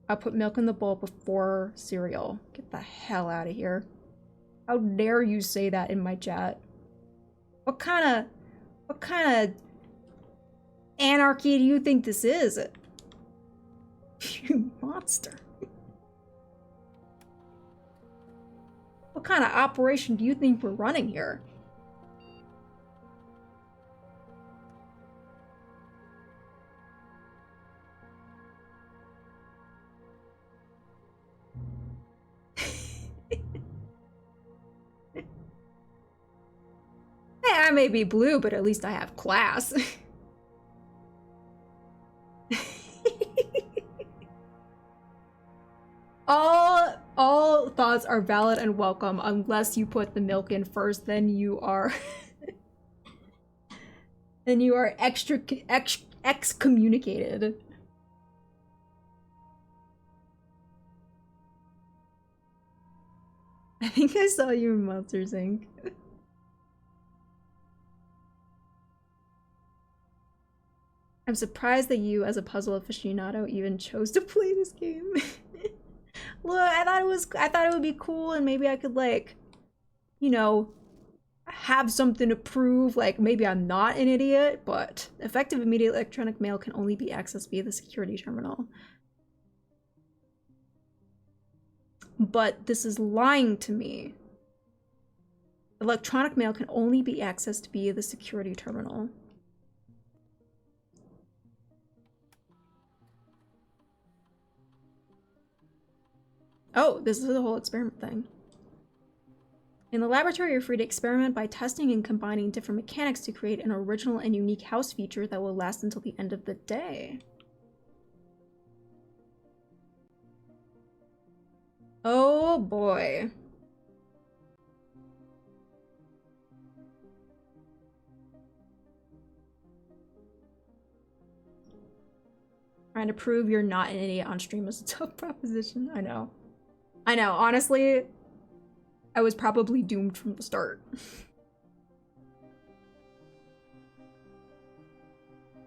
I'll put milk in the bowl before cereal. Get the hell out of here. How dare you say that in my chat? What kind of anarchy do you think this is? You monster. What kind of operation do you think we're running here? I may be blue, but at least I have class. All thoughts are valid and welcome unless you put the milk in first, then you are then you are excommunicated. I think I saw you in Monsters Inc. I'm surprised that you, as a puzzle aficionado, even chose to play this game. Look, I thought it would be cool, and maybe I could, like, you know, have something to prove. Like, maybe I'm not an idiot, but effective immediate electronic mail can only be accessed via the security terminal. But this is lying to me. Electronic mail can only be accessed via the security terminal. Oh, this is the whole experiment thing. In the laboratory, you're free to experiment by testing and combining different mechanics to create an original and unique house feature that will last until the end of the day. Oh boy. Trying to prove you're not an idiot on stream is a tough proposition. I know. I know, honestly, I was probably doomed from the start.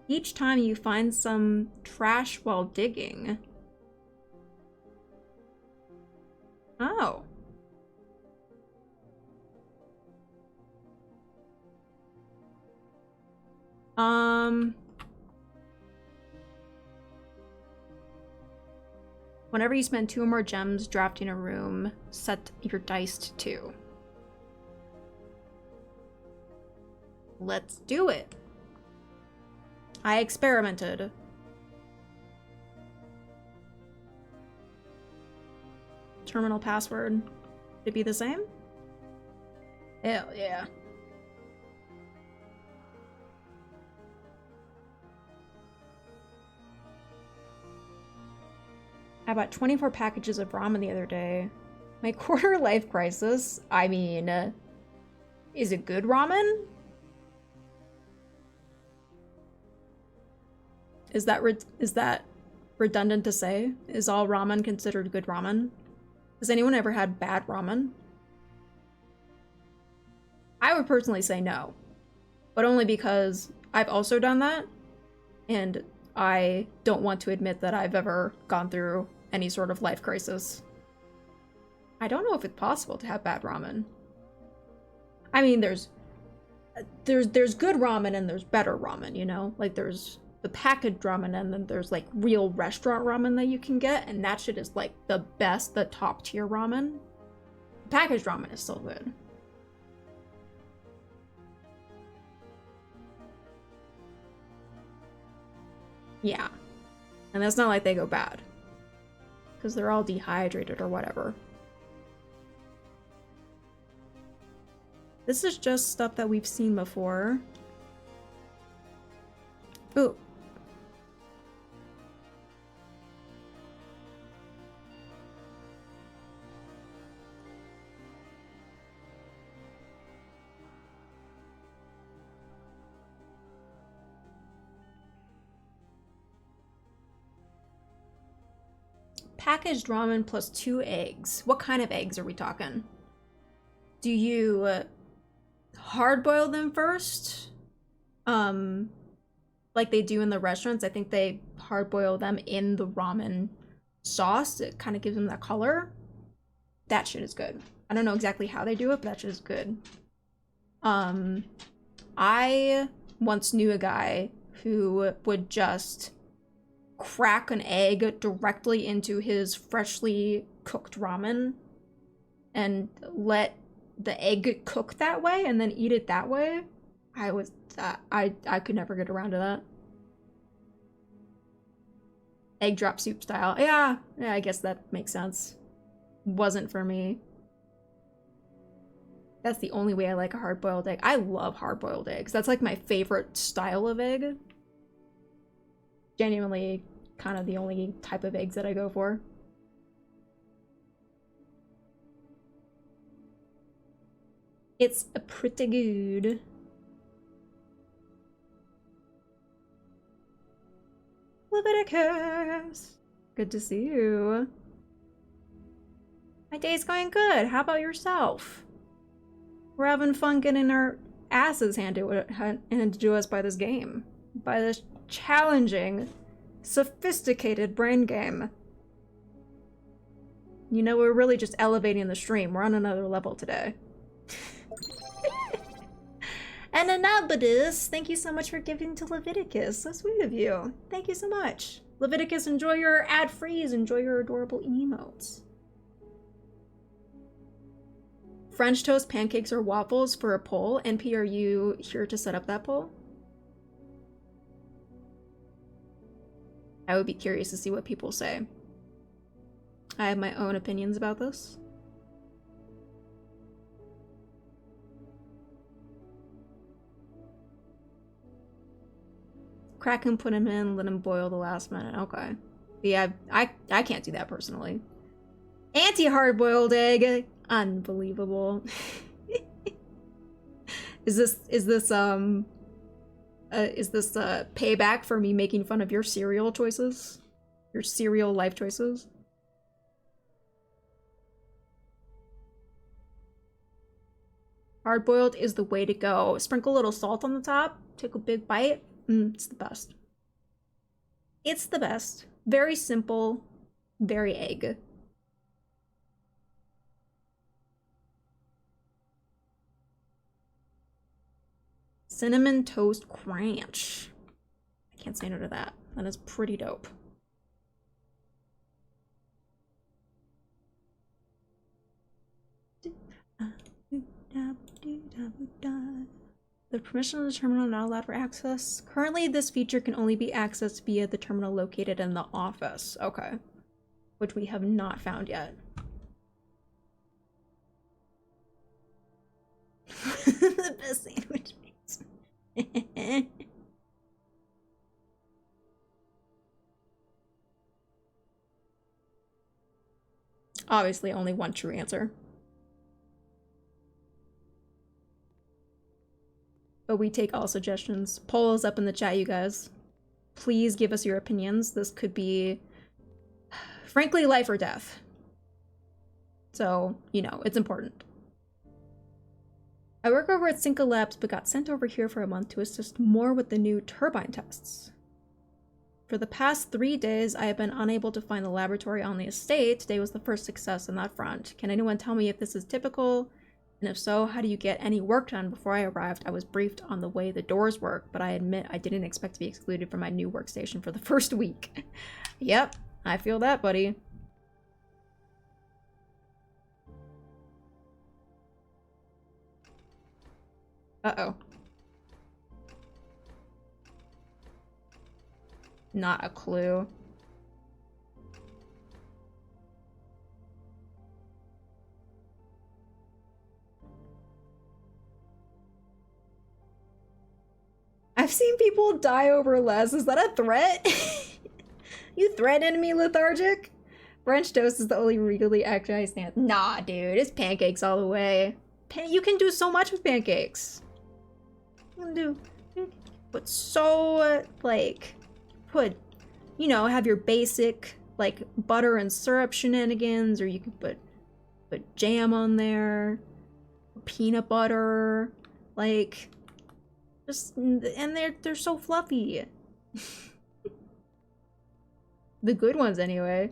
Each time you find some trash while digging. Oh. Whenever you spend 2 or more gems drafting a room, set your dice to 2. Let's do it. I experimented. Terminal password. Should it be the same? Hell yeah. I bought 24 packages of ramen the other day. My quarter life crisis. I mean, is it good ramen? Is that redundant to say? Is all ramen considered good ramen? Has anyone ever had bad ramen? I would personally say no, but only because I've also done that, and I don't want to admit that I've ever gone through any sort of life crisis. I don't know if it's possible to have bad ramen. I mean, there's good ramen and there's better ramen, you know? Like, there's the packaged ramen and then there's, like, real restaurant ramen that you can get, and that shit is, like, the best, the top tier ramen. Packaged ramen is still good. Yeah. And that's not like they go bad. Because they're all dehydrated or whatever. This is just stuff that we've seen before. Ooh. Packaged ramen plus 2 eggs. What kind of eggs are we talking? Do you hard boil them first? Like they do in the restaurants. I think they hard boil them in the ramen sauce. It kind of gives them that color. That shit is good. I don't know exactly how they do it, but that shit is good. I once knew a guy who would just crack an egg directly into his freshly cooked ramen and let the egg cook that way and then eat it that way. I could never get around to that. Egg drop soup style. Yeah, I guess that makes sense. Wasn't for me. That's the only way I like a hard-boiled egg. I love hard-boiled eggs. That's like my favorite style of egg. Genuinely kind of the only type of eggs that I go for. It's pretty good. Leviticus! Good to see you. My day's going good. How about yourself? We're having fun getting our asses handed to us by this game. By this challenging, sophisticated brain game. You know, we're really just elevating the stream. We're on another level today. And Anabadus, thank you so much for giving to Leviticus. So sweet of you. Thank you so much. Leviticus, enjoy your ad-frees. Enjoy your adorable emotes. French toast, pancakes, or waffles for a poll. NP, are you here to set up that poll? I would be curious to see what people say. I have my own opinions about this. Crack him, put him in, let him boil the last minute. Okay. Yeah, I can't do that personally. Anti-hard-boiled egg. Unbelievable. Is this payback for me making fun of your cereal choices? Your cereal life choices? Hard-boiled is the way to go. Sprinkle a little salt on the top, take a big bite. It's the best. It's the best. Very simple, very egg. Cinnamon Toast Crunch. I can't say no to that. That is pretty dope. The permission of the terminal not allowed for access. Currently, this feature can only be accessed via the terminal located in the office. Okay. Which we have not found yet. The best sandwich meats. Obviously, only one true answer. But we take all suggestions. Poll is up in the chat, you guys. Please give us your opinions. This could be, frankly, life or death. So, you know, it's important. I work over at Cinca Labs, but got sent over here for a month to assist more with the new turbine tests. For the past 3 days, I have been unable to find the laboratory on the estate. Today was the first success on that front. Can anyone tell me if this is typical? And if so, how do you get any work done? Before I arrived, I was briefed on the way the doors work, but I admit I didn't expect to be excluded from my new workstation for the first week. Yep, I feel that, buddy. Uh-oh. Not a clue. I've seen people die over less. Is that a threat? You threatening me, Lethargic? French toast is the only really actualized stance. Nah, dude, it's pancakes all the way. You can do so much with pancakes. You can do, but so, like, you know, have your basic, like, butter and syrup shenanigans, or you can put jam on there, peanut butter, like, just, and they're so fluffy. The good ones, anyway.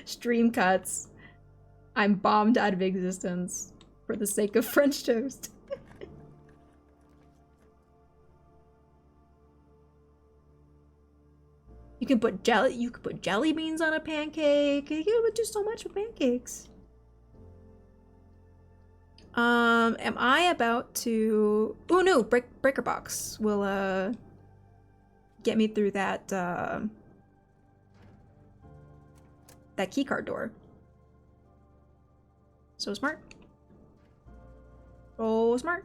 Stream cuts. I'm bombed out of existence for the sake of French toast. You can put jelly beans on a pancake. You can do so much with pancakes. Am I about to... Oh no, Breaker Box will get me through that that keycard door. So smart. So smart.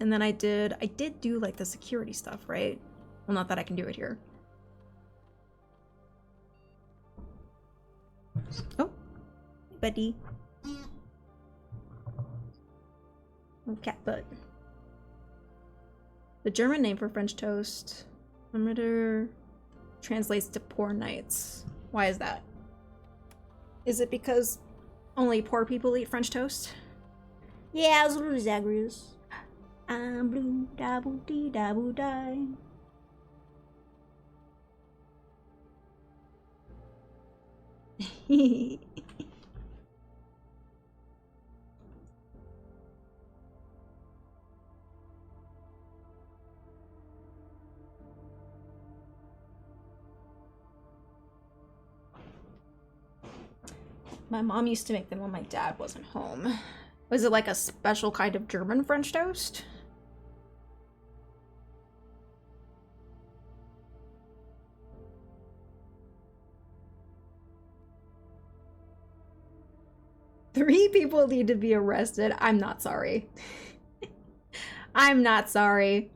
And then I did do like the security stuff, right? Well, not that I can do it here. Oh, buddy. Oh, cat butt. The German name for French toast. Limiter translates to poor knights. Why is that? Is it because only poor people eat French toast? Yeah, it's blue Zagreus. I'm blue, dabble dee dabble die. My mom used to make them when my dad wasn't home. Was it like a special kind of German French toast? Three people need to be arrested. I'm not sorry. I'm not sorry.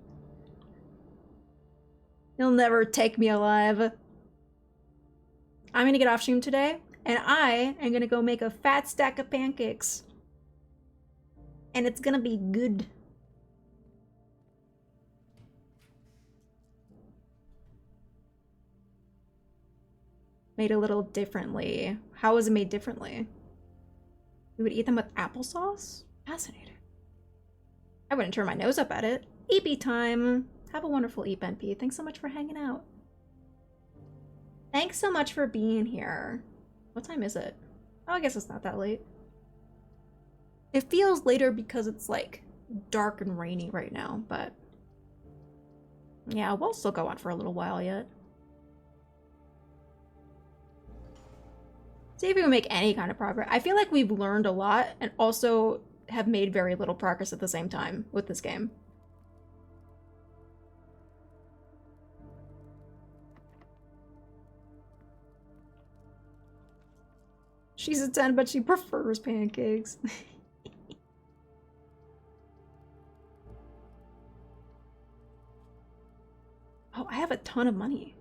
You'll never take me alive. I'm gonna get off stream today, and I am gonna go make a fat stack of pancakes. And it's gonna be good. Made a little differently. How was it made differently? We would eat them with applesauce? Fascinating. I wouldn't turn my nose up at it. EP time. Have a wonderful EP, NP. Thanks so much for hanging out. Thanks so much for being here. What time is it? Oh, I guess it's not that late. It feels later because it's like dark and rainy right now, but yeah, we'll still go on for a little while yet. See if we can make any kind of progress. I feel like we've learned a lot and also have made very little progress at the same time with this game. She's a 10, but she prefers pancakes. Oh, I have a ton of money.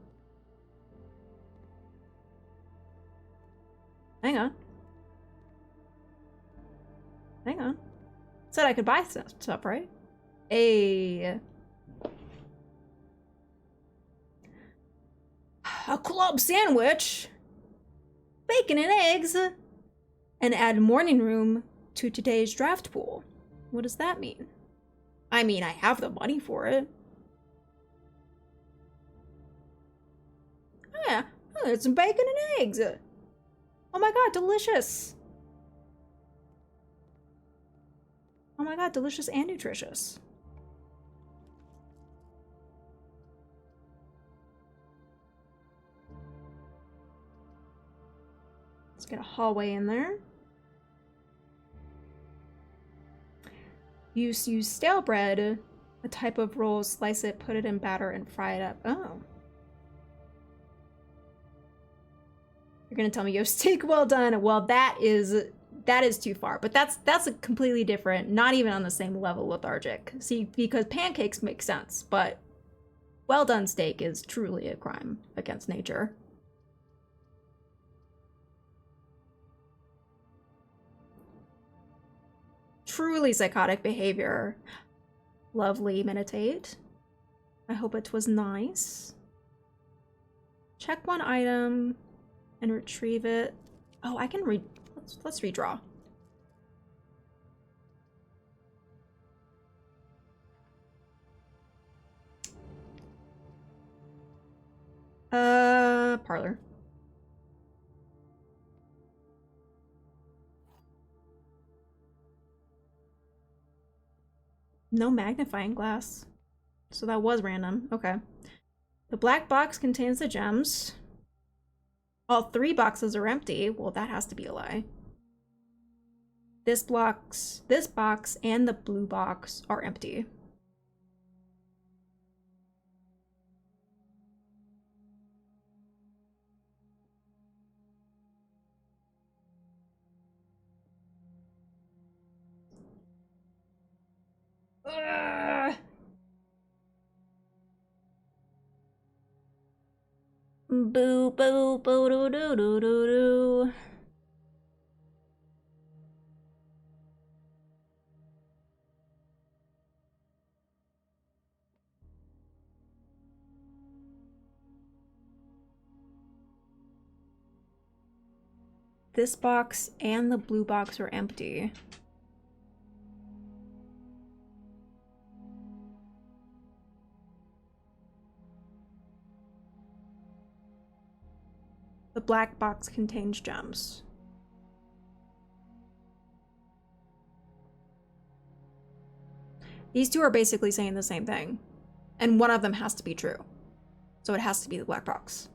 Hang on. Hang on. Said I could buy stuff, right? A club sandwich, bacon and eggs, and add morning room to today's draft pool. What does that mean? I mean, I have the money for it. Oh yeah, oh, there's some bacon and eggs. Oh my god, delicious. Oh my god, delicious and nutritious. Let's get a hallway in there. Use stale bread, a type of roll, slice it, put it in batter, and fry it up. Oh. You're gonna tell me you have steak well done. Well, that is too far, but that's a completely different, not even on the same level lethargic. See, because pancakes make sense, but well done steak is truly a crime against nature. Truly psychotic behavior. Lovely, meditate. I hope it was nice. Check one item and retrieve it. Oh, I can read. Let's redraw. Parlor. No magnifying glass. So that was random. Okay. The black box contains the gems. All 3 boxes are empty. Well, that has to be a lie. This box, and the blue box are empty. Boo boo boo doo doo doo doo doo. this box and the blue box are empty. The black box contains gems. These two are basically saying the same thing. And one of them has to be true. So it has to be the black box.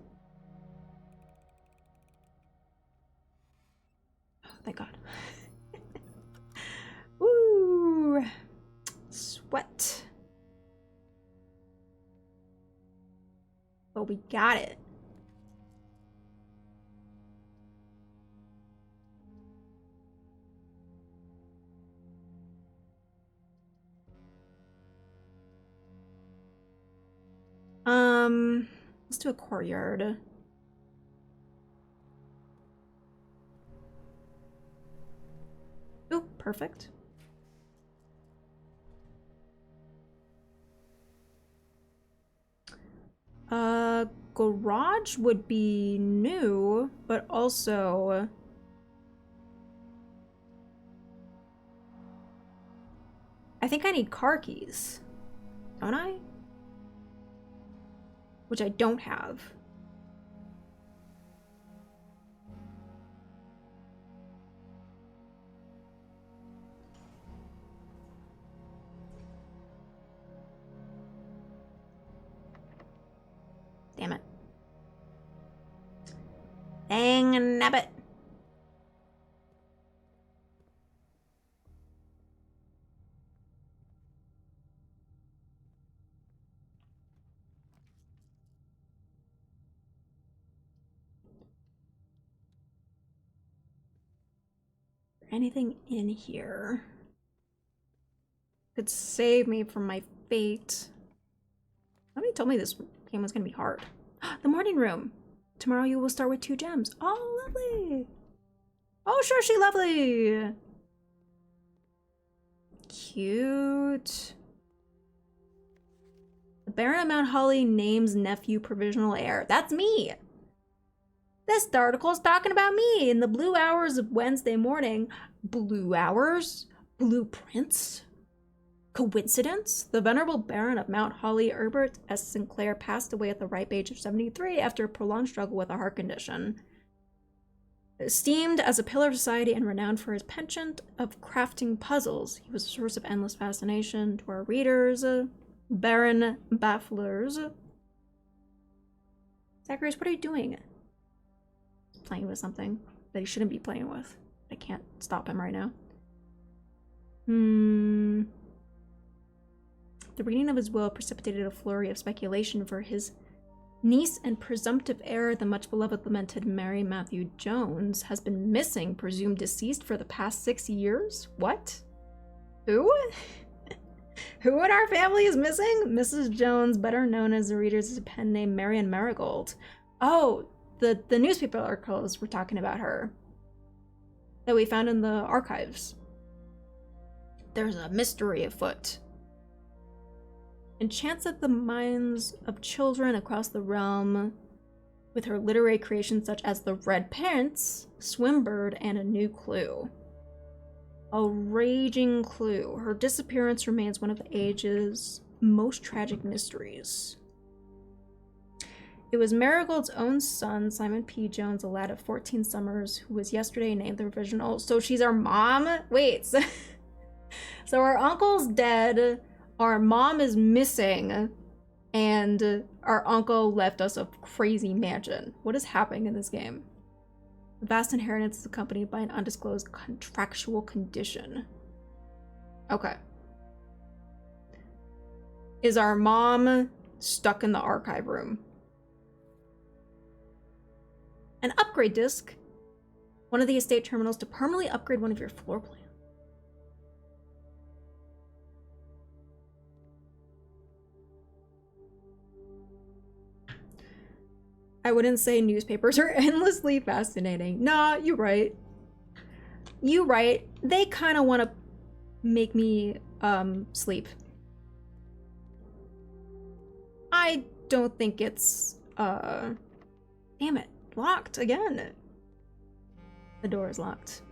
Oh, thank God. Woo! Sweat. But we got it. Let's do a courtyard. Oh, perfect. Garage would be new, but also I think I need car keys, don't I? Which I don't have. Damn it. Dang nabbit. Anything in here could save me from my fate. Somebody told me this game was gonna be hard. The morning room. Tomorrow you will start with 2 gems. Oh, lovely. Oh, sure, she lovely. Cute. The Baron of Mount Holly names nephew provisional heir. That's me. This article's talking about me in the blue hours of Wednesday morning. Blue hours? Blueprints? Coincidence? The venerable Baron of Mount Holly, Herbert S. Sinclair, passed away at the ripe age of 73 after a prolonged struggle with a heart condition. Esteemed as a pillar of society and renowned for his penchant of crafting puzzles, he was a source of endless fascination to our readers. Baron Bafflers. Zacharias, what are you doing? Playing with something that he shouldn't be playing with. I can't stop him right now. The reading of his will precipitated a flurry of speculation for his niece and presumptive heir, the much beloved lamented Mary Matthew Jones, has been missing, presumed deceased for the past 6 years? What? Who? Who in our family is missing? Mrs. Jones, better known as the readers as a pen name Marian Marigold. Oh, the newspaper articles were talking about her that we found in the archives. There's a mystery afoot. Enchants at the minds of children across the realm with her literary creations such as The Red Pants, Swimbird, and A New Clue. A raging clue. Her disappearance remains one of the age's most tragic mysteries. It was Marigold's own son, Simon P. Jones, a lad of 14 summers, who was yesterday named the provisional. So she's our mom? Wait, so our uncle's dead, our mom is missing, and our uncle left us a crazy mansion. What is happening in this game? The vast inheritance is accompanied by an undisclosed contractual condition. Okay. Is our mom stuck in the archive room? An upgrade disc. One of the estate terminals to permanently upgrade one of your floor plans. I wouldn't say newspapers are endlessly fascinating. Nah, you're right. You right. They kind of want to make me sleep. I don't think it's damn it, locked again. The door is locked.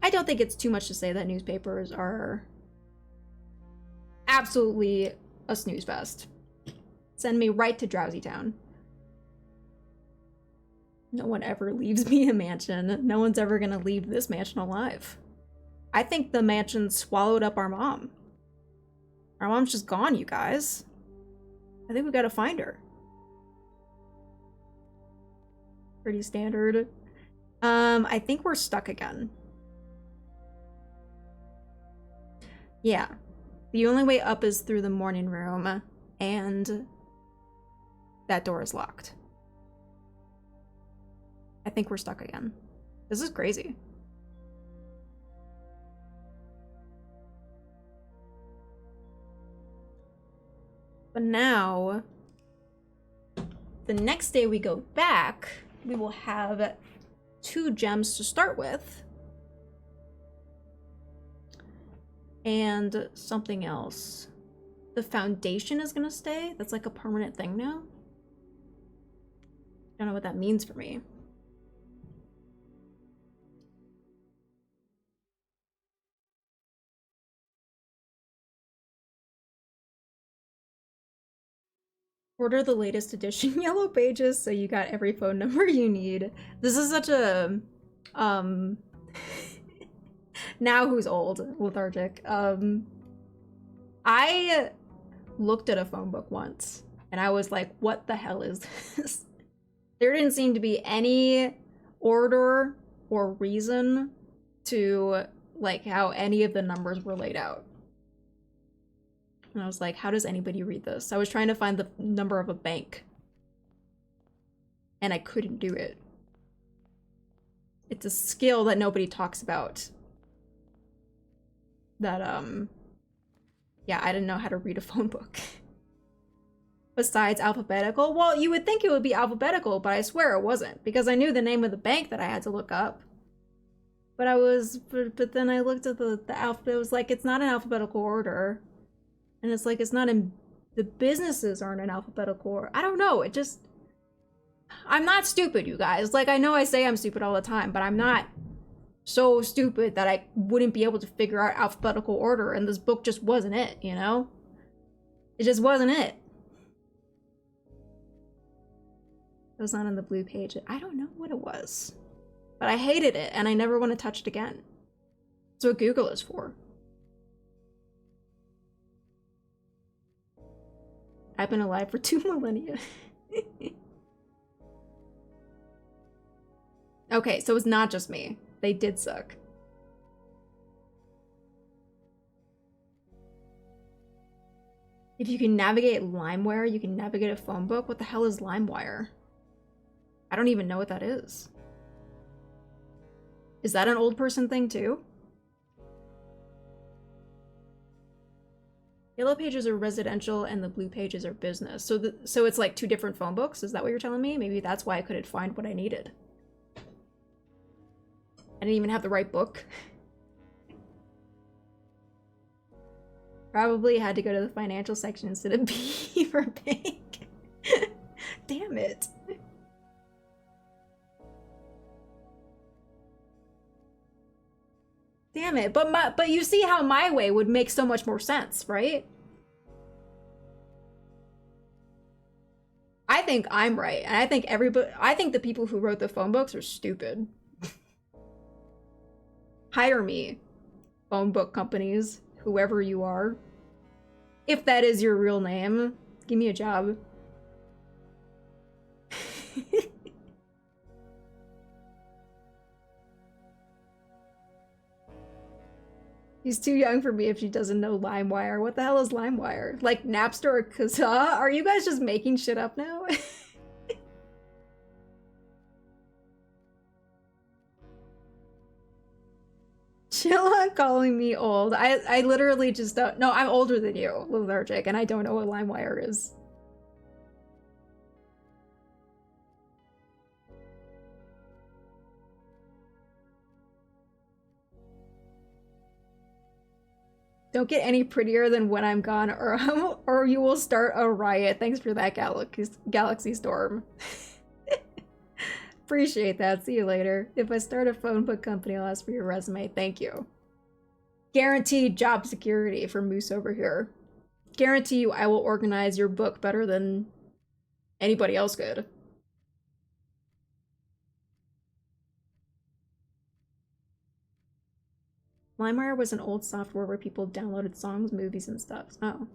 I don't think it's too much to say that newspapers are absolutely a snooze fest. Send me right to Drowsy Town. No one ever leaves me a mansion. No one's ever gonna leave this mansion alive. I think the mansion swallowed up our mom. Our mom's just gone, you guys. I think we gotta find her. Pretty standard. I think we're stuck again. Yeah. The only way up is through the morning room, and that door is locked. I think we're stuck again. This is crazy. But now, the next day we go back, we will have 2 gems to start with. And something else. The foundation is gonna stay. That's like a permanent thing now. Don't know what that means for me. Order the latest edition Yellow Pages so you got every phone number you need. This is such a now who's old, lethargic. I looked at a phone book once and I was like, what the hell is this? There didn't seem to be any order or reason to like how any of the numbers were laid out. And I was like, how does anybody read this? I was trying to find the number of a bank. And I couldn't do it. It's a skill that nobody talks about. That, yeah, I didn't know how to read a phone book. Besides alphabetical? Well, you would think it would be alphabetical, but I swear it wasn't. Because I knew the name of the bank that I had to look up. But then I looked at the alphabet, it was like, it's not in alphabetical order. And it's like, it's not in, the businesses aren't in alphabetical order. I don't know, it just, I'm not stupid, you guys. Like, I know I say I'm stupid all the time, but I'm not so stupid that I wouldn't be able to figure out alphabetical order, and this book just wasn't it, you know? It just wasn't it. It was not on the blue page. I don't know what it was. But I hated it, and I never want to touch it again. That's what Google is for. I've been alive for 2 millennia. Okay, so it's not just me. They did suck. If you can navigate LimeWire, you can navigate a phone book. What the hell is LimeWire? I don't even know what that is. Is that an old person thing too? Yellow pages are residential and the blue pages are business. So it's like 2 different phone books? Is that what you're telling me? Maybe that's why I couldn't find what I needed. I didn't even have the right book. Probably had to go to the financial section instead of B for bank. Damn it. Damn it. But you see how my way would make so much more sense, right? I think I'm right. And I think the people who wrote the phone books are stupid. Hire me, phone book companies, whoever you are. If that is your real name, give me a job. She's too young for me if she doesn't know LimeWire. What the hell is LimeWire? Like Napster or Kazaa? Are you guys just making shit up now? Chill on calling me old. I literally just don't. No, I'm older than you, lethargic, and I don't know what LimeWire is. Don't get any prettier than when I'm gone, or you will start a riot. Thanks for that, Galaxy Storm. Appreciate that. See you later. If I start a phone book company, I'll ask for your resume. Thank you. Guaranteed job security for Moose over here. Guarantee you I will organize your book better than anybody else could. LimeWire was an old software where people downloaded songs, movies, and stuff. Oh.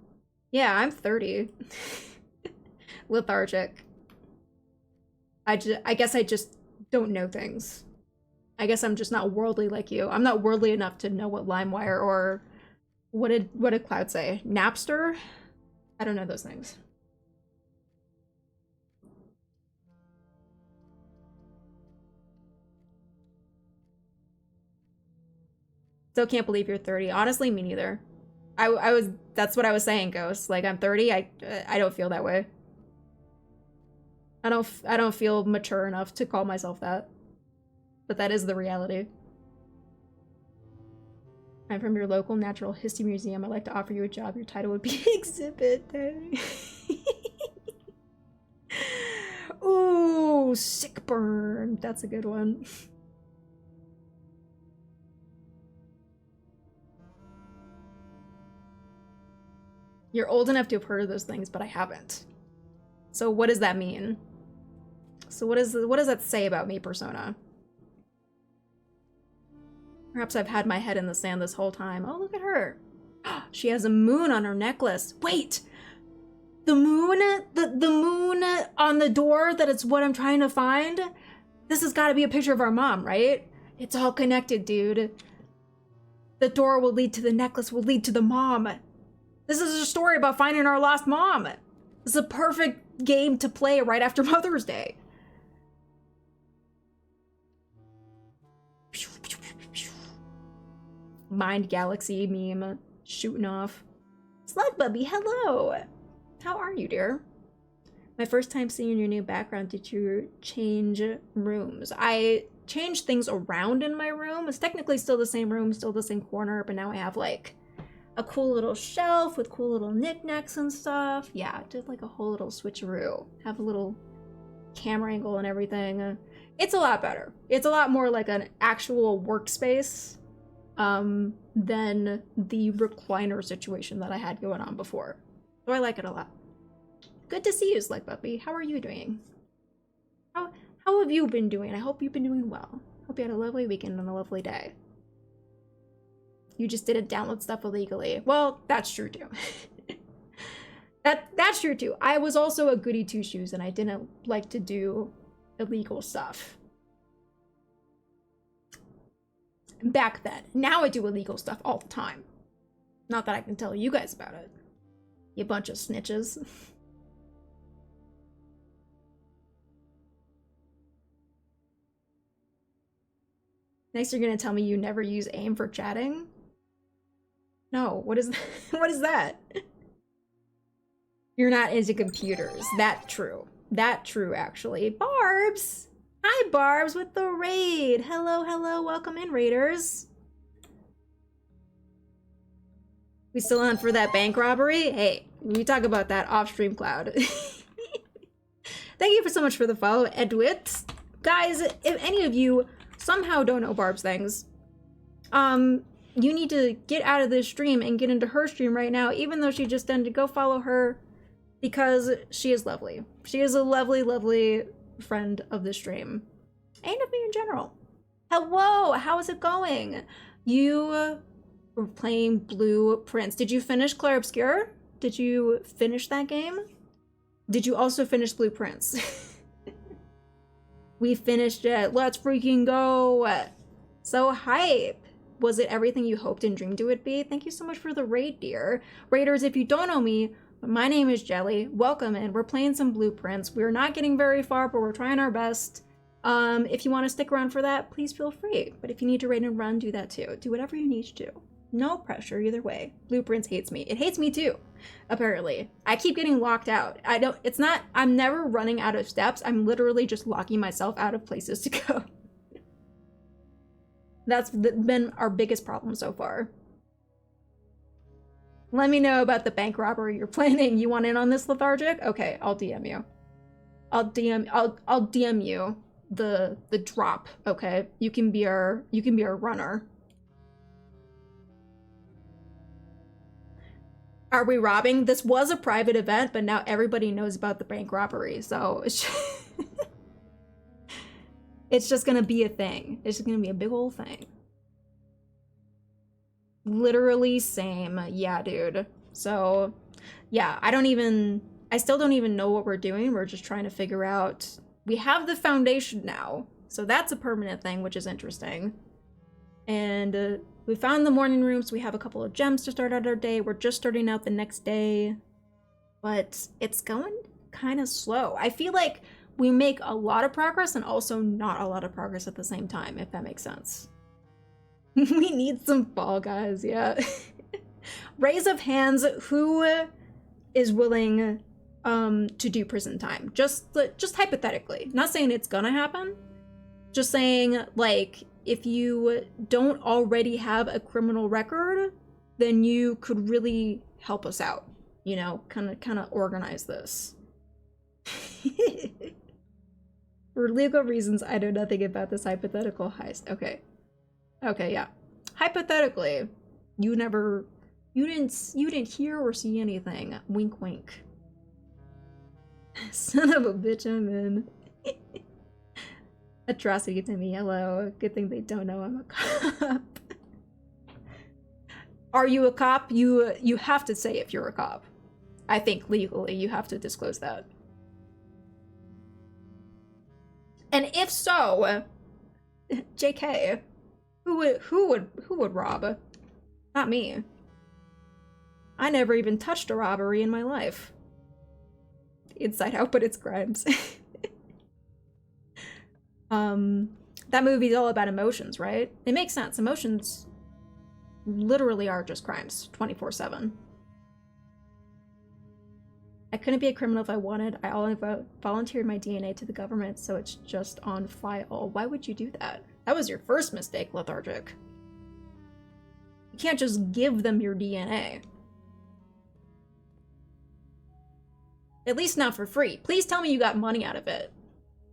Yeah, I'm 30. Lethargic. I guess I just don't know things. I guess I'm just not worldly like you. I'm not worldly enough to know what LimeWire or what did Cloud say? Napster? I don't know those things. Still can't believe you're 30. Honestly, me neither. That's what I was saying, Ghost. Like, I'm 30, I don't feel that way. I don't feel mature enough to call myself that. But that is the reality. I'm from your local natural history museum. I'd like to offer you a job. Your title would be exhibit. Ooh, sick burn. That's a good one. You're old enough to have heard of those things, but I haven't. So what does that mean? So what does that say about me, Persona? Perhaps I've had my head in the sand this whole time. Oh, look at her. She has a moon on her necklace. Wait! The moon on the door, that it's what I'm trying to find? This has got to be a picture of our mom, right? It's all connected, dude. The door will lead to the necklace, will lead to the mom. This is a story about finding our lost mom. This is a perfect game to play right after Mother's Day. Mind Galaxy meme shooting off. Slug Bubby, hello! How are you, dear? My first time seeing your new background, did you change rooms? I changed things around in my room. It's technically still the same room, still the same corner, but now I have like a cool little shelf with cool little knickknacks and stuff. Yeah, I did like a whole little switcheroo. Have a little camera angle and everything. It's a lot better. It's a lot more like an actual workspace than the recliner situation that I had going on before. So I like it a lot. Good to see you, Slick Puppy. How are you doing? How have you been doing? I hope you've been doing well. Hope you had a lovely weekend and a lovely day. You just didn't download stuff illegally. Well, that's true too. That's true too. I was also a goody two-shoes and I didn't like to do illegal stuff. Back then. Now I do illegal stuff all the time. Not that I can tell you guys about it. You bunch of snitches. Next you're gonna tell me you never use AIM for chatting? No, what is what is that? You're not into computers. That true. That true, actually. Barbs! Hi, Barbs, with the raid. Hello, hello, welcome in, raiders. We still on for that bank robbery? Hey, we talk about that off stream, Cloud. Thank you so much for the follow, Edwit. Guys, if any of you somehow don't know Barb's things, you need to get out of this stream and get into her stream right now, even though she just ended. Go follow her because she is lovely. She is a lovely, lovely friend of the stream and of me in general. Hello, how is it going? You were playing Blue Prince. Did you finish Clair Obscur? Did you finish that game? Did you also finish Blue Prince? We finished it. Let's freaking go. So hype. Was it everything you hoped and dreamed it would be? Thank you so much for the raid, dear. Raiders, if you don't know me, my name is Jelly. Welcome in. We're playing some Blue Prince. We're not getting very far, but we're trying our best. If you want to stick around for that, please feel free. But if you need to raid and run, do that too. Do whatever you need to do. No pressure either way. Blue Prince hates me. It hates me too, apparently. I keep getting locked out. I'm never running out of steps. I'm literally just locking myself out of places to go. That's been our biggest problem so far. Let me know about the bank robbery you're planning. You want in on this, Lethargic? Okay, I'll DM you. I'll DM you the drop, okay? You can be our runner. Are we robbing? This was a private event, but now everybody knows about the bank robbery, so it's just gonna be a thing. It's just gonna be a big old thing. Literally same. Yeah, dude. So, yeah, I still don't even know what we're doing. We're just trying to figure out. We have the foundation now, so that's a permanent thing, which is interesting. And we found the morning rooms. We have a couple of gems to start out our day. We're just starting out the next day, but it's going kind of slow. I feel like we make a lot of progress and also not a lot of progress at the same time, if that makes sense. We need some Fall Guys, yeah. Raise of hands, who is willing to do prison time? Just hypothetically. Not saying it's gonna happen. Just saying, like, if you don't already have a criminal record, then you could really help us out. You know, kind of organize this. For legal reasons, I know nothing about this hypothetical heist. Okay. Okay, yeah. Hypothetically, you didn't hear or see anything. Wink, wink. Son of a bitch, I'm in. Atrocity to me, hello. Good thing they don't know I'm a cop. Are you a cop? You have to say if you're a cop. I think legally you have to disclose that. And if so, JK, who would rob? Not me. I never even touched a robbery in my life. Inside Out, but it's crimes. That movie's all about emotions, right? It makes sense. Emotions literally are just crimes, 24/7. I couldn't be a criminal if I wanted. I only volunteered my DNA to the government, so it's just on file. Why would you do that? That was your first mistake, Lethargic. You can't just give them your DNA. At least not for free. Please tell me you got money out of it.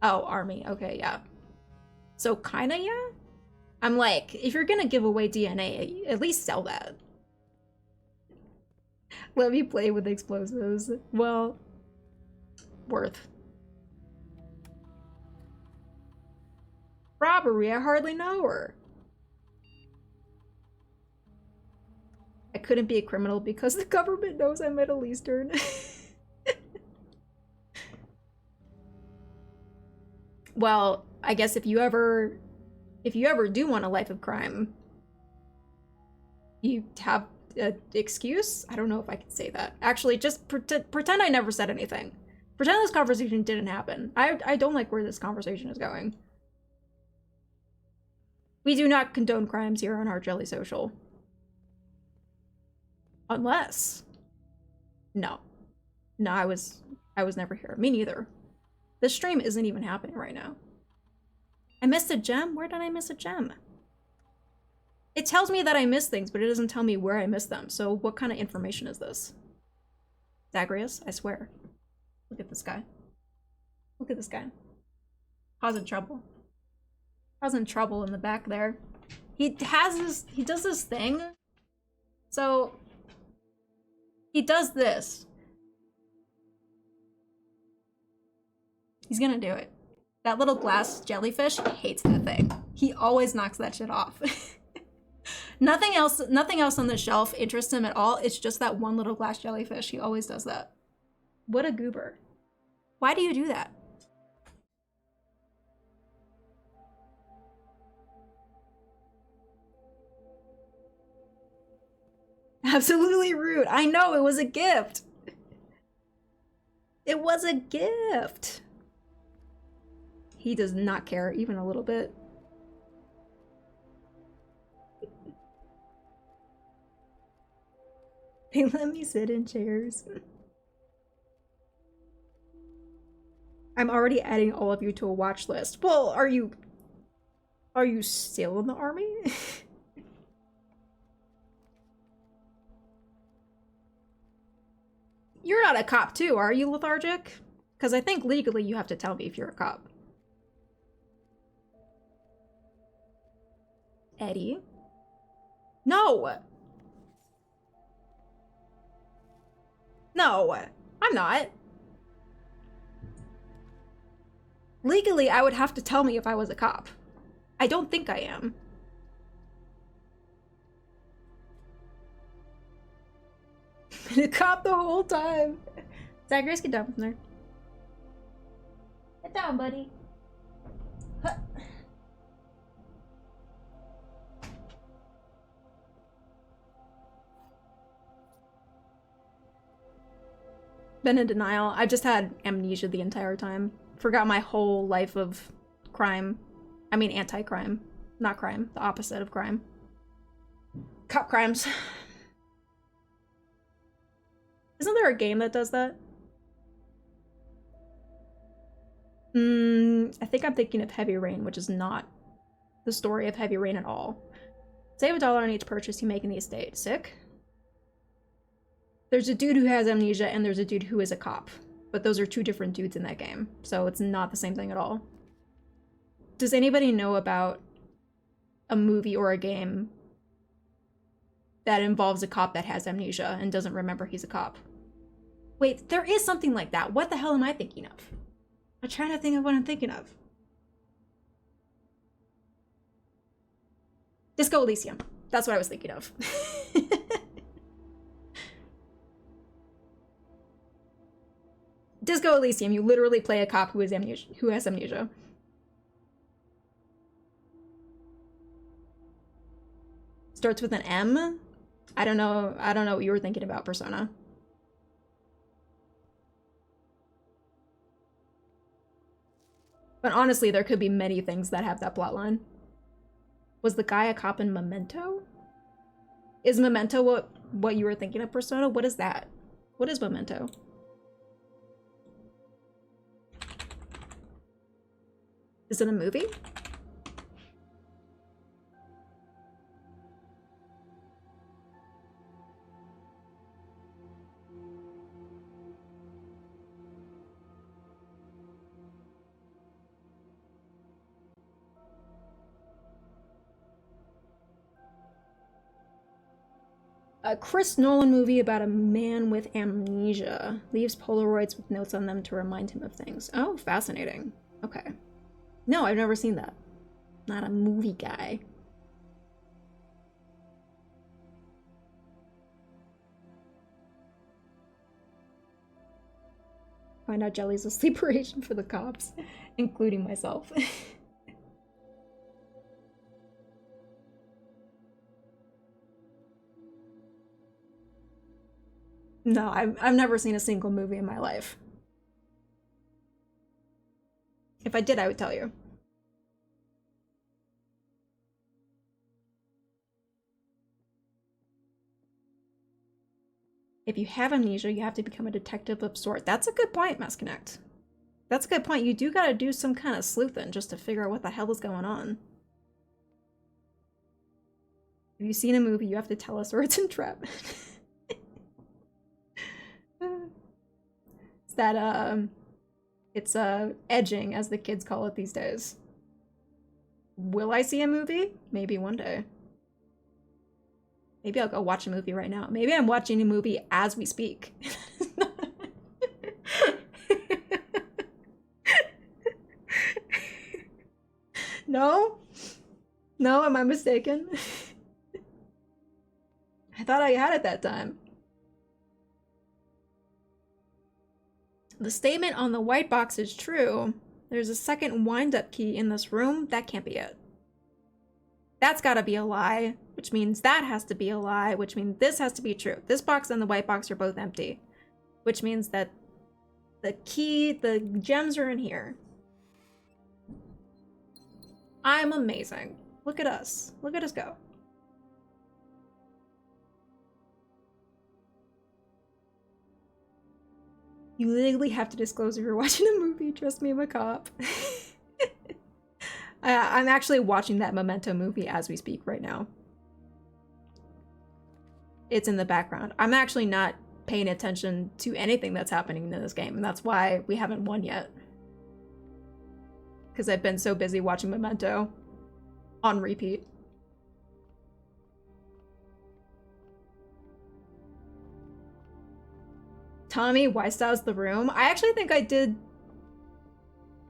Oh, army. Okay, yeah. So kinda, yeah? I'm like, if you're gonna give away DNA, at least sell that. Let me play with explosives. Well, worth. Robbery, I hardly know her. I couldn't be a criminal because the government knows I'm Middle Eastern. Well, I guess if you ever do want a life of crime, you have an excuse? I don't know if I can say that. Actually, just pretend I never said anything. Pretend this conversation didn't happen. I don't like where this conversation is going. We do not condone crimes here on our Jelly Social. Unless... No. No, I was never here. Me neither. This stream isn't even happening right now. I missed a gem? Where did I miss a gem? It tells me that I missed things, but it doesn't tell me where I missed them. So what kind of information is this? Zagreus? I swear. Look at this guy. Look at this guy. Causing trouble. Causing trouble in the back there. He does this thing. So he does this. He's gonna do it. That little glass jellyfish hates that thing. He always knocks that shit off. Nothing else on the shelf interests him at all. It's just that one little glass jellyfish. He always does that. What a goober. Why do you do that? Absolutely rude. I know, it was a gift. It was a gift. He does not care even a little bit. They let me sit in chairs. I'm already adding all of you to a watch list. Well, are you still in the army? You're not a cop too, are you, Lethargic? Because I think legally you have to tell me if you're a cop. Eddie. No! No, I'm not. Legally, I would have to tell me if I was a cop. I don't think I am. Been a cop the whole time. Zacharias, get down from there. Get down, buddy. Huh. Been in denial. I just had amnesia the entire time. Forgot my whole life of crime. I mean anti-crime. Not crime. The opposite of crime. Cop crimes. Isn't there a game that does that? I think I'm thinking of Heavy Rain, which is not the story of Heavy Rain at all. Save $1 on each purchase you make in the estate. Sick? There's a dude who has amnesia and there's a dude who is a cop. But those are two different dudes in that game. So it's not the same thing at all. Does anybody know about a movie or a game that involves a cop that has amnesia and doesn't remember he's a cop? Wait, there is something like that. What the hell am I thinking of? I'm trying to think of what I'm thinking of. Disco Elysium. That's what I was thinking of. Disco Elysium, you literally play a cop who has amnesia. Starts with an M? I don't know what you were thinking about, Persona. But honestly, there could be many things that have that plotline. Was the guy a cop in Memento? Is Memento what you were thinking of, Persona? What is that? What is Memento? Is it a movie? A Chris Nolan movie about a man with amnesia. Leaves Polaroids with notes on them to remind him of things. Oh, fascinating. Okay. No, I've never seen that. Not a movie guy. Find out Jelly's a sleeper agent for the cops, including myself. No, I've never seen a single movie in my life. If I did, I would tell you. If you have amnesia, you have to become a detective of sort. That's a good point, Maskconnect. That's a good point. You do gotta do some kind of sleuthing just to figure out what the hell is going on. If you've seen a movie, you have to tell us or it's in trap. It's that, it's edging, as the kids call it these days. Will I see a movie? Maybe one day. Maybe I'll go watch a movie right now. Maybe I'm watching a movie as we speak. No? No, am I mistaken? I thought I had it that time. The statement on the white box is true. There's a second wind-up key in this room. That can't be it. That's gotta be a lie, which means that has to be a lie, which means this has to be true. This box and the white box are both empty, which means that the key, the gems are in here. I'm amazing. Look at us. Look at us go. You legally have to disclose if you're watching a movie. Trust me, I'm a cop. I'm actually watching that Memento movie as we speak right now. It's in the background. I'm actually not paying attention to anything that's happening in this game, and that's why we haven't won yet. Because I've been so busy watching Memento on repeat. Tommy Wiseau's The Room. I actually think I did.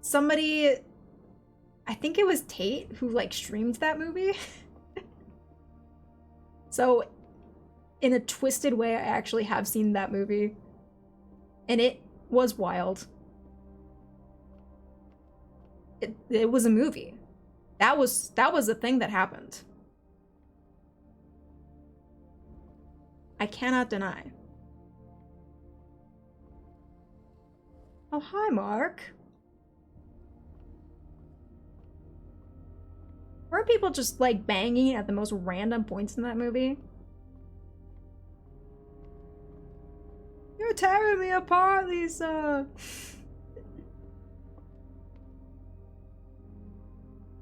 Somebody, I think it was Tate who like streamed that movie. So in a twisted way, I actually have seen that movie. And it was wild. It was a movie. That was a thing that happened. I cannot deny. Oh, hi, Mark. Weren't people just like banging at the most random points in that movie? You're tearing me apart, Lisa.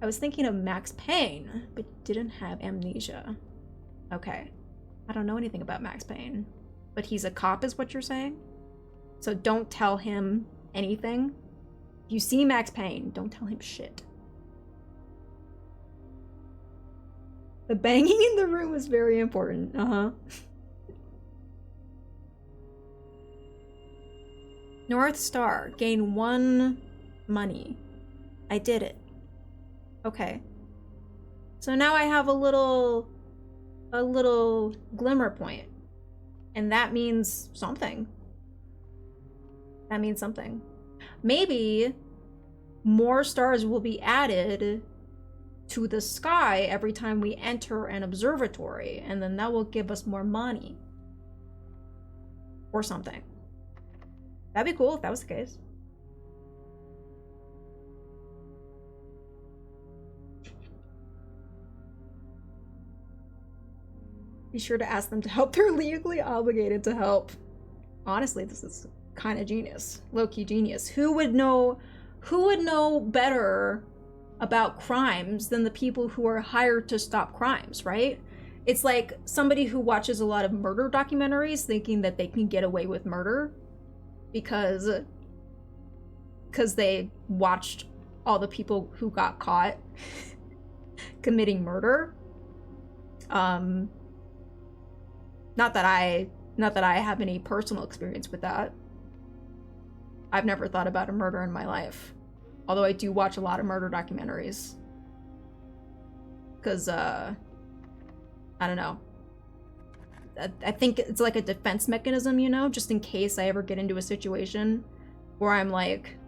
I was thinking of Max Payne, but didn't have amnesia. Okay. I don't know anything about Max Payne, but he's a cop is what you're saying? So don't tell him anything. If you see Max Payne, don't tell him shit. The banging in the room was very important. Uh-huh. North Star. Gain 1 money. I did it. Okay. So now I have a little glimmer point. And that means something. That means something. Maybe more stars will be added to the sky every time we enter an observatory, and then that will give us more money. Or something. That'd be cool if that was the case. Be sure to ask them to help. They're legally obligated to help. Honestly, this is kind of genius. Low-key genius. Who would know better about crimes than the people who are hired to stop crimes, right? It's like somebody who watches a lot of murder documentaries thinking that they can get away with murder because they watched all the people who got caught committing murder. Not that I have any personal experience with that. I've never thought about a murder in my life. Although I do watch a lot of murder documentaries. Because, I don't know. I think it's like a defense mechanism, you know? Just in case I ever get into a situation where I'm like,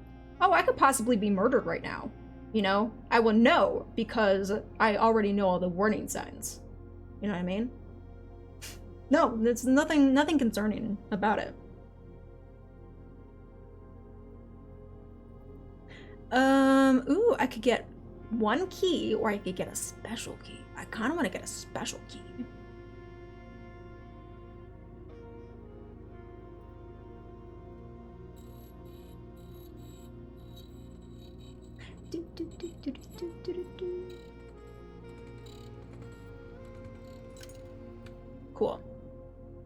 oh, I could possibly be murdered right now. You know? I will know because I already know all the warning signs. You know what I mean? No, there's nothing concerning about it. Ooh, I could get 1 key, or I could get a special key. I kind of want to get a special key. Cool.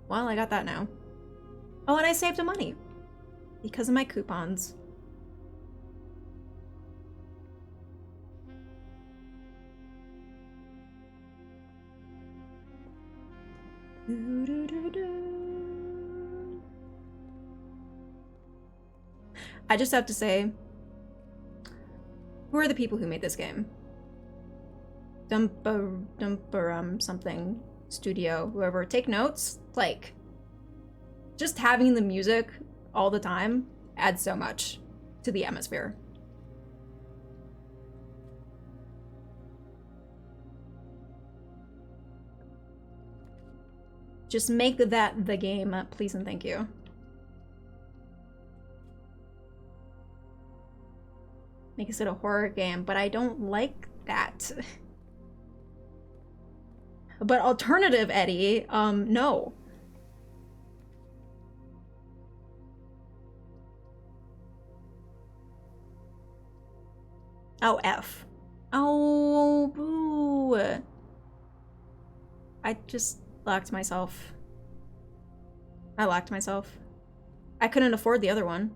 Well, I got that now. Oh, and I saved the money because of my coupons. I just have to say, who are the people who made this game? Dumper something studio, whoever. Take notes. Like, just having the music all the time adds so much to the atmosphere. Just make that the game, please and thank you. Makes it a horror game, but I don't like that. But alternative Eddie, no. Oh, F. Oh, boo. I just locked myself. I locked myself. I couldn't afford the other one.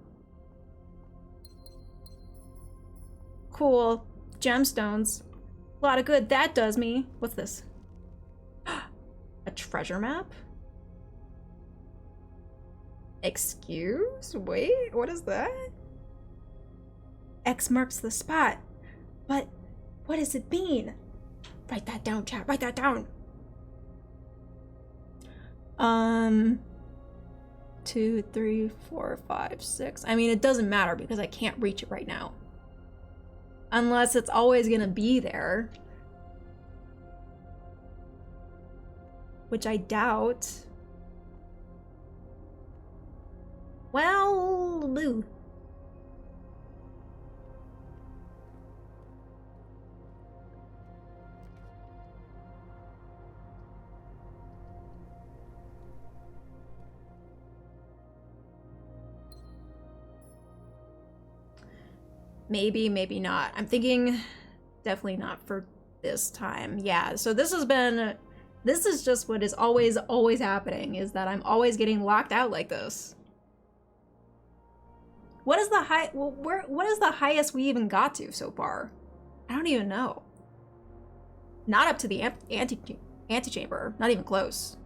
Cool. Gemstones. A lot of good that does me. What's this? A treasure map? Excuse? Wait, what is that? X marks the spot. But what does it mean? Write that down, chat. Write that down. 2, 3, 4, 5, 6. I mean, it doesn't matter because I can't reach it right now. Unless it's always gonna be there. Which I doubt. Well, boo. Maybe, maybe not. I'm thinking definitely not for this time. Yeah, so this is just what is always happening, is that I'm always getting locked out like this. What is the what is the highest we even got to so far? I don't even know. Not up to the antechamber, not even close.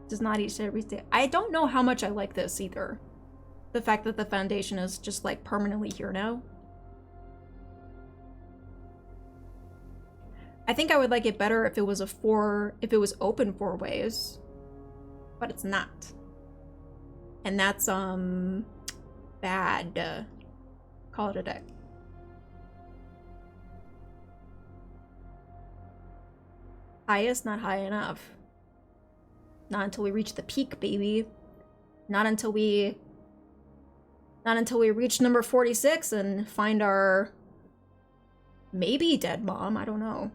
Does not each every day. I don't know how much I like this either. The fact that the foundation is just like permanently here now. I think I would like it better if it was open 4 ways, but it's not. And that's bad. Call it a day. Highest, not high enough. Not until we reach the peak, baby. Not until we reach number 46 and find our maybe dead mom. I don't know.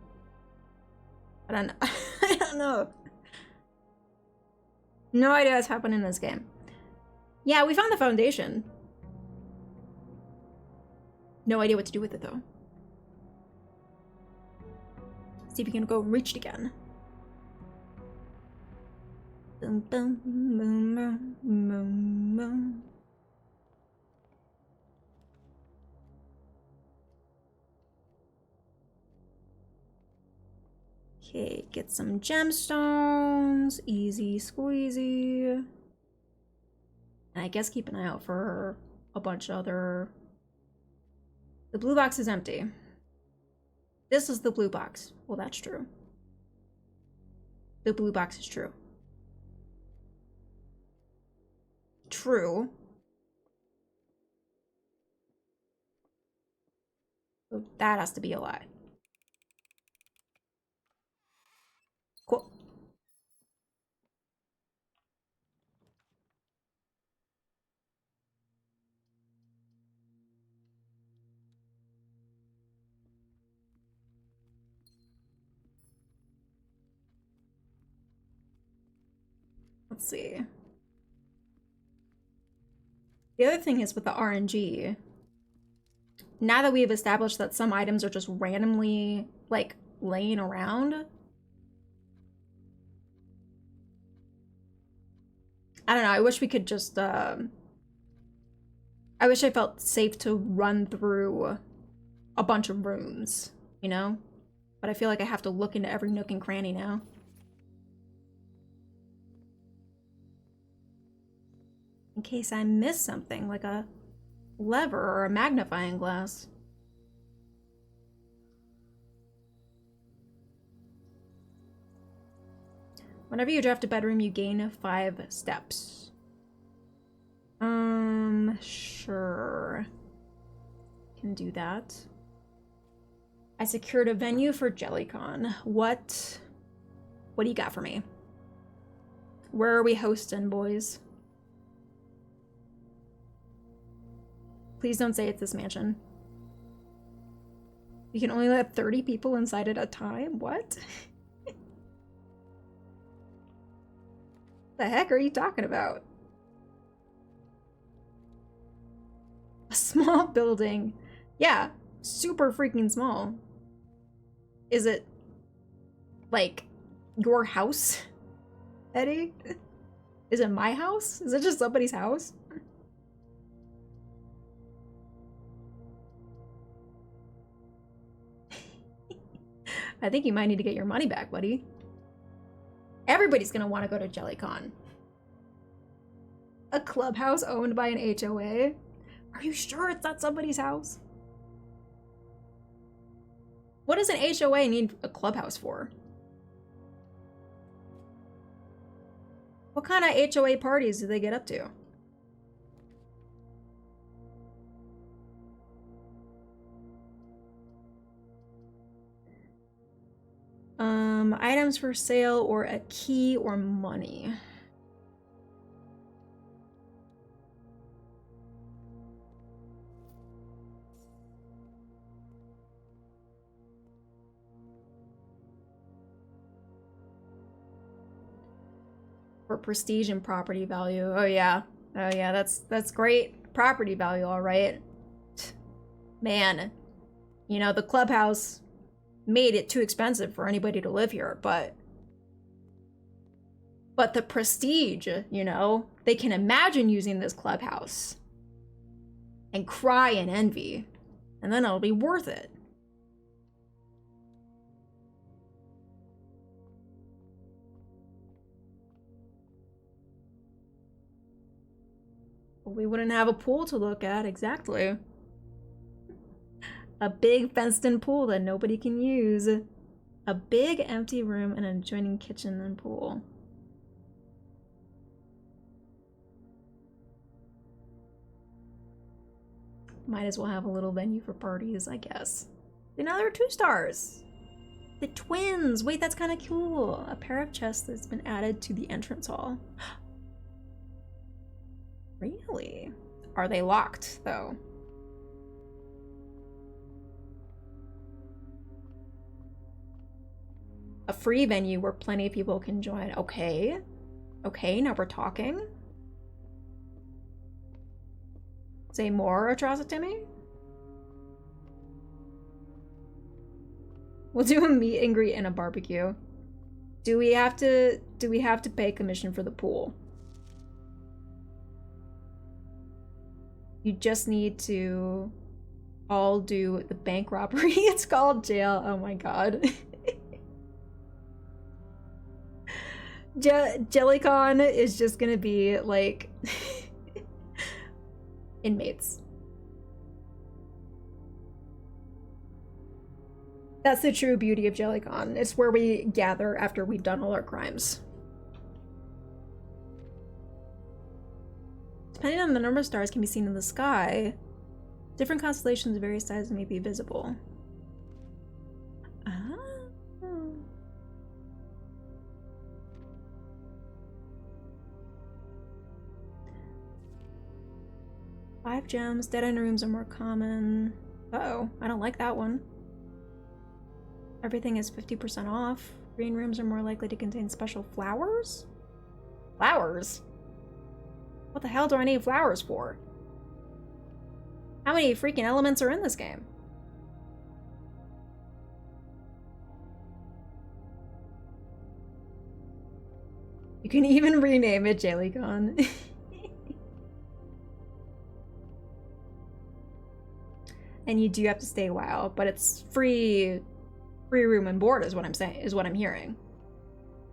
I don't know. No idea what's happening in this game. Yeah, we found the foundation. No idea what to do with it though. See if we can go and reach it again. Boom, boom, boom, boom, boom, boom. Okay, get some gemstones. Easy squeezy. And I guess keep an eye out for a bunch of other... The blue box is empty. This is the blue box. Well, that's true. The blue box is true. True. So that has to be a lie. Cool. Let's see. The other thing is with the RNG, now that we have established that some items are just randomly, like, laying around, I don't know, I wish we could just, I wish I felt safe to run through a bunch of rooms, you know? But I feel like I have to look into every nook and cranny now. In case I miss something, like a lever or a magnifying glass. Whenever you draft a bedroom, you gain 5 steps. Sure. Can do that. I secured a venue for JellyCon. What do you got for me? Where are we hosting, boys? Please don't say it's this mansion. You can only let 30 people inside at a time? What? The heck are you talking about? A small building. Yeah, super freaking small. Is it like your house, Eddie? Is it my house? Is it just somebody's house? I think you might need to get your money back, buddy. Everybody's gonna want to go to JellyCon. A clubhouse owned by an HOA? Are you sure it's not somebody's house? What does an HOA need a clubhouse for? What kind of HOA parties do they get up to? Items for sale or a key or money. For prestige and property value. Oh yeah. Oh yeah, that's great property value, all right. Man, you know, the clubhouse made it too expensive for anybody to live here, but the prestige, you know, they can imagine using this clubhouse and cry in envy, and then it'll be worth it. We wouldn't have a pool to look at, exactly. A big fenced-in pool that nobody can use. A big empty room and an adjoining kitchen and pool. Might as well have a little venue for parties, I guess. And now there are 2 stars. The twins! Wait, that's kind of cool. A pair of chests that's been added to the entrance hall. Really? Are they locked, though? A free venue where plenty of people can join. Okay. Okay, now we're talking. Say more, Atrocitimi? We'll do a meet and greet and a barbecue. Do we have to pay commission for the pool? You just need to all do the bank robbery. It's called jail. Oh my god. JellyCon is just gonna be like inmates. That's the true beauty of JellyCon. It's where we gather after we've done all our crimes. Depending on the number of stars can be seen in the sky, different constellations of various sizes may be visible. Ah. 5 gems. Dead-end rooms are more common. Uh-oh, I don't like that one. Everything is 50% off. Green rooms are more likely to contain special flowers? Flowers? What the hell do I need flowers for? How many freaking elements are in this game? You can even rename it JellyCon. And you do have to stay a while, but it's free room and board is what I'm saying, is what I'm hearing.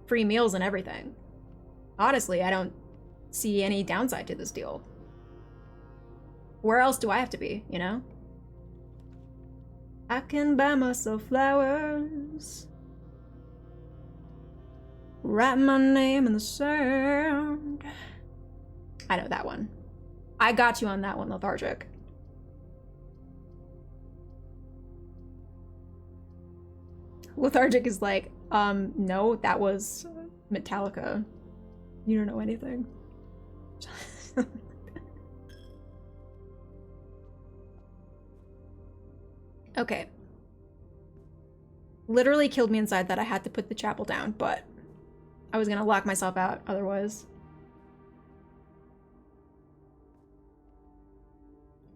Free meals and everything. Honestly, I don't see any downside to this deal. Where else do I have to be, you know? I can buy myself flowers. Write my name in the sand. I know that one. I got you on that one, Lethargic. Lethargic is like, no, that was Metallica. You don't know anything. Okay. Literally killed me inside that I had to put the chapel down, but I was gonna lock myself out otherwise.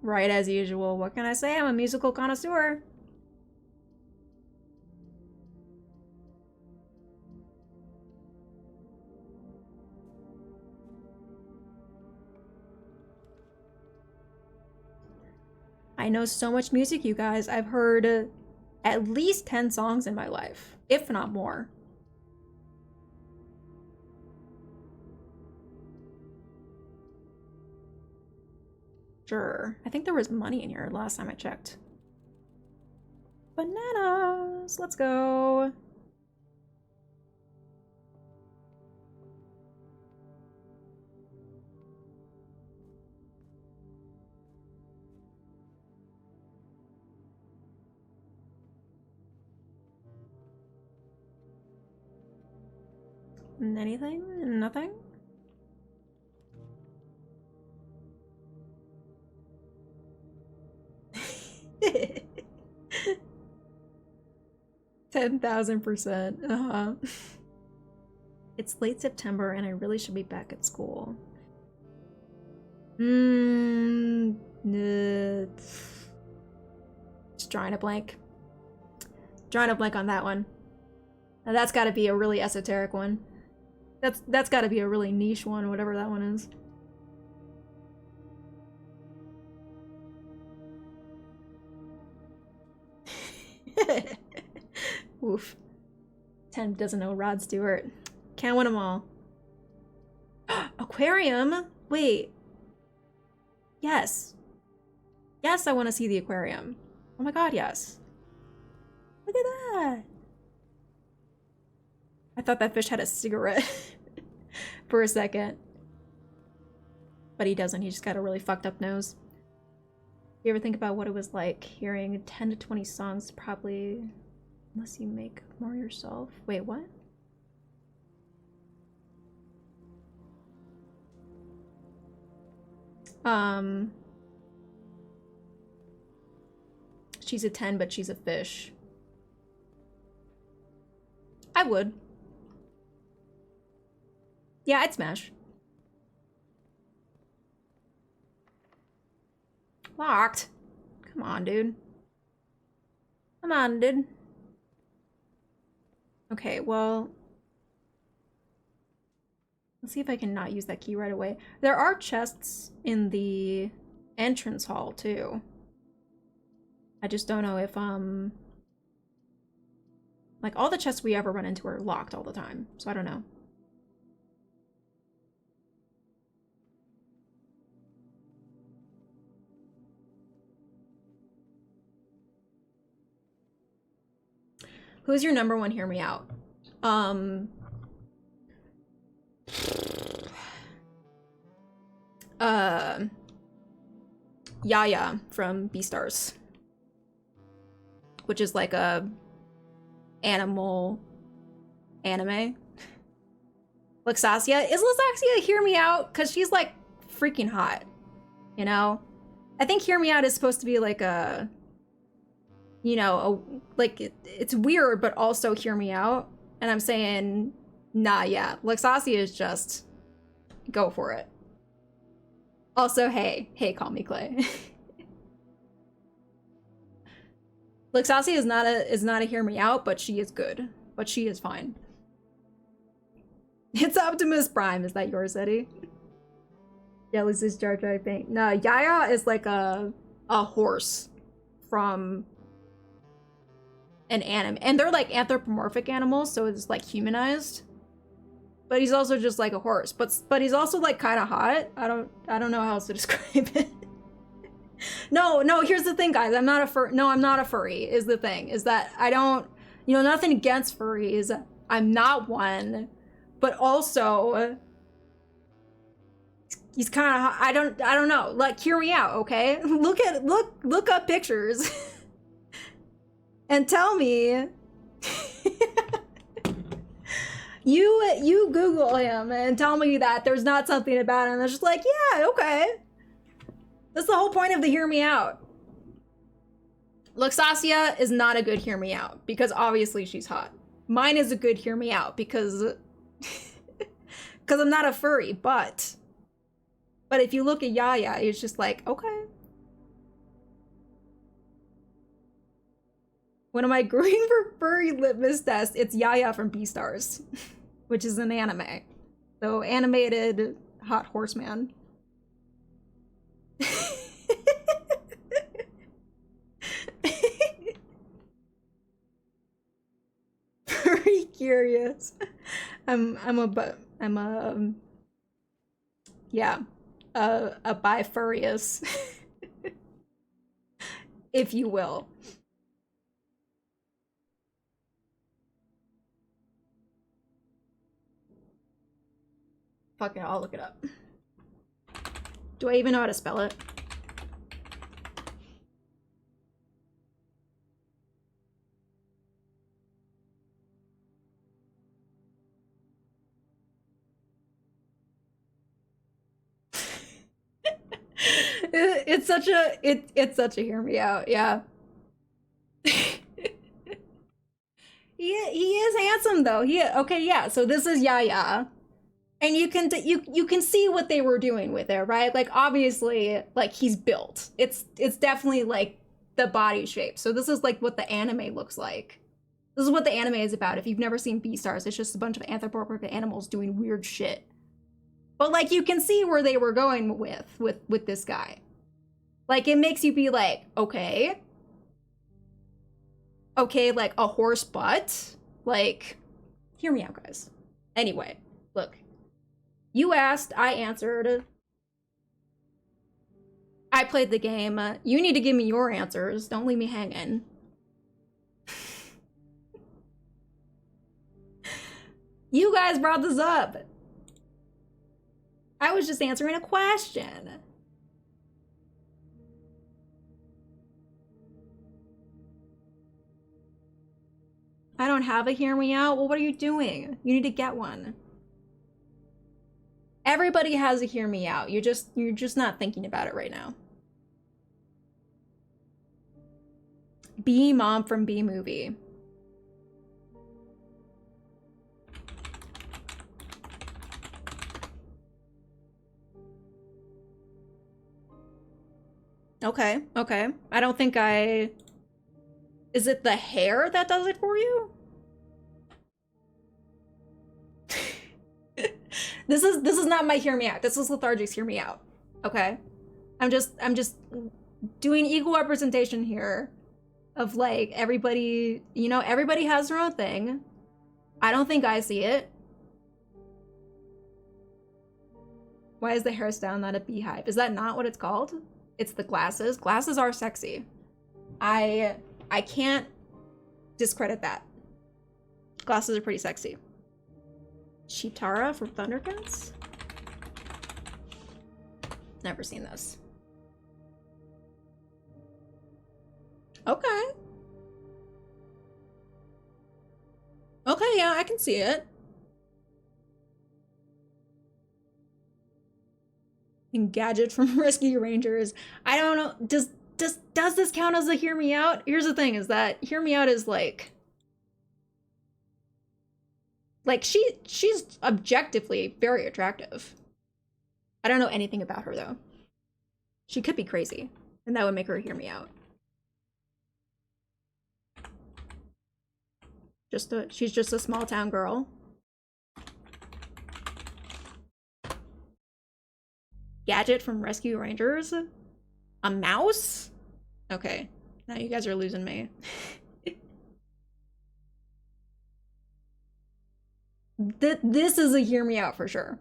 Right, as usual. What can I say? I'm a musical connoisseur. I know so much music, you guys. I've heard at least 10 songs in my life, if not more. Sure. I think there was money in here last time I checked. Bananas! Let's go. Anything? Nothing? $10,000%. It's late September and I really should be back at school. Just drawing a blank. Drawing a blank on that one. Now that's gotta be a really esoteric one. That's gotta be a really niche one, whatever that one is. Oof. 10 doesn't know Rod Stewart. Can't win them all. Aquarium? Wait. Yes. Yes, I want to see the aquarium. Oh my god, yes. Look at that. I thought that fish had a cigarette for a second. But he doesn't. He just got a really fucked up nose. You ever think about what it was like hearing 10 to 20 songs? Probably, unless you make more yourself. Wait, what? She's a 10, but she's a fish. I would. Yeah, I'd smash. Locked. Come on, dude. Come on, dude. Okay, well... let's see if I can not use that key right away. There are chests in the entrance hall, too. I just don't know if, like, all the chests we ever run into are locked all the time, so I don't know. Who's your number one Hear Me Out? Yaya from Beastars, which is like a animal anime. Luxasia. Is Luxasia Hear Me Out? Because she's like freaking hot, you know? I think Hear Me Out is supposed to be like a, you know, like it's weird, but also Hear Me Out. And I'm saying, nah, yeah. Luxasia is just go for it. Also, hey, call me Clay. Luxasia is not a Hear Me Out, but she is good. But she is fine. It's Optimus Prime. Is that yours, Eddie? Yeah, this is Jar Jar Binks. No, Yaya is like a horse from an anime, and they're like anthropomorphic animals, so it's like humanized. But he's also just like a horse. But he's also like kind of hot. I don't know how else to describe it. No, here's the thing, guys. I'm not a furry, is the thing. Is that I don't, you know, nothing against furries. I'm not one. But also, he's kind of, I don't know. Like, hear me out, okay? Look up pictures. And tell me. You Google him and tell me that there's not something about him that's just like, yeah, okay. That's the whole point of the Hear Me Out. Luxasia is not a good Hear Me Out because obviously she's hot. Mine is a good Hear Me Out because I'm not a furry, but if you look at Yaya, it's just like, okay. When am I growing for furry litmus test? It's Yaya from Beastars, which is an anime. So animated hot horseman. Curious. Yeah, a bifurious, if you will. Fuck it, I'll look it up. Do I even know how to spell it? It's such a hear me out, yeah. He is handsome though. Okay, yeah. So this is Yaya. And you can see what they were doing with it, right? Like obviously, like he's built. It's definitely like the body shape. So this is like what the anime looks like. This is what the anime is about. If you've never seen Beastars, it's just a bunch of anthropomorphic animals doing weird shit. But like you can see where they were going with this guy. Like it makes you be like, okay, like a horse butt. Like, hear me out, guys. Anyway, look. You asked, I answered. I played the game. You need to give me your answers. Don't leave me hanging. You guys brought this up. I was just answering a question. I don't have a hear me out. Well, what are you doing? You need to get one. Everybody has a hear me out. You're just not thinking about it right now. B mom from B movie. Okay. I don't think I... Is it the hair that does it for you? This is not my hear me out. This is Lethargic's hear me out. Okay? I'm just doing equal representation here of like everybody, you know, everybody has their own thing. I don't think I see it. Why is the hairstyle not a beehive? Is that not what it's called? It's the glasses. Glasses are sexy. I can't discredit that. Glasses are pretty sexy. Chitara from Thundercats? Never seen this. Okay. Okay, yeah, I can see it. And Gadget from Rescue Rangers. I don't know. Does this count as a hear me out? Here's the thing, is that hear me out is like she's objectively very attractive. I don't know anything about her though. She could be crazy, and that would make her hear me out. She's just a small town girl. Gadget from Rescue Rangers? A mouse? Okay, now you guys are losing me. This is a hear me out for sure.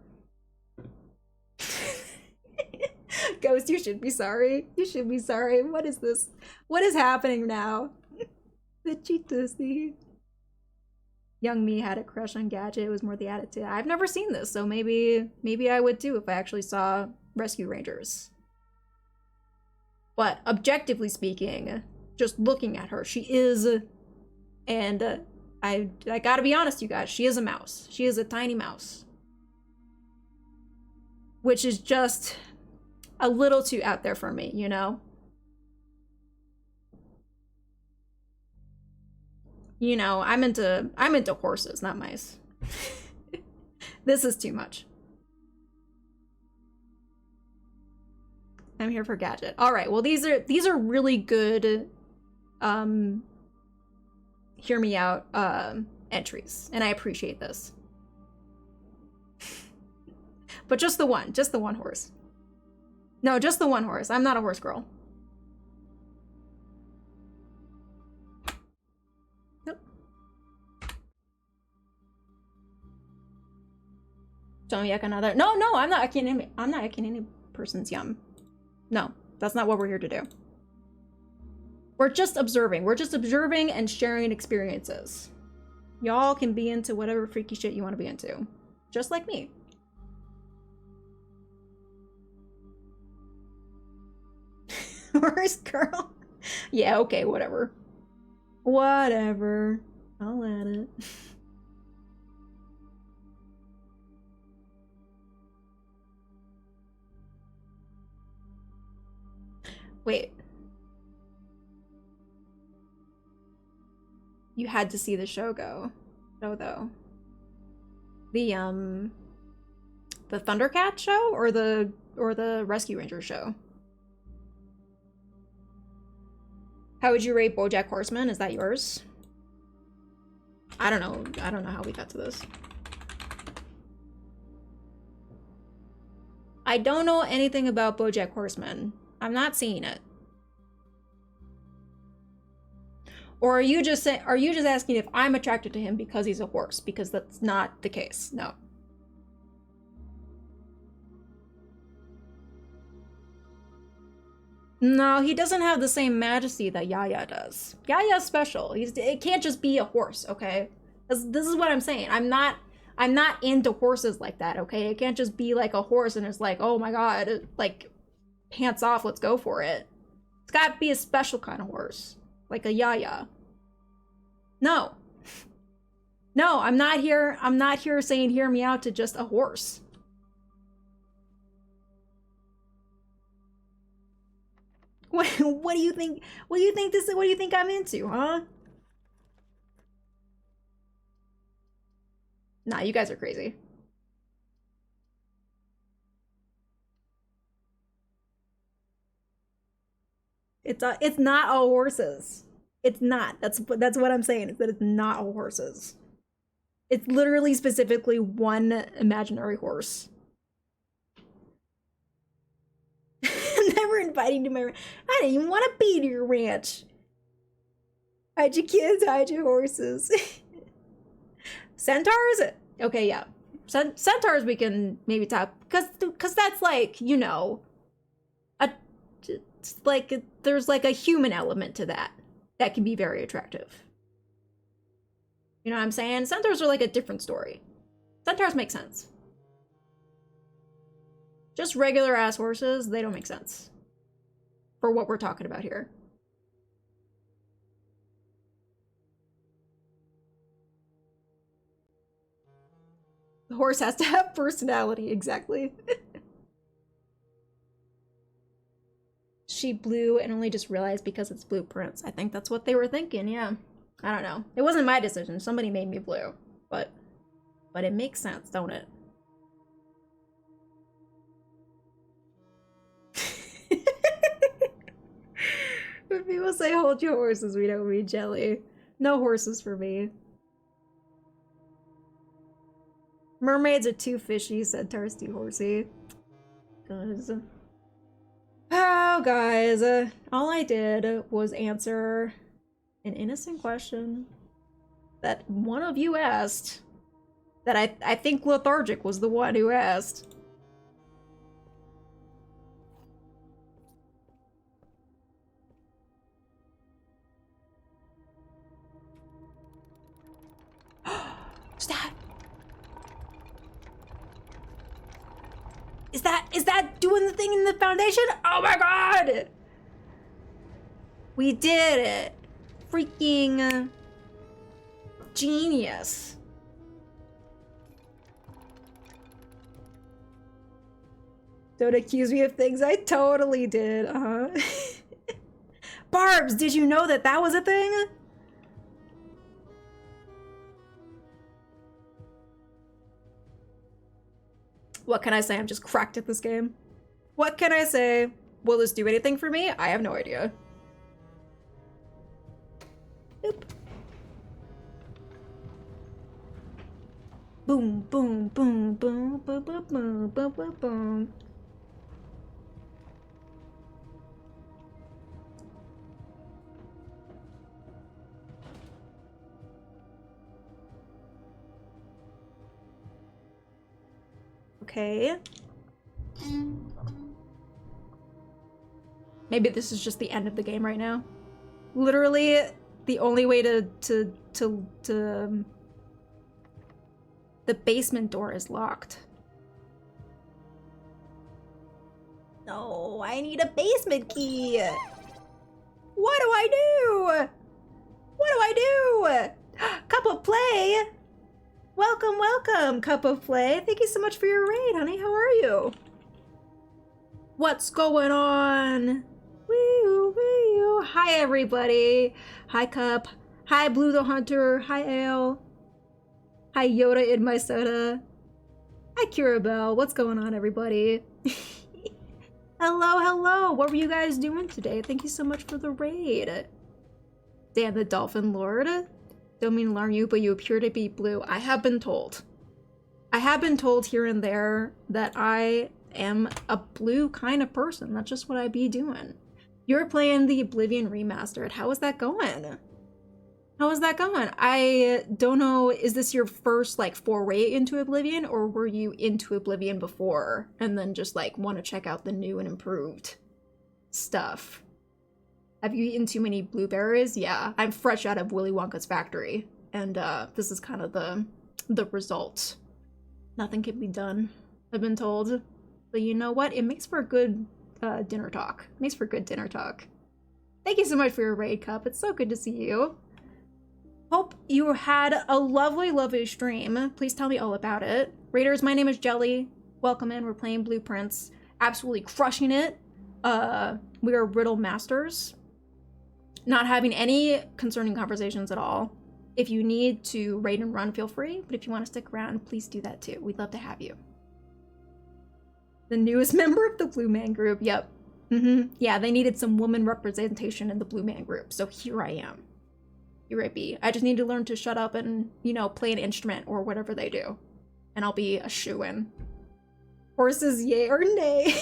Ghost, you should be sorry. You should be sorry. What is this? What is happening now? The Chitusi. Young me had a crush on Gadget. It was more the attitude. I've never seen this, so maybe I would too if I actually saw Rescue Rangers. But objectively speaking, just looking at her, she is, and I gotta be honest, you guys, she is a mouse. She is a tiny mouse. Which is just a little too out there for me, you know? You know, I'm into horses, not mice. This is too much. I'm here for Gadget. All right, well, these are really good hear me out entries, and I appreciate this. But just the one horse. No, just the one horse. I'm not a horse girl. Nope. Don't yuck another. No, I'm not yucking any person's yum. No, that's not what we're here to do. We're just observing. We're just observing and sharing experiences. Y'all can be into whatever freaky shit you want to be into. Just like me. Worst girl. Yeah, okay, whatever. Whatever. I'll let it. Wait. You had to see the show though. The Thundercat show or the Rescue Ranger show? How would you rate BoJack Horseman? Is that yours? I don't know how we got to this. I don't know anything about BoJack Horseman. I'm not seeing it. Or are you just asking if I'm attracted to him because he's a horse? Because that's not the case. No. No, he doesn't have the same majesty that Yaya does. Yaya's special. It can't just be a horse, okay? This is what I'm saying. I'm not into horses like that, okay? It can't just be like a horse and it's like, oh my god, like, pants off, let's go for it. It's gotta be a special kind of horse. Like a Yaya. No. No, I'm not here saying hear me out to just a horse. What do you think? What do you think this is? What do you think I'm into, huh? Nah, you guys are crazy. It's not all horses. It's not. That's what I'm saying. Is that it's not all horses. It's literally specifically one imaginary horse. Never inviting to my ranch. I didn't even want to be to your ranch. Hide your kids, hide your horses. Centaurs? Okay, yeah. Centaurs we can maybe talk, because that's like, you know, like there's like a human element to that can be very attractive. You know what I'm saying? Centaurs are like a different story. Centaurs make sense. Just regular ass horses, they don't make sense for what we're talking about here. The horse has to have personality, exactly. She blue and only just realized because it's blueprints. I think that's what they were thinking, yeah. I don't know. It wasn't my decision. Somebody made me blue. But it makes sense, don't it? When people say hold your horses, we don't mean jelly. No horses for me. Mermaids are too fishy, centaurs too horsey. Guys. Oh, guys. All I did was answer an innocent question that one of you asked. That I think Lethargic was the one who asked. Is that doing the thing in the foundation? Oh my god! We did it! Freaking genius. Don't accuse me of things I totally did, Barbs, did you know that was a thing? What can I say? I'm just cracked at this game. What can I say? Will this do anything for me? I have no idea. Oop. Boom, boom, boom, boom, boom, boom, boom, boom, boom, boom. Okay. Maybe this is just the end of the game right now. Literally, the only way to the basement door is locked. No, I need a basement key. What do I do? What do I do? Cup of Play. Welcome, welcome, Cup of Play. Thank you so much for your raid, honey. How are you? What's going on? Wee-oo, wee-oo. Hi, everybody. Hi, Cup. Hi, Blue the Hunter. Hi, Ale. Hi, Yoda in my soda. Hi, Curabell. What's going on, everybody? Hello, hello. What were you guys doing today? Thank you so much for the raid. Dan the Dolphin Lord. Don't mean to alarm you, but you appear to be blue. I have been told. I have been told here and there that I am a blue kind of person. That's just what I be doing. You're playing the Oblivion Remastered. How is that going? How is that going? I don't know, is this your first like foray into Oblivion, or were you into Oblivion before and then just like want to check out the new and improved stuff? Have you eaten too many blueberries? Yeah, I'm fresh out of Willy Wonka's factory, and this is kind of the result. Nothing can be done, I've been told. But you know what? It makes for a good dinner talk. It makes for good dinner talk. Thank you so much for your raid, Cup. It's so good to see you. Hope you had a lovely, lovely stream. Please tell me all about it. Raiders, my name is Jelly. Welcome in. We're playing Blueprints. Absolutely crushing it. We are Riddle Masters. Not having any concerning conversations at all. If you need to raid and run, feel free. But if you want to stick around, please do that too. We'd love to have you. The newest member of the Blue Man Group. Yep. Yeah, they needed some woman representation in the Blue Man Group. So here I am. Here I be. I just need to learn to shut up and, you know, play an instrument or whatever they do. And I'll be a shoo-in. Horses, yay or nay?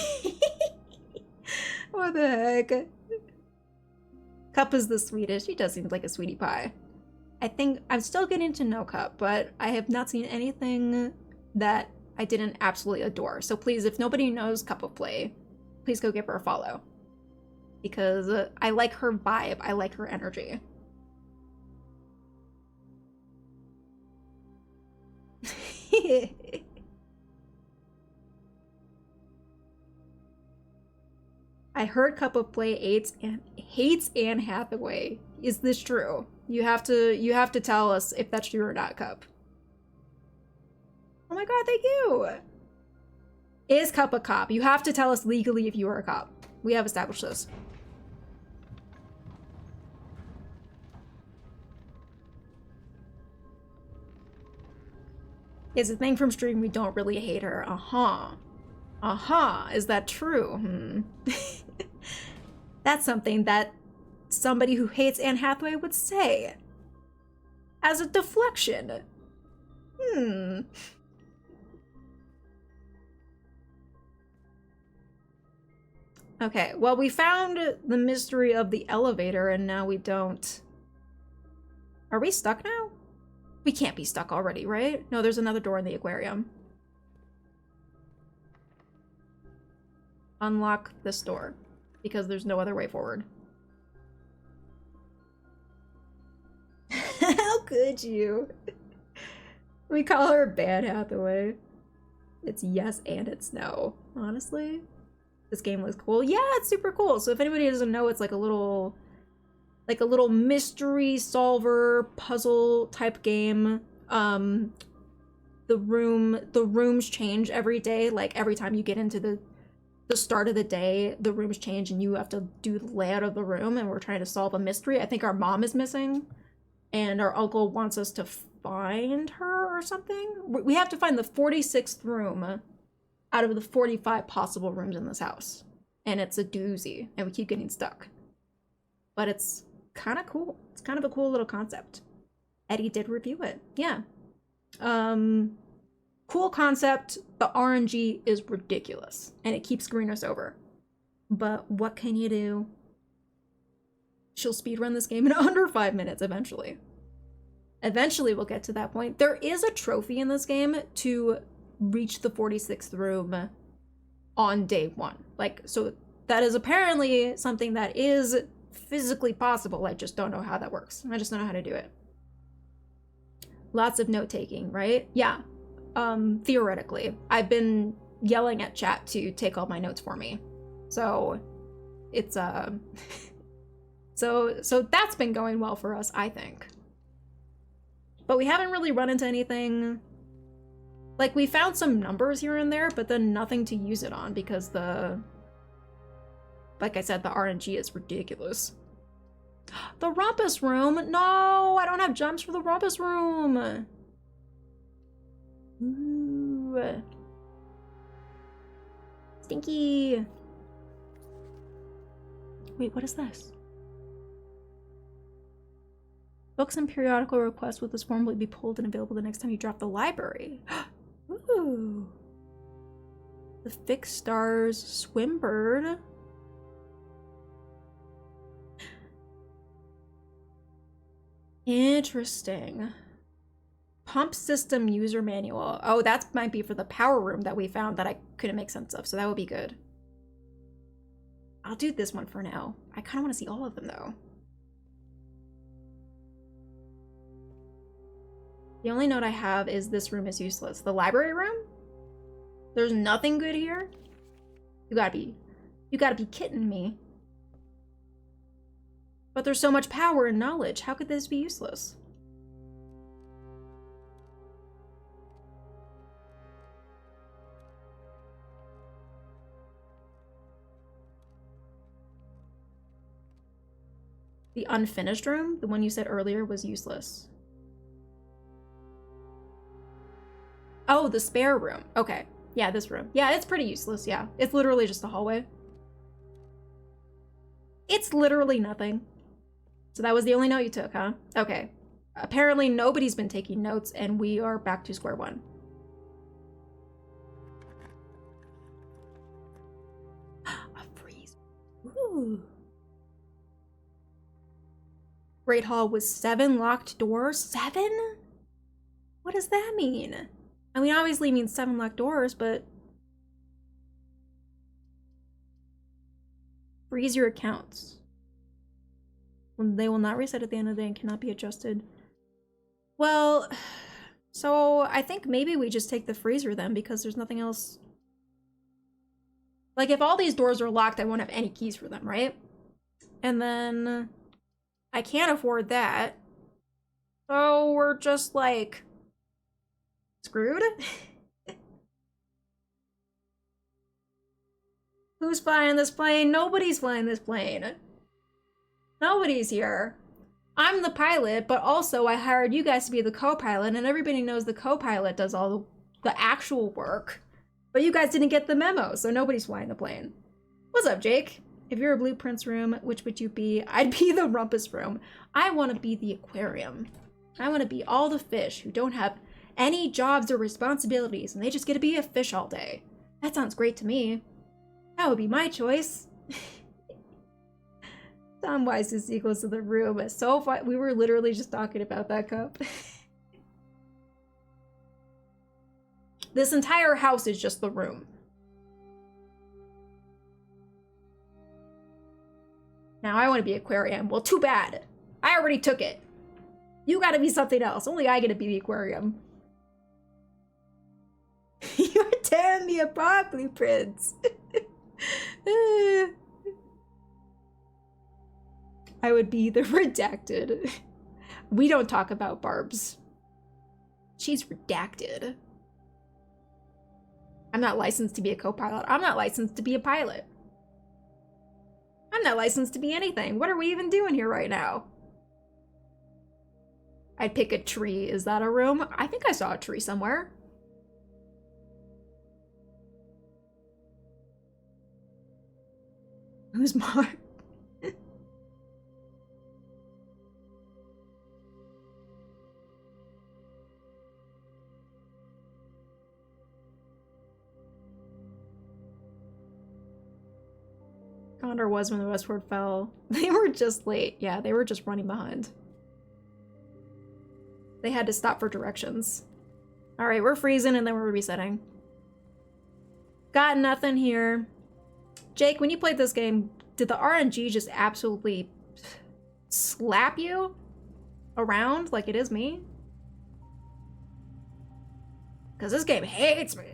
What the heck? Cup is the sweetest. She does seem like a sweetie pie. I think I'm still getting to know Cup, but I have not seen anything that I didn't absolutely adore. So please, if nobody knows Cup of Play, please go give her a follow. Because I like her vibe. I like her energy. I heard Cup of Play hates Anne Hathaway. Is this true? You have to tell us if that's true or not, Cup. Oh my god, thank you. Is Cup a cop? You have to tell us legally if you are a cop. We have established this. It's a thing from stream, we don't really hate her. Uh-huh. Uh-huh. Is that true? That's something that somebody who hates Anne Hathaway would say. As a deflection. Okay, well, we found the mystery of the elevator and now we don't. Are we stuck now? We can't be stuck already, right? No, there's another door in the aquarium. Unlock this door, because there's no other way forward. How could you? We call her Bad Hathaway. It's yes and it's no. Honestly, this game looks cool. Yeah, it's super cool. So if anybody doesn't know, it's like a little mystery solver puzzle type game. The rooms change every day. Like every time you get into the start of the day, the rooms change and you have to do the layout of the room, and we're trying to solve a mystery. I think our mom is missing and our uncle wants us to find her or something. We have to find the 46th room out of the 45 possible rooms in this house. And it's a doozy and we keep getting stuck. But it's kind of cool. It's kind of a cool little concept. Eddie did review it. Yeah. Cool concept. The RNG is ridiculous and it keeps screwing us over. But what can you do? She'll speedrun this game in under 5 minutes eventually. Eventually we'll get to that point. There is a trophy in this game to reach the 46th room on day one. Like, so that is apparently something that is physically possible. I just don't know how that works. I just don't know how to do it. Lots of note taking, right? Yeah. Theoretically, I've been yelling at chat to take all my notes for me. So it's so that's been going well for us, I think. But we haven't really run into anything. Like, we found some numbers here and there, but then nothing to use it on because like I said, the RNG is ridiculous. The rumpus room? No, I don't have jumps for the rumpus room. Ooh. Stinky. Wait, what is this? Books and periodical requests will this formally be pulled and available the next time you drop the library. Ooh. The Fixed Stars Swimbird. Interesting. Pump system user manual. Oh, that might be for the power room that we found that I couldn't make sense of, so that would be good. I'll do this one for now. I kind of want to see all of them, though. The only note I have is this room is useless. The library room? There's nothing good here? You gotta be kidding me. But there's so much power and knowledge. How could this be useless? The unfinished room, the one you said earlier, was useless. Oh, the spare room. Okay. Yeah, this room. Yeah, it's pretty useless, yeah. It's literally just a hallway. It's literally nothing. So that was the only note you took, huh? Okay. Apparently nobody's been taking notes, and we are back to square one. A freeze. Ooh. Great Hall with 7 locked doors. 7? What does that mean? I mean, obviously it means 7 locked doors, but... Freeze your accounts. They will not reset at the end of the day and cannot be adjusted. Well, so I think maybe we just take the freezer then, because there's nothing else. Like, if all these doors are locked, I won't have any keys for them, right? And then I can't afford that. So we're just like screwed? Who's flying this plane? Nobody's flying this plane. Nobody's here. I'm the pilot, but also I hired you guys to be the co-pilot, and everybody knows the co-pilot does all the actual work. But you guys didn't get the memo, so nobody's flying the plane. What's up, Jake? If you're a Blueprints room, which would you be? I'd be the Rumpus room. I want to be the aquarium. I want to be all the fish who don't have any jobs or responsibilities, and they just get to be a fish all day. That sounds great to me. That would be my choice. Samwise is equals to the room. So fun. We were literally just talking about that, Cup. This entire house is just the room. Now I want to be aquarium. Well, too bad. I already took it. You gotta be something else. Only I get to be the aquarium. You're tearing me apart, Blueprints. I would be the redacted. We don't talk about Barbs. She's redacted. I'm not licensed to be a co-pilot. I'm not licensed to be a pilot. I'm not licensed to be anything. What are we even doing here right now? I'd pick a tree. Is that a room? I think I saw a tree somewhere. Who's Mark? Condor was when the Westward fell. They were just late. Yeah, they were just running behind. They had to stop for directions. All right, we're freezing and then we're resetting. Got nothing here. Jake, when you played this game, did the RNG just absolutely slap you around like it is me? Because this game hates me.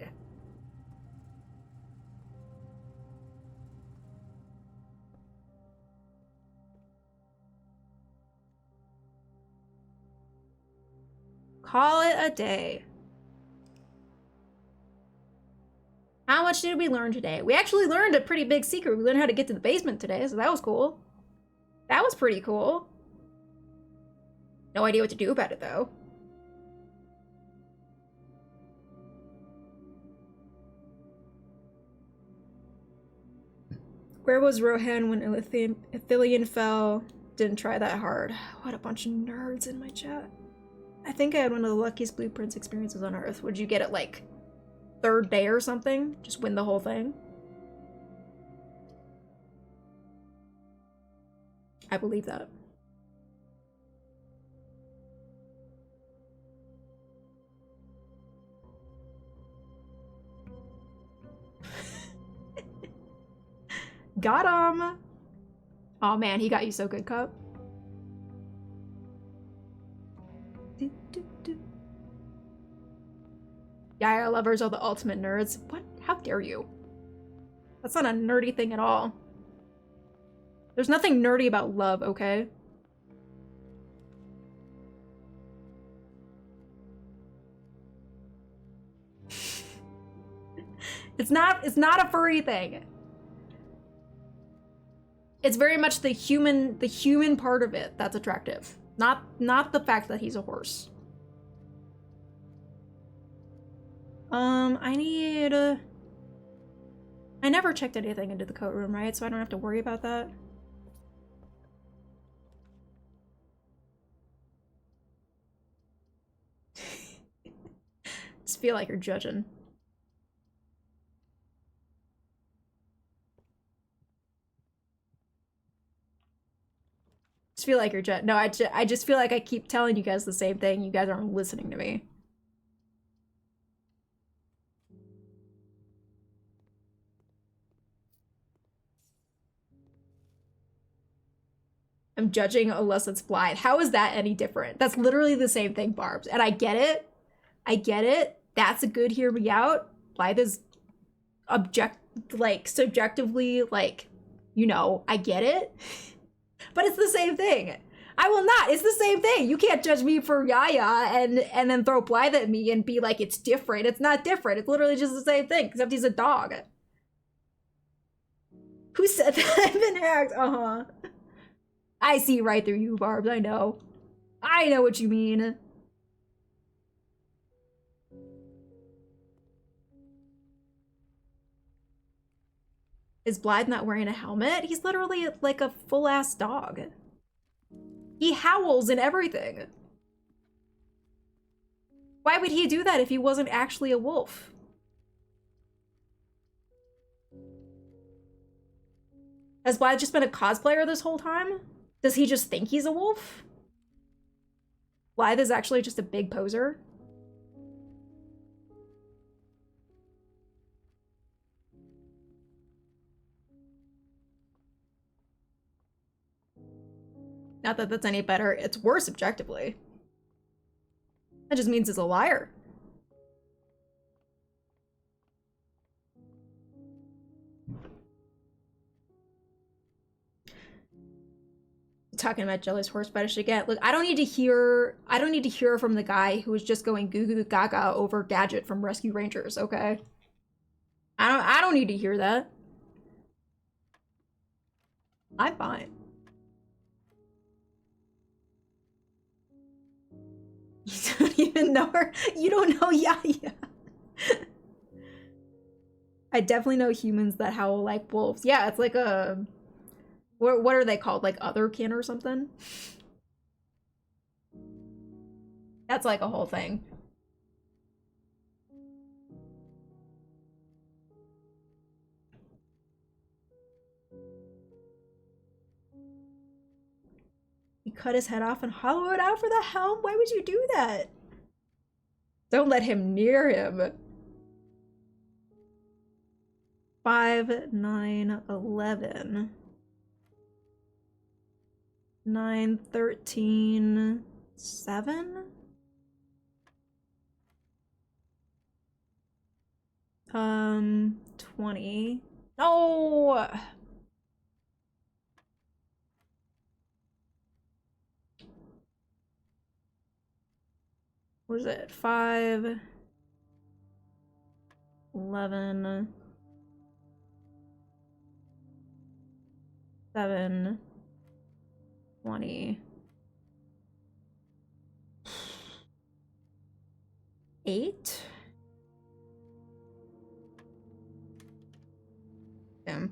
Call it a day. How much did we learn today? We actually learned a pretty big secret. We learned how to get to the basement today, so that was cool. That was pretty cool. No idea what to do about it, though. Where was Rohan when Ithilien fell? Didn't try that hard. What a bunch of nerds in my chat. I think I had one of the luckiest blueprints experiences on Earth. Would you get it like third day or something? Just win the whole thing? I believe that. Got him! Oh man, he got you so good, Cup. Yaya lovers are the ultimate nerds. What? How dare you? That's not a nerdy thing at all. There's nothing nerdy about love, okay? It's not a furry thing. It's very much the human part of it that's attractive. Not the fact that he's a horse. I never checked anything into the coat room, right? So I don't have to worry about that. Just feel like you're judging. Just feel like you're judging. No, I just feel like I keep telling you guys the same thing. You guys aren't listening to me. I'm judging unless it's Blythe. How is that any different? That's literally the same thing, Barbs. And I get it. I get it. That's a good hear me out. Blythe is subjectively, you know, I get it. But it's the same thing. I will not. It's the same thing. You can't judge me for Yaya and then throw Blythe at me and be like, it's different. It's not different. It's literally just the same thing, except he's a dog. Who said that? I've been hacked. Uh-huh. I see right through you, Barbs. I know. I know what you mean. Is Blythe not wearing a helmet? He's literally like a full-ass dog. He howls and everything. Why would he do that if he wasn't actually a wolf? Has Blythe just been a cosplayer this whole time? Does he just think he's a wolf? Blythe is actually just a big poser. Not that that's any better. It's worse objectively. That just means he's a liar. Talking about jealous horse fetish again. Look, I don't need to hear from the guy who was just going goo goo gaga over Gadget from Rescue Rangers, okay? I don't need to hear that. I'm fine. You don't even know her. You don't know Yaya. I definitely know humans that howl like wolves. Yeah, it's like a... What are they called? Like otherkin or something? That's like a whole thing. You cut his head off and hollow it out for the helm? Why would you do that? Don't let him near him. 5, 9, 11. 9, 13, 7? 20. No! What is it? 5, 11, 7, 20. 8? Damn.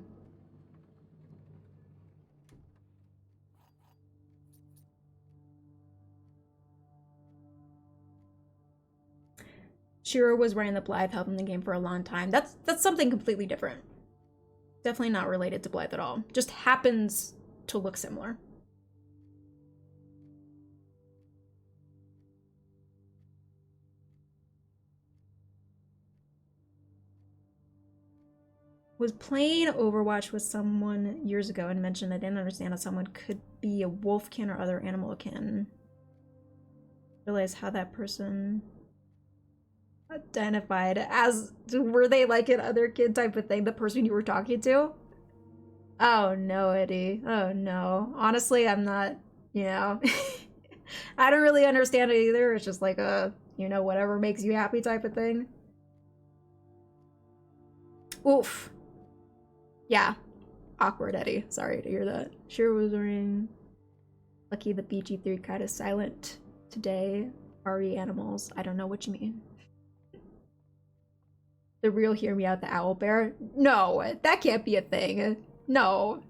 Shiro was running the Blythe, helping the game for a long time. That's something completely different. Definitely not related to Blythe at all. Just happens to look similar. Was playing Overwatch with someone years ago and mentioned I didn't understand how someone could be a wolfkin or other animalkin. Realize how that person identified as, were they like an other kid type of thing, the person you were talking to? Oh no, Eddie. Oh no. Honestly, I'm not, you know, I don't really understand it either. It's just like a, you know, whatever makes you happy type of thing. Oof. Yeah. Awkward, Eddie. Sorry to hear that. Sure was wearing. Lucky the BG3 kind of silent today. RE animals. I don't know what you mean. The real hear me out, the owl bear? No, that can't be a thing. No.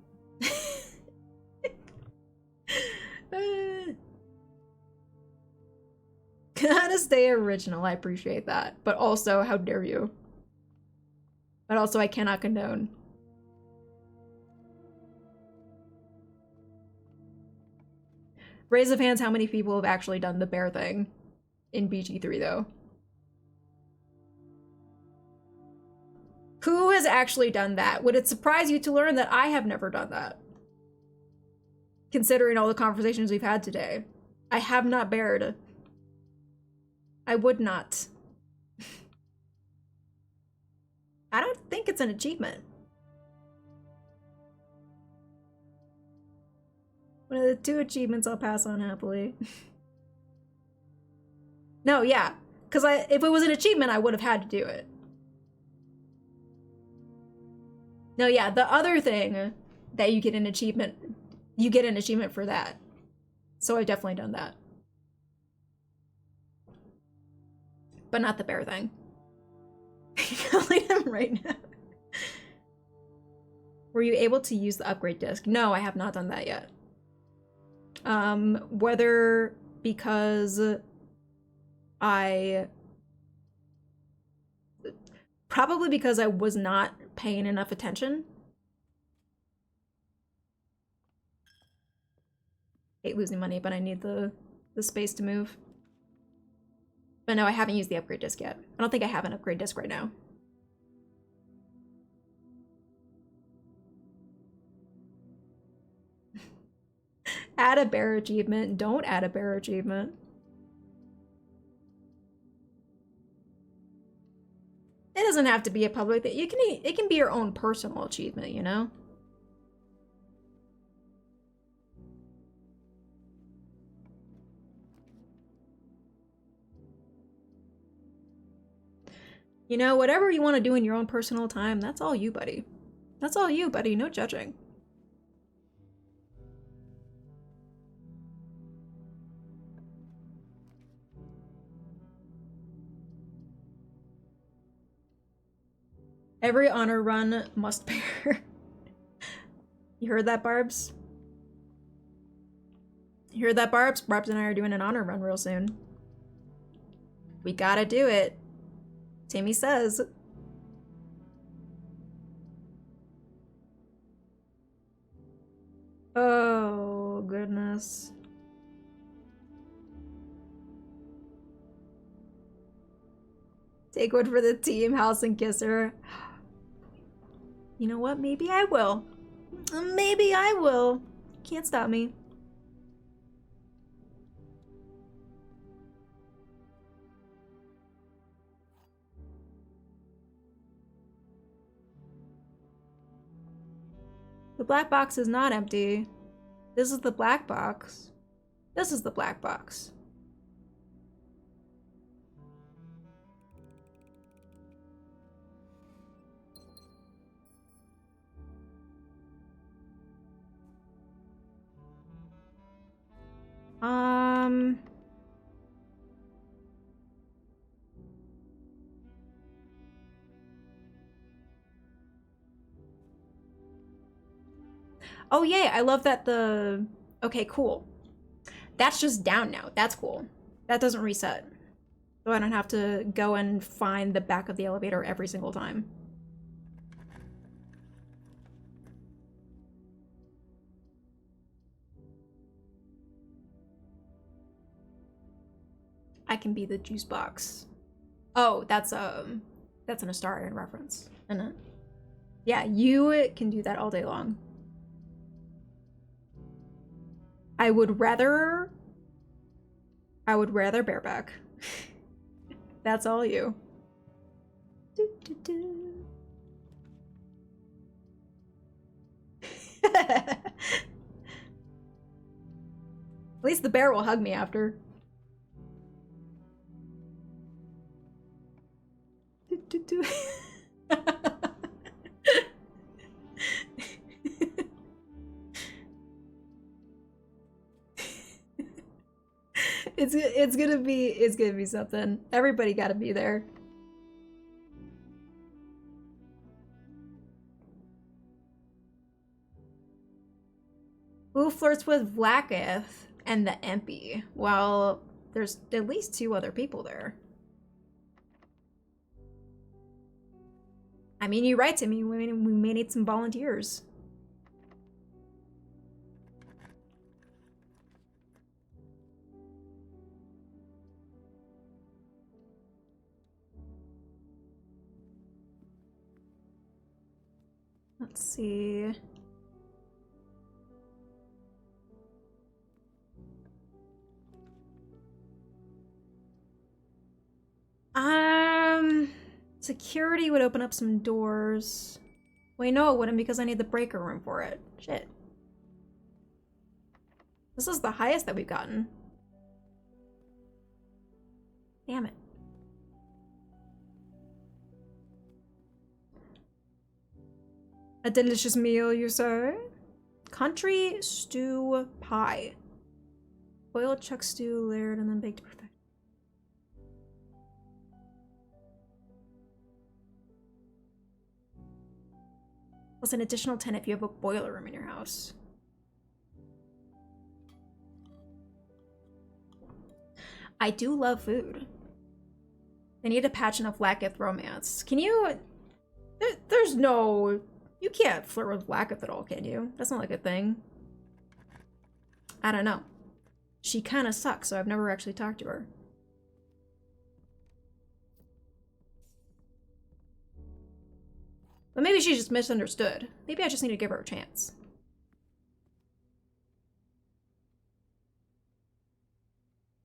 Gotta stay original, I appreciate that. But also, how dare you? But also, I cannot condone. Raise of hands, how many people have actually done the bear thing in BG3 though? Who has actually done that? Would it surprise you to learn that I have never done that? Considering all the conversations we've had today. I have not bared. I would not. I don't think it's an achievement. One of the 2 achievements I'll pass on happily. No, yeah. Because if it was an achievement, I would have had to do it. No, yeah, the other thing that you get an achievement for that. So I've definitely done that. But not the bear thing. Calling him right now. Were you able to use the upgrade disc? No, I have not done that yet. Whether because probably because I was not paying enough attention. Hate losing money, but I need the space to move. But no, I haven't used the upgrade disc yet. I don't think I have an upgrade disc right now. Add a bear achievement. Don't add a bear achievement. It doesn't have to be a public thing. It can be your own personal achievement, you know? You know, whatever you want to do in your own personal time, that's all you, buddy. That's all you, buddy. No judging. Every honor run must bear. You heard that, Barbs? You heard that, Barbs? Barbs and I are doing an honor run real soon. We gotta do it. Timmy says. Oh, goodness. Take one for the team, house and kiss her. You know what? Maybe I will. Maybe I will. Can't stop me. The black box is not empty. This is the black box. This is the black box. Oh yeah, I love that the... Okay, cool. That's just down now. That's cool. That doesn't reset. So I don't have to go and find the back of the elevator every single time. I can be the juice box. Oh, that's an Astarion reference, isn't it? Yeah, you can do that all day long. I would rather bareback. That's all you. Do, do, do. At least the bear will hug me after. Do, do, do. It's gonna be something. Everybody gotta be there. Who flirts with Vlaakith and the Empy? Well, there's at least 2 other people there. I mean, you're right, Timmy. We may need some volunteers. Let's see. Security would open up some doors. Wait, no, it wouldn't because I need the breaker room for it. Shit. This is the highest that we've gotten. Damn it. A delicious meal, you say? Country stew pie. Boiled chuck stew, layered, and then baked to perfection. Plus an additional 10 if you have a boiler room in your house. I do love food. They need to patch enough Vlaakith romance. Can you... There's no... You can't flirt with Vlaakith at all, can you? That's not like a thing. I don't know. She kind of sucks, so I've never actually talked to her. But maybe she just misunderstood. Maybe I just need to give her a chance.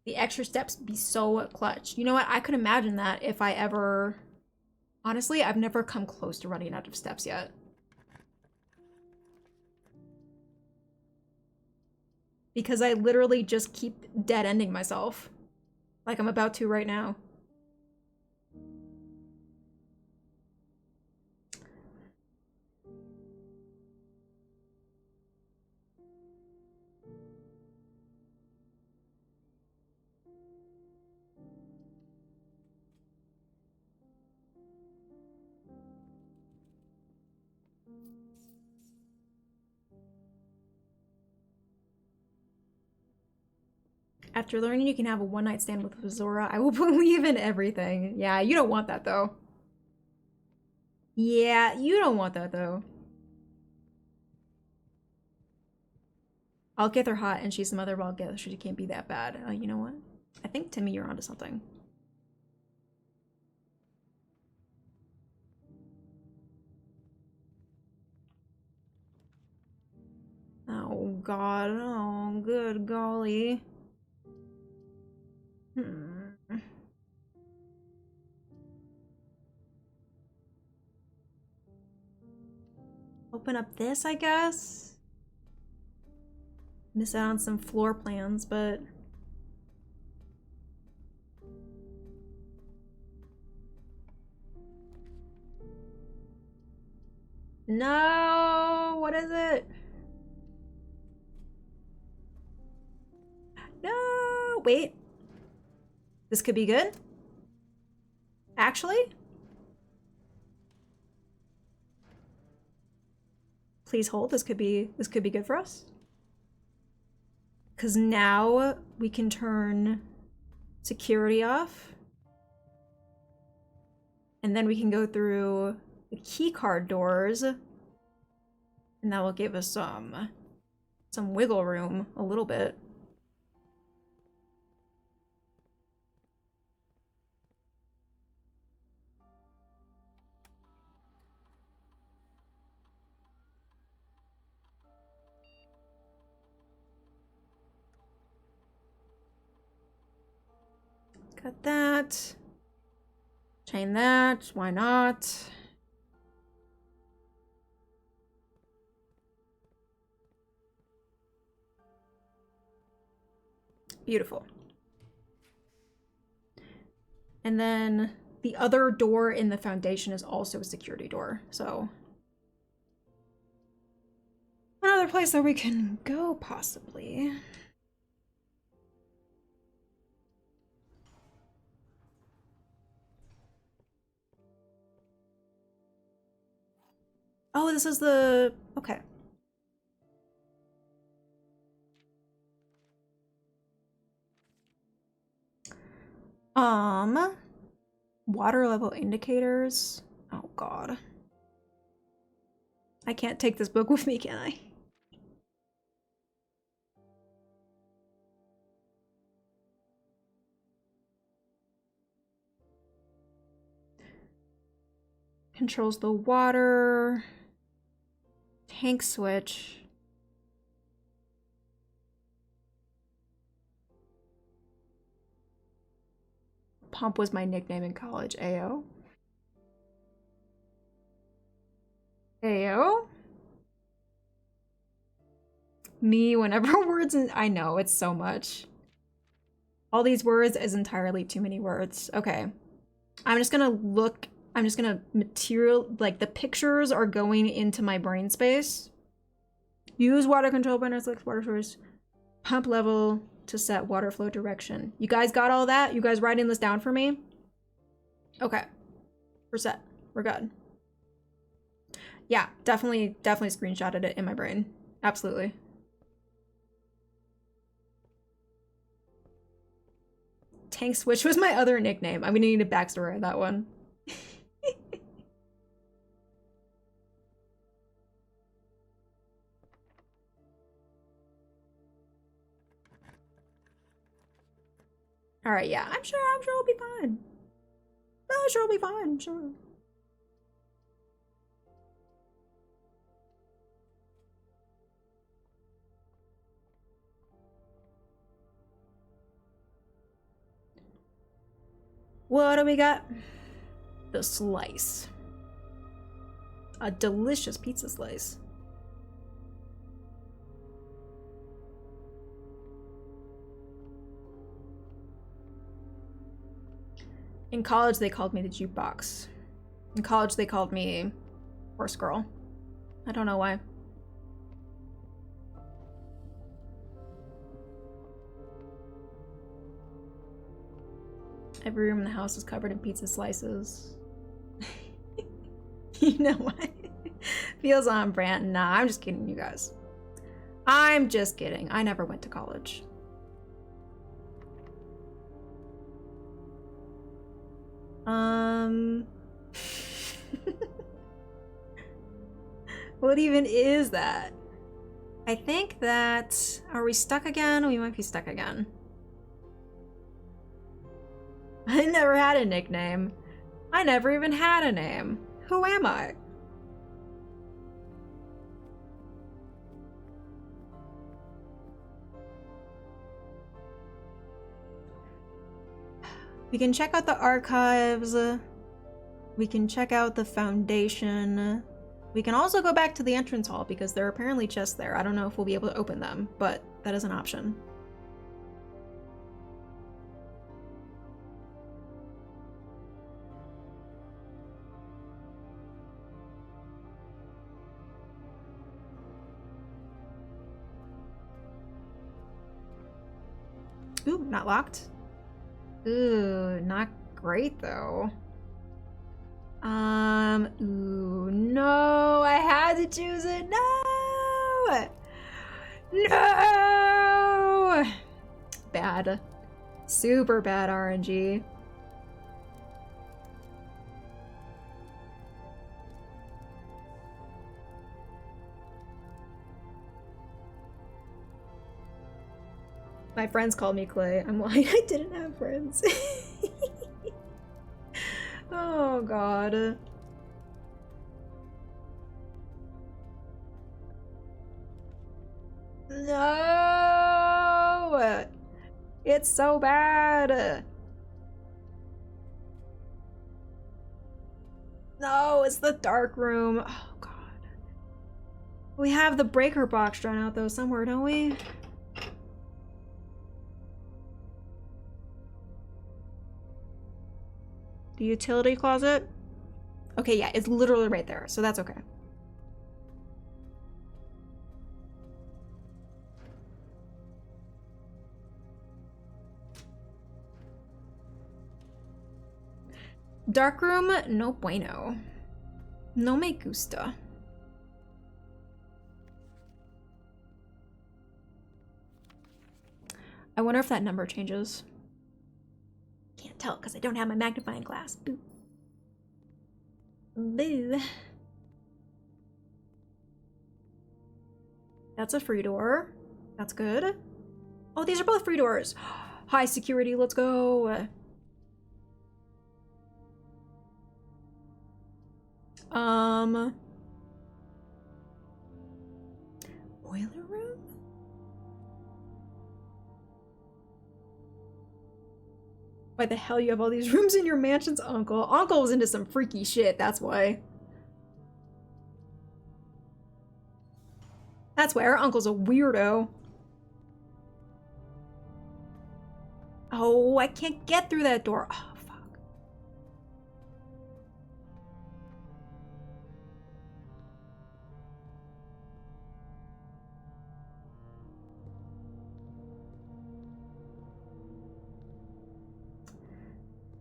The extra steps be so clutch. You know what? I could imagine that if I ever... Honestly, I've never come close to running out of steps yet. Because I literally just keep dead-ending myself. Like I'm about to right now. After learning you can have a one-night stand with Zora, I will believe in everything. Yeah, you don't want that, though. Yeah, you don't want that, though. I'll get her hot, and she's the mother of all gifts. She can't be that bad. You know what? I think, Timmy, you're onto something. god. Oh, good golly. Open up this, I guess? Miss out on some floor plans, but... No! What is it? No! Wait. This could be good? Actually? Please hold. This could be good for us. Because now we can turn security off. And then we can go through the key card doors. And that will give us some wiggle room a little bit. Cut that. Chain that. Why not? Beautiful. And then the other door in the foundation is also a security door, so another place that we can go, possibly. Oh, this is the... okay. Water level indicators. Oh god. I can't take this book with me, can I? Controls the water. Tank switch. Pump was my nickname in college. Ayo. Ayo. Me, whenever words in, I know, it's so much. All these words is entirely too many words. Okay. I'm just gonna look, I'm just gonna like the pictures are going into my brain space. Use water control by select water source. Pump level to set water flow direction. You guys got all that? You guys writing this down for me? Okay. We're set. We're good. Yeah, definitely screenshotted it in my brain. Absolutely. Tank switch was my other nickname. I'm gonna need a backstory on that one. All right, yeah, I'm sure it'll be fine. I'm sure it'll be fine, I'm sure. What do we got? The slice. A delicious pizza slice. In college, they called me the jukebox. In college, they called me horse girl. I don't know why. Every room in the house is covered in pizza slices. You know what? Feels on brand. Nah, I'm just kidding, you guys. I'm just kidding. I never went to college. What even is that? I think that... Are we stuck again? We might be stuck again. I never had a nickname. I never even had a name. Who am I? We can check out the archives. We can check out the foundation. We can also go back to the entrance hall because there are apparently chests there. I don't know if we'll be able to open them, but that is an option. Ooh, not locked. Ooh, not great though. Ooh, no, I had to choose it. No! No! Bad. Super bad RNG. My friends called me Clay. I'm lying, I didn't have friends. Oh god. No! It's so bad. No, it's the dark room. Oh god. We have the breaker box drawn out though somewhere, don't we? The utility closet? Okay, yeah, it's literally right there, so that's okay. Dark room, no bueno. No me gusta. I wonder if that number changes. Can't tell because I don't have my magnifying glass. Boo. Boo. That's a free door. That's good. Oh, these are both free doors. High security, let's go. Boiler room? Why the hell you have all these rooms in your mansions, Uncle? Uncle was into some freaky shit, that's why. That's why our uncle's a weirdo. Oh, I can't get through that door. Oh, fuck.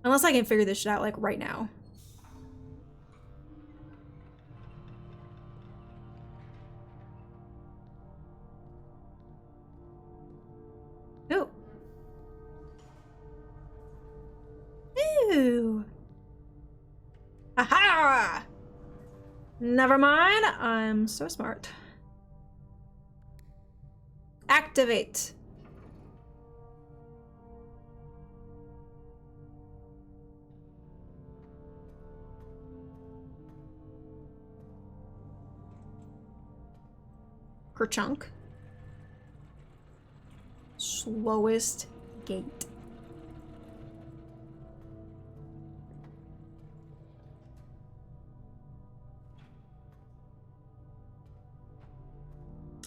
Unless I can figure this shit out, like, right now. Ooh. Ooh. Aha! Never mind. I'm so smart. Activate. Kerchunk. Slowest gate.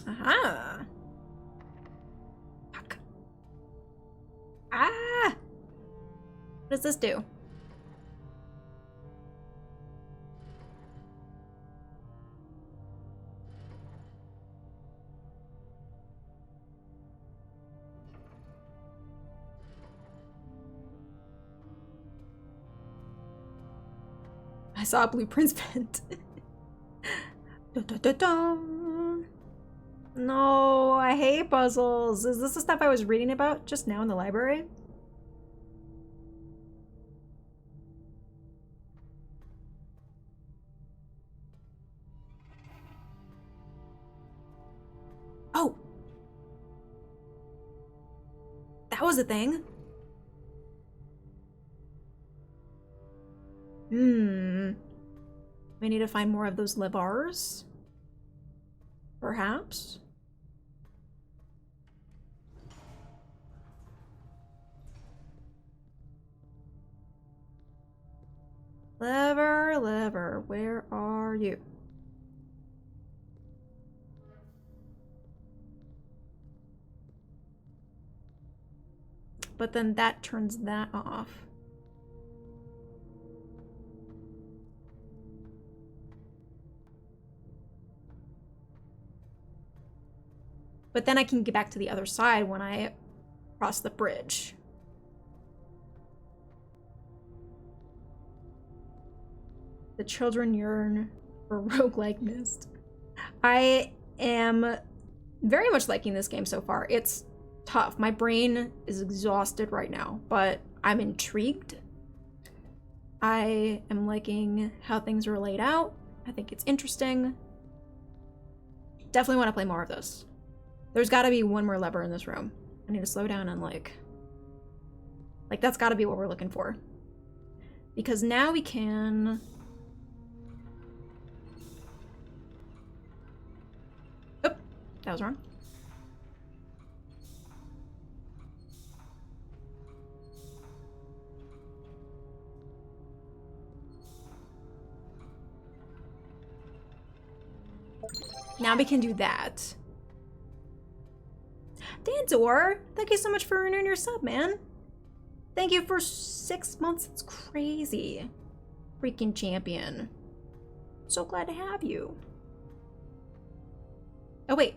Aha. Fuck. Ah! What does this do? I saw a blueprints vent. Dun, dun, dun, dun. No, I hate puzzles. Is this the stuff I was reading about just now in the library? Oh! That was a thing. We need to find more of those levars. Perhaps? Lever, lever, where are you? But then that turns that off. But then I can get back to the other side when I cross the bridge. The children yearn for roguelike Myst. I am very much liking this game so far. It's tough. My brain is exhausted right now, but I'm intrigued. I am liking how things are laid out. I think it's interesting. Definitely want to play more of this. There's got to be one more lever in this room. I need to slow down and like that's got to be what we're looking for. Because now we can... Oh, that was wrong. Now we can do that. Danzor, thank you so much for renewing your sub, man. Thank you for 6 months. It's crazy. Freaking champion. So glad to have you. Oh, wait.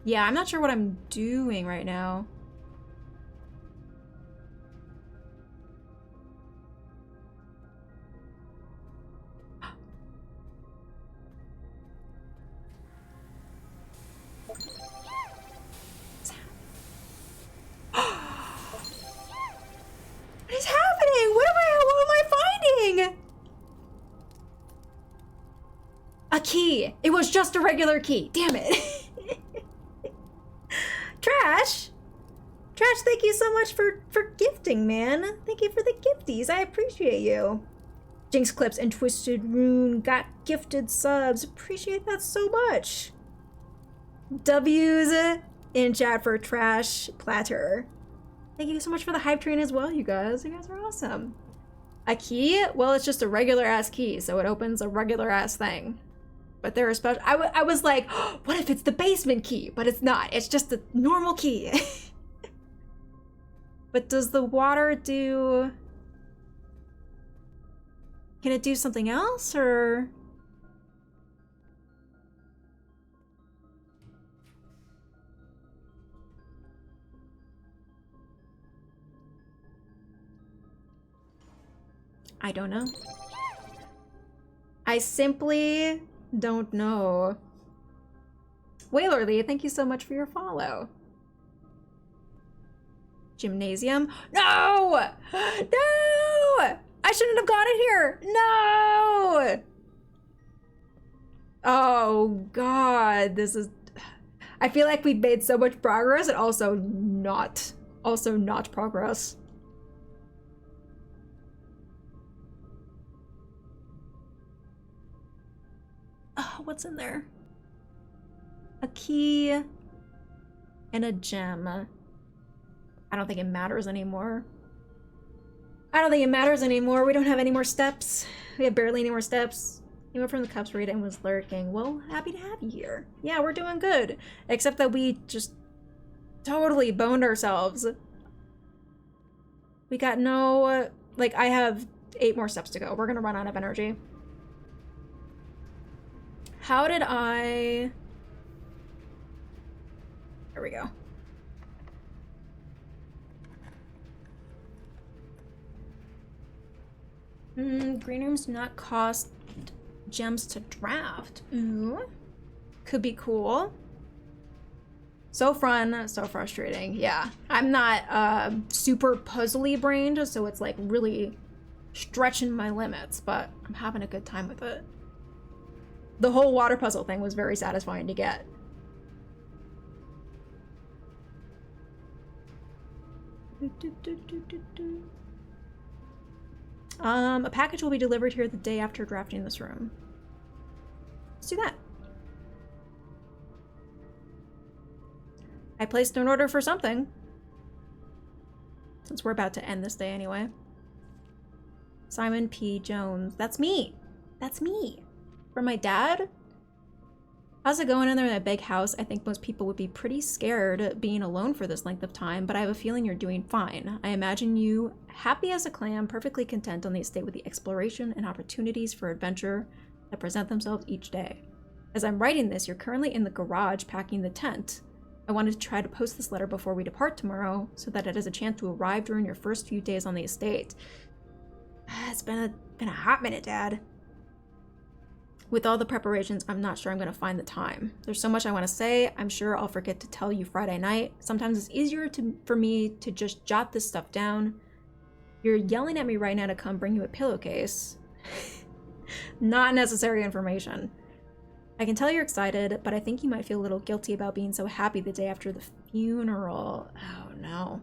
Yeah, I'm not sure what I'm doing right now. What is happening? What am I finding? A key. It was just a regular key. Damn it. Trash, thank you so much for gifting, man. Thank you for the gifties. I appreciate you. Jinx Clips and Twisted Rune got gifted subs. Appreciate that so much. W's in chat for Trash Platter. Thank you so much for the hype train as well, you guys. You guys are awesome. A key? Well, it's just a regular ass key, so it opens a regular ass thing. But they're a special. I was like, oh, what if it's the basement key? But it's not. It's just a normal key. But does the water do... Can it do something else, or... I don't know. I simply... don't know. Whalerly, thank you so much for your follow. Gymnasium? No! No! I shouldn't have got it here! No! Oh god, this is... I feel like we've made so much progress and also not progress. What's in there? A key and a gem. I don't think it matters anymore. We don't have any more steps. We have barely any more steps. You went from the cups raid and was lurking. Well, happy to have you here. Yeah, we're doing good. Except that we just totally boned ourselves. We got no... like, I have 8 more steps to go. We're gonna run out of energy. How did I... There we go. Green rooms do not cost gems to draft. Ooh. Could be cool. So fun, so frustrating. Yeah. I'm not super puzzly brained, so it's like really stretching my limits, but I'm having a good time with it. The whole water puzzle thing was very satisfying to get. A package will be delivered here the day after drafting this room. Let's do that. I placed an order for something. Since we're about to end this day anyway. Simon P. Jones. That's me. That's me. From my dad? How's it going in there in that big house? I think most people would be pretty scared being alone for this length of time, but I have a feeling you're doing fine. I imagine you happy as a clam, perfectly content on the estate with the exploration and opportunities for adventure that present themselves each day. As I'm writing this, you're currently in the garage packing the tent. I wanted to try to post this letter before we depart tomorrow so that it has a chance to arrive during your first few days on the estate. It's been a hot minute, Dad. With all the preparations, I'm not sure I'm going to find the time. There's so much I want to say. I'm sure I'll forget to tell you Friday night. Sometimes it's easier for me to just jot this stuff down. You're yelling at me right now to come bring you a pillowcase. Not necessary information. I can tell you're excited, but I think you might feel a little guilty about being so happy the day after the funeral. Oh no.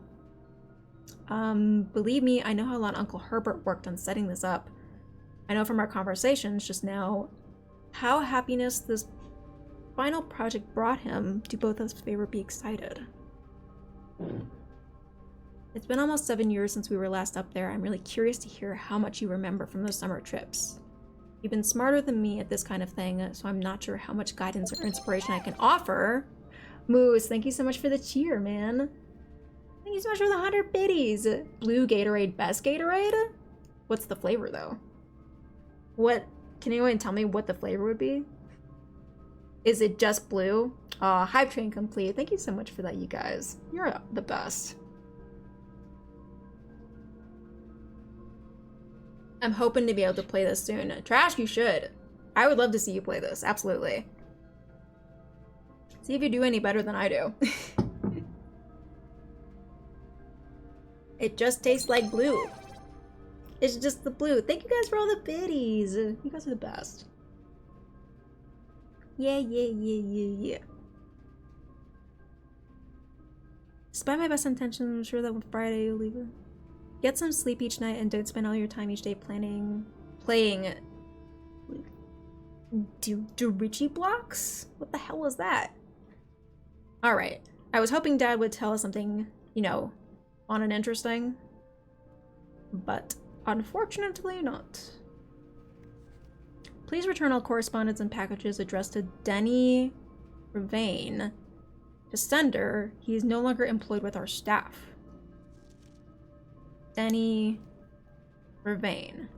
Believe me, I know how long Uncle Herbert worked on setting this up. I know from our conversations just now how happiness this final project brought him. Do both of us favor be excited? It's been almost 7 years since we were last up there. I'm really curious to hear how much you remember from those summer trips. You've been smarter than me at this kind of thing, so I'm not sure how much guidance or inspiration I can offer. Moose, thank you so much for the cheer, man. Thank you so much for the 100 biddies. Blue Gatorade, best Gatorade? What's the flavor, though? What? Can anyone tell me what the flavor would be? Is it just blue? Hype train complete. Thank you so much for that, you guys. You're the best. I'm hoping to be able to play this soon. Trash, you should. I would love to see you play this. Absolutely. See if you do any better than I do. It just tastes like blue. It's just the blue. Thank you guys for all the biddies. You guys are the best. Yeah. Despite my best intentions, I'm sure that on Friday you'll leave it. Get some sleep each night and don't spend all your time each day playing Dorichi blocks? What the hell was that? Alright. I was hoping Dad would tell us something, you know, fun and interesting. But unfortunately not. Please return all correspondence and packages addressed to Denny Ravain. To sender, he is no longer employed with our staff. Denny Ravain.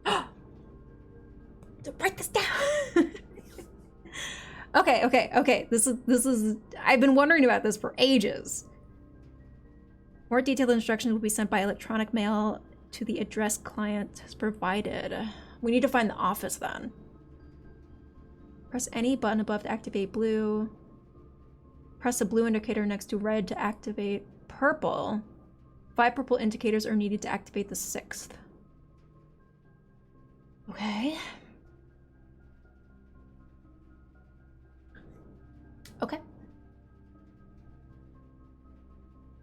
To write this down. Okay. This is I've been wondering about this for ages. More detailed instructions will be sent by electronic mail to the address client has provided. We need to find the office then. Press any button above to activate blue. Press the blue indicator next to red to activate purple. 5 purple indicators are needed to activate the 6th. Okay. Okay.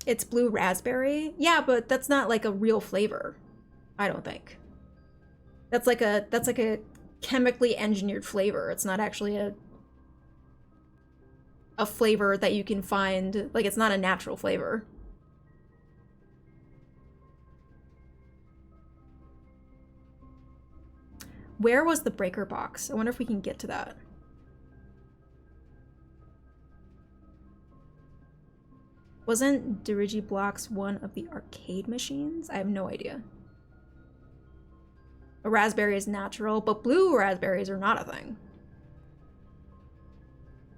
It's blue raspberry? Yeah, but that's not like a real flavor. I don't think. That's like a chemically engineered flavor. It's not actually a flavor that you can find. Like, it's not a natural flavor. Where was the breaker box? I wonder if we can get to that. Wasn't Dirigy Blocks one of the arcade machines? I have no idea. A raspberry is natural, but blue raspberries are not a thing.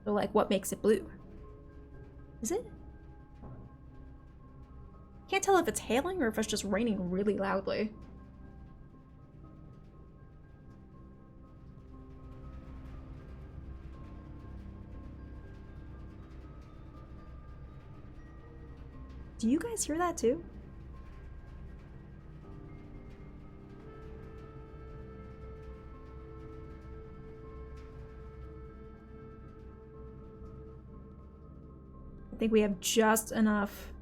So, like, what makes it blue? Is it? Can't tell if it's hailing or if it's just raining really loudly. Do you guys hear that too? I think we have just enough.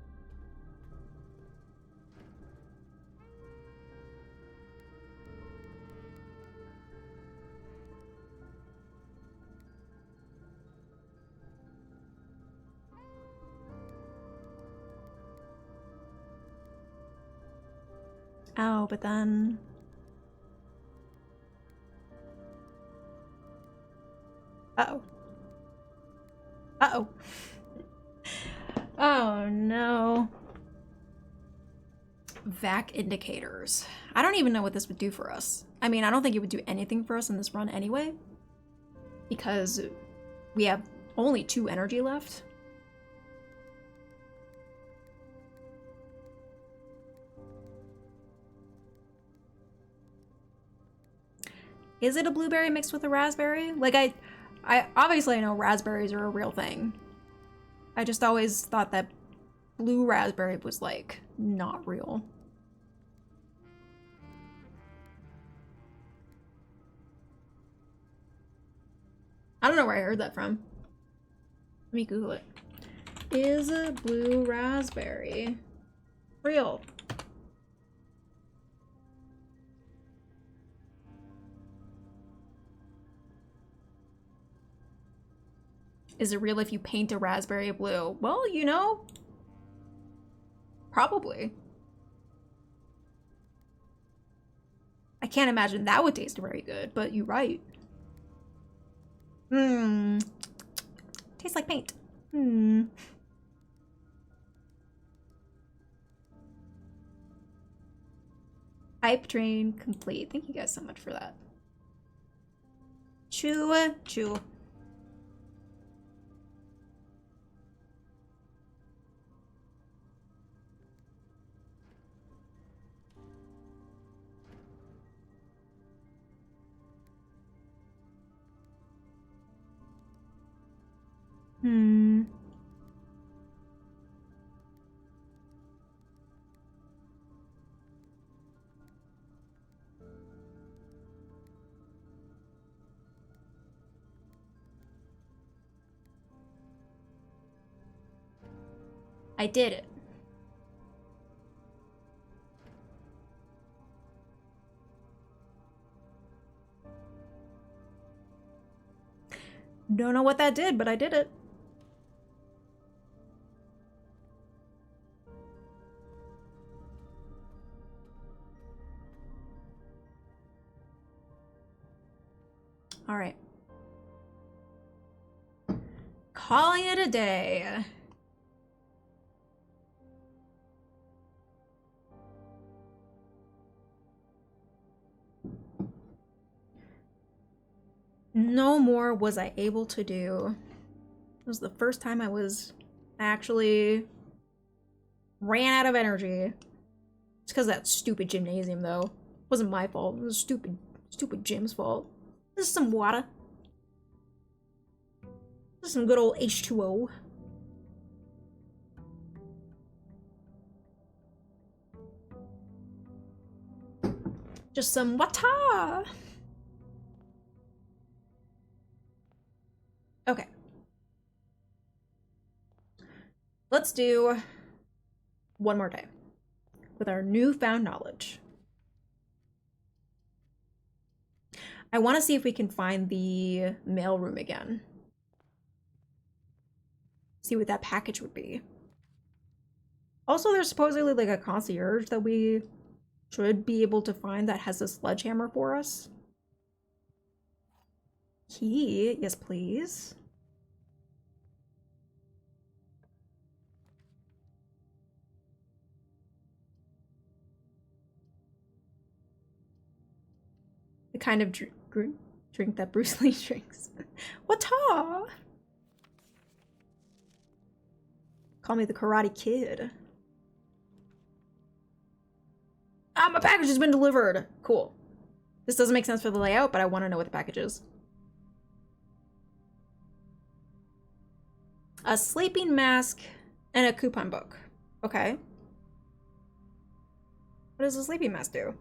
Oh, but then... Uh-oh. Uh-oh. Oh, no. VAC indicators. I don't even know what this would do for us. I mean, I don't think it would do anything for us in this run anyway, because we have only 2 energy left. Is it a blueberry mixed with a raspberry? Like, I obviously know raspberries are a real thing. I just always thought that blue raspberry was, like, not real. I don't know where I heard that from. Let me Google it. Is a blue raspberry real? Is it real if you paint a raspberry blue? Well, you know, probably. I can't imagine that would taste very good, but you're right. Tastes like paint. Hype train complete. Thank you guys so much for that. Chew, chew. I did it. Don't know what that did, but I did it. All right. Calling it a day. No more was I able to do. It was the first time I was actually ran out of energy. It's because of that stupid gymnasium, though. It wasn't my fault. It was stupid gym's fault. This is some water. This is some good old H2O. Just some water. Okay. Let's do one more day with our newfound knowledge. I want to see if we can find the mailroom again. See what that package would be. Also, there's supposedly like a concierge that we should be able to find that has a sledgehammer for us. Key, yes please. The kind of drink that Bruce Lee drinks. Wata! Call me the Karate Kid. Ah, my package has been delivered. Cool. This doesn't make sense for the layout, but I want to know what the package is. A sleeping mask and a coupon book. Okay. What does a sleeping mask do?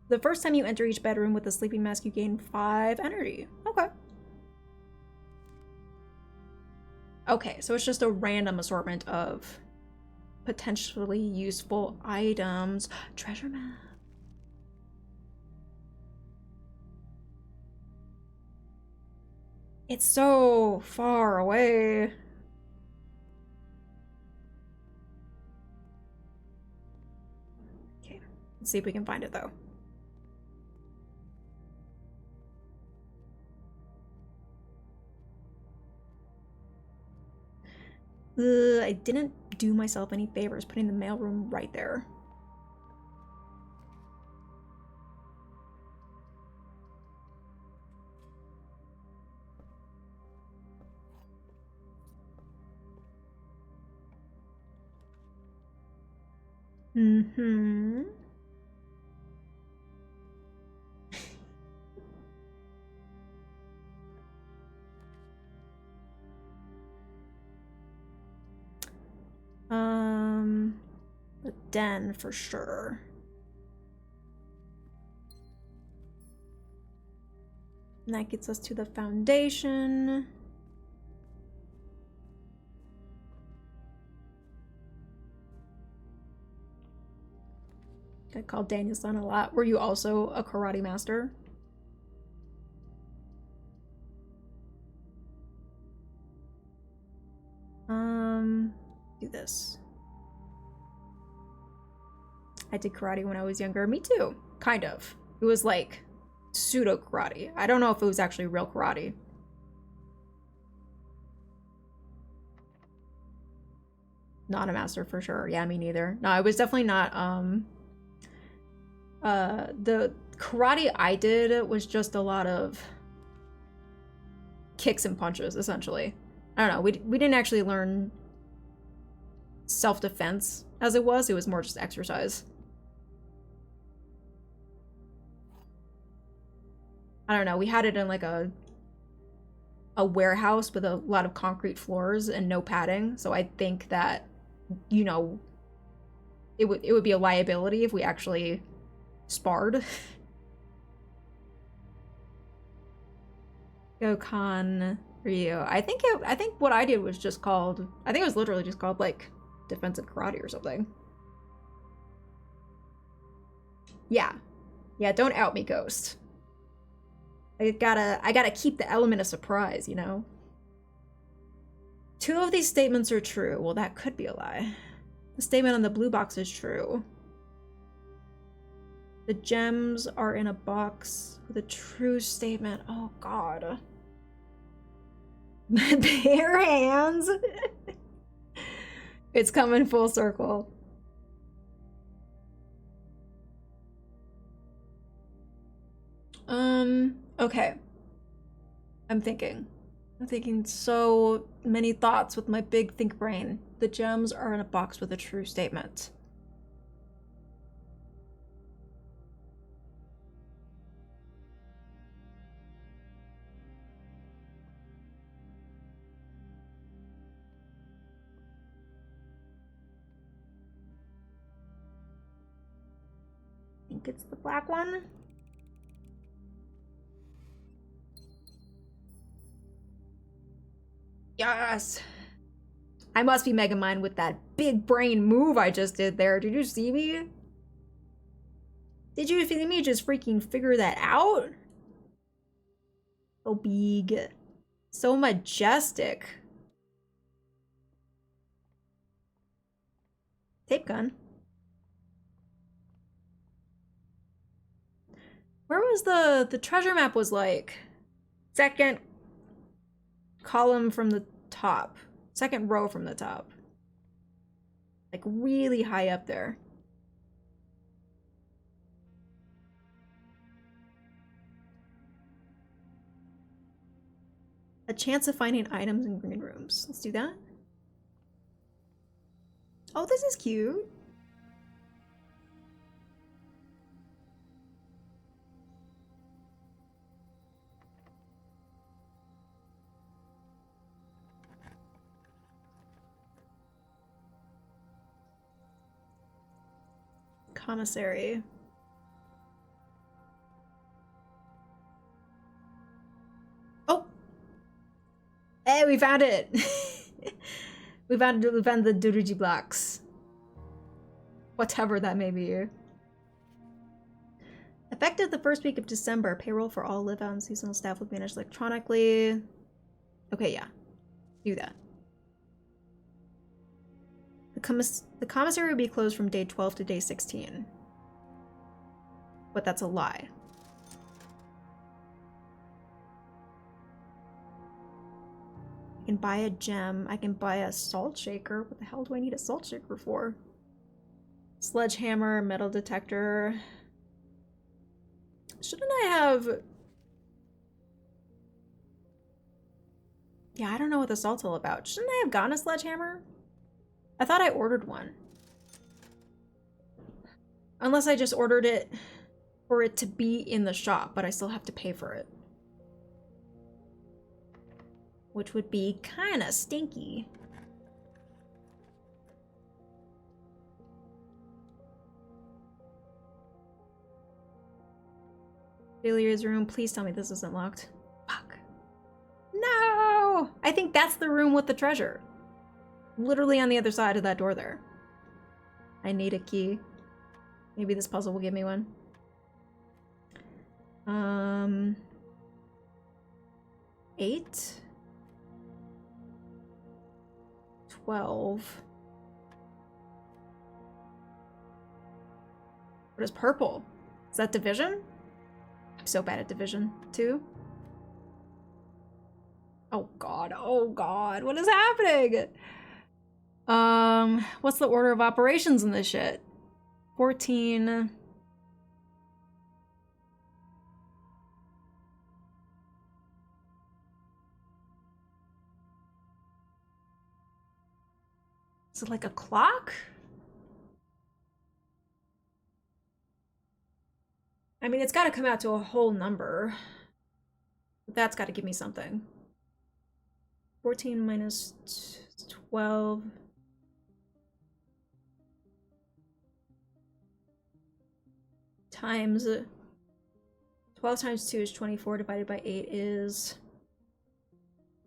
The first time you enter each bedroom with a sleeping mask, you gain 5 energy. Okay. Okay, so it's just a random assortment of potentially useful items. Treasure map. It's so far away. Okay, let's see if we can find it though. I didn't do myself any favors putting the mailroom right there. Mm-hmm. The den for sure. And that gets us to the foundation. I called Daniel-san a lot. Were you also a karate master? Do this. I did karate when I was younger. Me too. Kind of. It was like pseudo karate. I don't know if it was actually real karate. Not a master for sure. Yeah, me neither. No, I was definitely not. The karate I did was just a lot of kicks and punches, essentially. I don't know. We didn't actually learn self-defense as it was. It was more just exercise. I don't know. We had it in like a warehouse with a lot of concrete floors and no padding. So I think that, you know, it would be a liability if we actually sparred. Gokhan Ryu. I think what I did was just called, I think it was literally just called like defensive karate or something. Yeah. Yeah, don't out me, Ghost. I gotta keep the element of surprise, you know? 2 of these statements are true. Well, that could be a lie. The statement on the blue box is true. The gems are in a box with a true statement. Oh, God. Bare hands. It's coming full circle. Okay. I'm thinking so many thoughts with my big think brain. The gems are in a box with a true statement. I think it's the black one. Yes! I must be Megamind with that big brain move I just did there. Did you see me? Did you see me just freaking figure that out? So big. So majestic. Tape gun. Where was the treasure map was like? Second column from the top. Second row from the top. Like really high up there. A chance of finding items in green rooms. Let's do that. Oh, this is cute. Commissary. Oh! Hey, we found it! We've had the Duruji Blacks. Whatever that may be. Effective the first week of December, payroll for all live-out and seasonal staff will be managed electronically. Okay, yeah. Do that. The commissary will be closed from day 12 to day 16. But that's a lie. I can buy a gem. I can buy a salt shaker. What the hell do I need a salt shaker for? Sledgehammer, metal detector. Shouldn't I have... Yeah, I don't know what the salt's all about. Shouldn't I have gotten a sledgehammer? I thought I ordered one. Unless I just ordered it for it to be in the shop, but I still have to pay for it. Which would be kind of stinky. Failures room. Please tell me this isn't locked. Fuck. No! I think that's the room with the treasure. Literally on the other side of that door there. I need a key. Maybe this puzzle will give me one. 8. 12. What is purple? Is that division? I'm so bad at division. 2. Oh god, what is happening? What's the order of operations in this shit? 14. Is it like a clock? I mean, it's got to come out to a whole number. But that's got to give me something. 14 minus 12. Times 12 times 2 is 24, divided by 8 is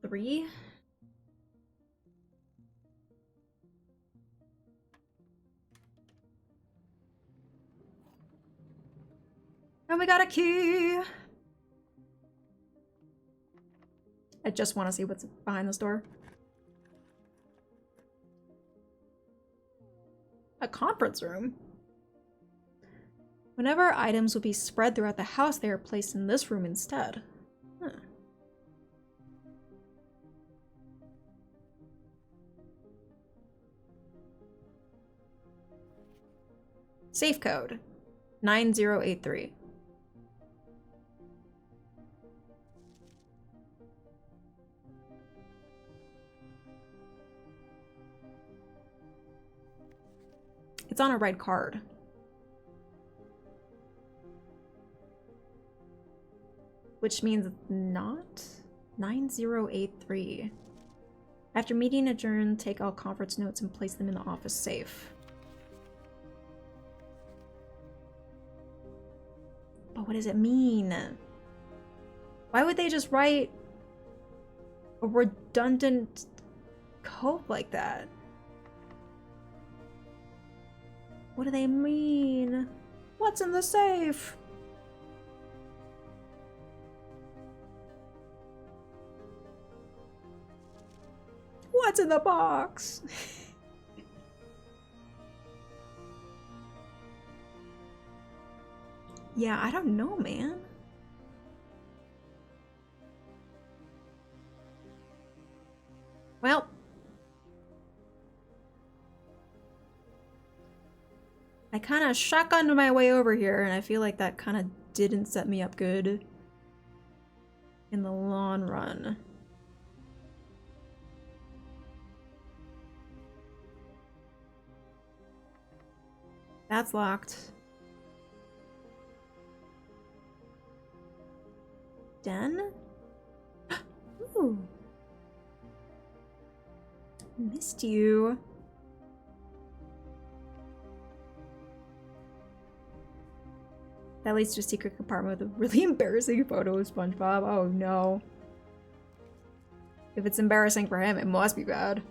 3. And we got a key. I just want to see what's behind this door. A conference room. Whenever items will be spread throughout the house, they are placed in this room instead. Huh. Safe code 9083. It's on a red card. Which means not 9083. After meeting adjourned, take all conference notes and place them in the office safe. But what does it mean? Why would they just write a redundant code like that? What do they mean? What's in the safe? What's in the box? Yeah, I don't know, man. Well, I kind of shotgunned my way over here, and I feel like that kind of didn't set me up good in the long run. That's locked. Den? Ooh. Missed you. That leads to a secret compartment with a really embarrassing photo of SpongeBob. Oh no. If it's embarrassing for him, it must be bad.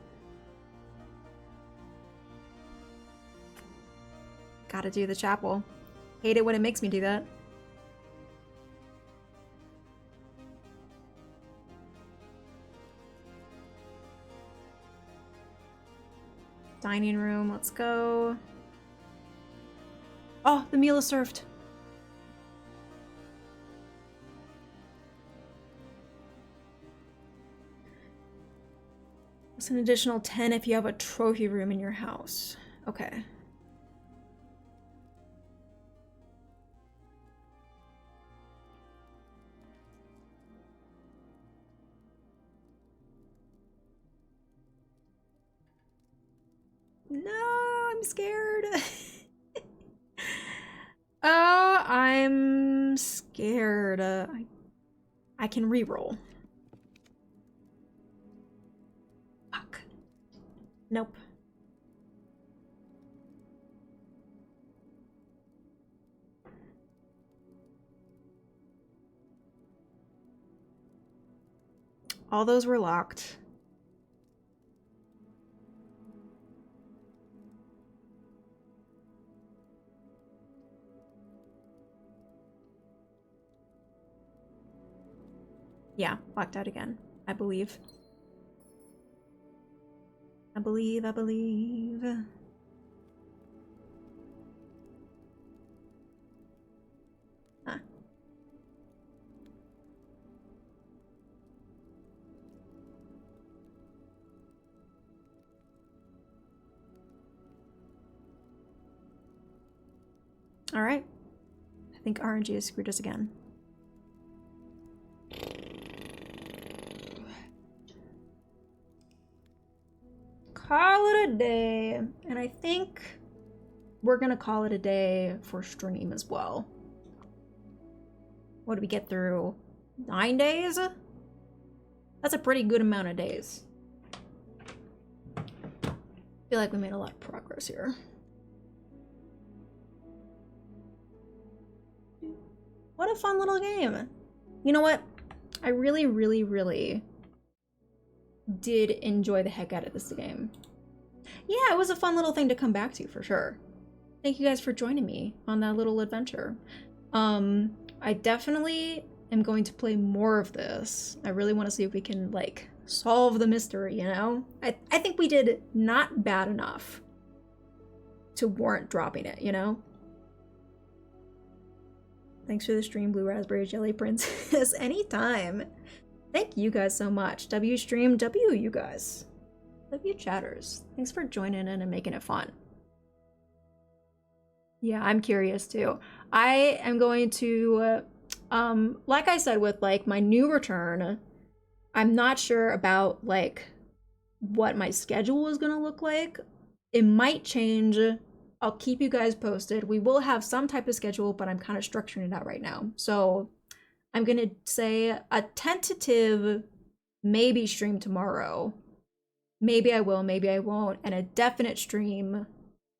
Gotta do the chapel. Hate it when it makes me do that. Dining room, let's go. Oh, the meal is served. It's an additional 10 if you have a trophy room in your house. Okay. No, I'm scared. Oh, I'm scared. I can reroll. Fuck. Nope. All those were locked. Yeah, locked out again, I believe. I believe. Huh. All right. I think RNG has screwed us again. Call it a day. And I think we're gonna call it a day for stream as well. What did we get through? 9 days? That's a pretty good amount of days. I feel like we made a lot of progress here. What a fun little game. You know what? I really did enjoy the heck out of this game. Yeah, it was a fun little thing to come back to for sure. Thank you guys for joining me on that little adventure. I definitely am going to play more of this. I really want to see if we can like solve the mystery, you know? I think we did not bad enough to warrant dropping it, you know? Thanks for the stream, Blue Raspberry Jelly Princess. Anytime. Thank you guys so much. W stream, W you guys. W chatters. Thanks for joining in and making it fun. Yeah, I'm curious too. I am going to, like I said with like my new return, I'm not sure about like what my schedule is gonna look like. It might change. I'll keep you guys posted. We will have some type of schedule, but I'm kind of structuring it out right now. So I'm gonna say a tentative maybe stream tomorrow. Maybe I will, maybe I won't, and a definite stream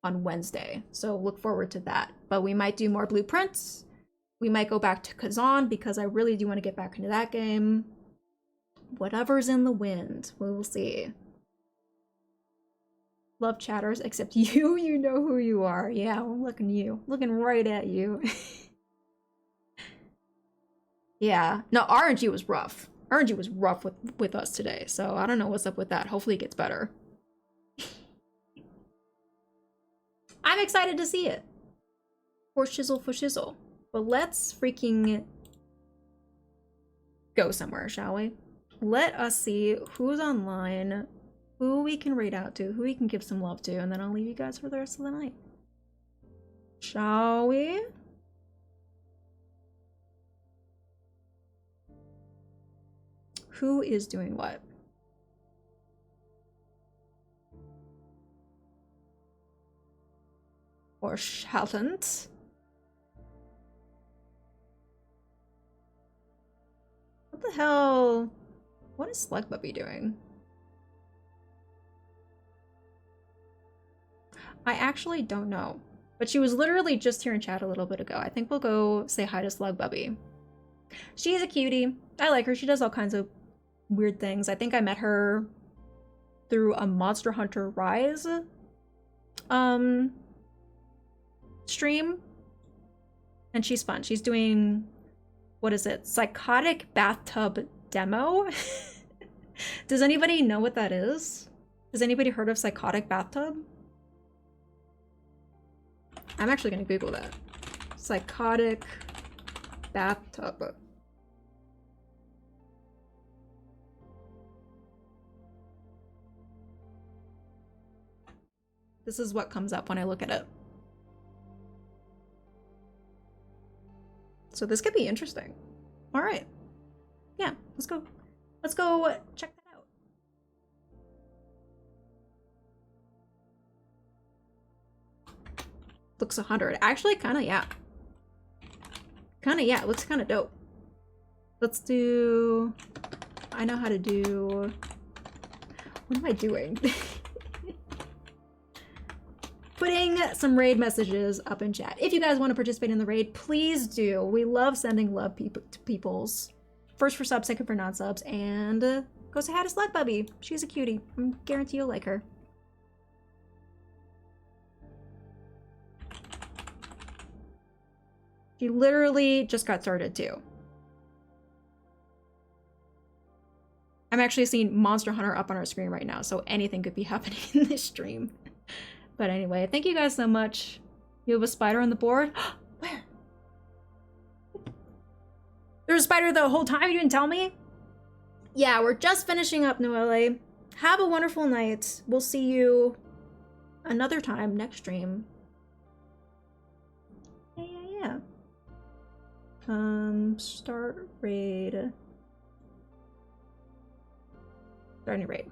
on Wednesday. So look forward to that. But we might do more blueprints. We might go back to Kazan because I really do want to get back into that game. Whatever's in the wind, we will see. Love chatters, except you know who you are. Yeah, I'm looking at you. Looking right at you. Yeah. No, RNG was rough. RNG was rough with us today, so I don't know what's up with that. Hopefully it gets better. I'm excited to see it. For shizzle. But let's freaking go somewhere, shall we? Let us see who's online, who we can raid out to, who we can give some love to, and then I'll leave you guys for the rest of the night. Shall we? Who is doing what? Or shalln't? What the hell? What is Slugbubby doing? I actually don't know. But she was literally just here in chat a little bit ago. I think we'll go say hi to Slugbubby. She's a cutie. I like her. She does all kinds of weird things. I think I met her through a Monster Hunter Rise stream. And she's fun. She's doing, what is it? Psychotic bathtub demo? Does anybody know what that is? Has anybody heard of psychotic bathtub? I'm actually gonna Google that. Psychotic bathtub. This is what comes up when I look at it. So this could be interesting. All right. Yeah, let's go. Let's go check that out. Looks 100. Actually, kind of, yeah. Kind of, yeah. Looks kind of dope. Let's do... I know how to do... What am I doing? Putting some raid messages up in chat. If you guys want to participate in the raid, please do. We love sending love to peoples. First for subs, second for non-subs, and go say hi to Slug Bubby. She's a cutie. I guarantee you'll like her. She literally just got started too. I'm actually seeing Monster Hunter up on our screen right now, so anything could be happening in this stream. But anyway, thank you guys so much. You have a spider on the board? Where? There's a spider the whole time? You didn't tell me? Yeah, we're just finishing up, Noelle. Have a wonderful night. We'll see you another time next stream. Yeah. Start raid. Starting raid.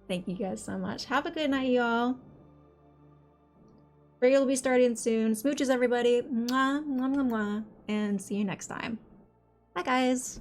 Thank you guys so much. Have a good night, y'all. Raid will be starting soon. Smooches, everybody. Mwah, mwah, mwah, mwah. And see you next time. Bye, guys.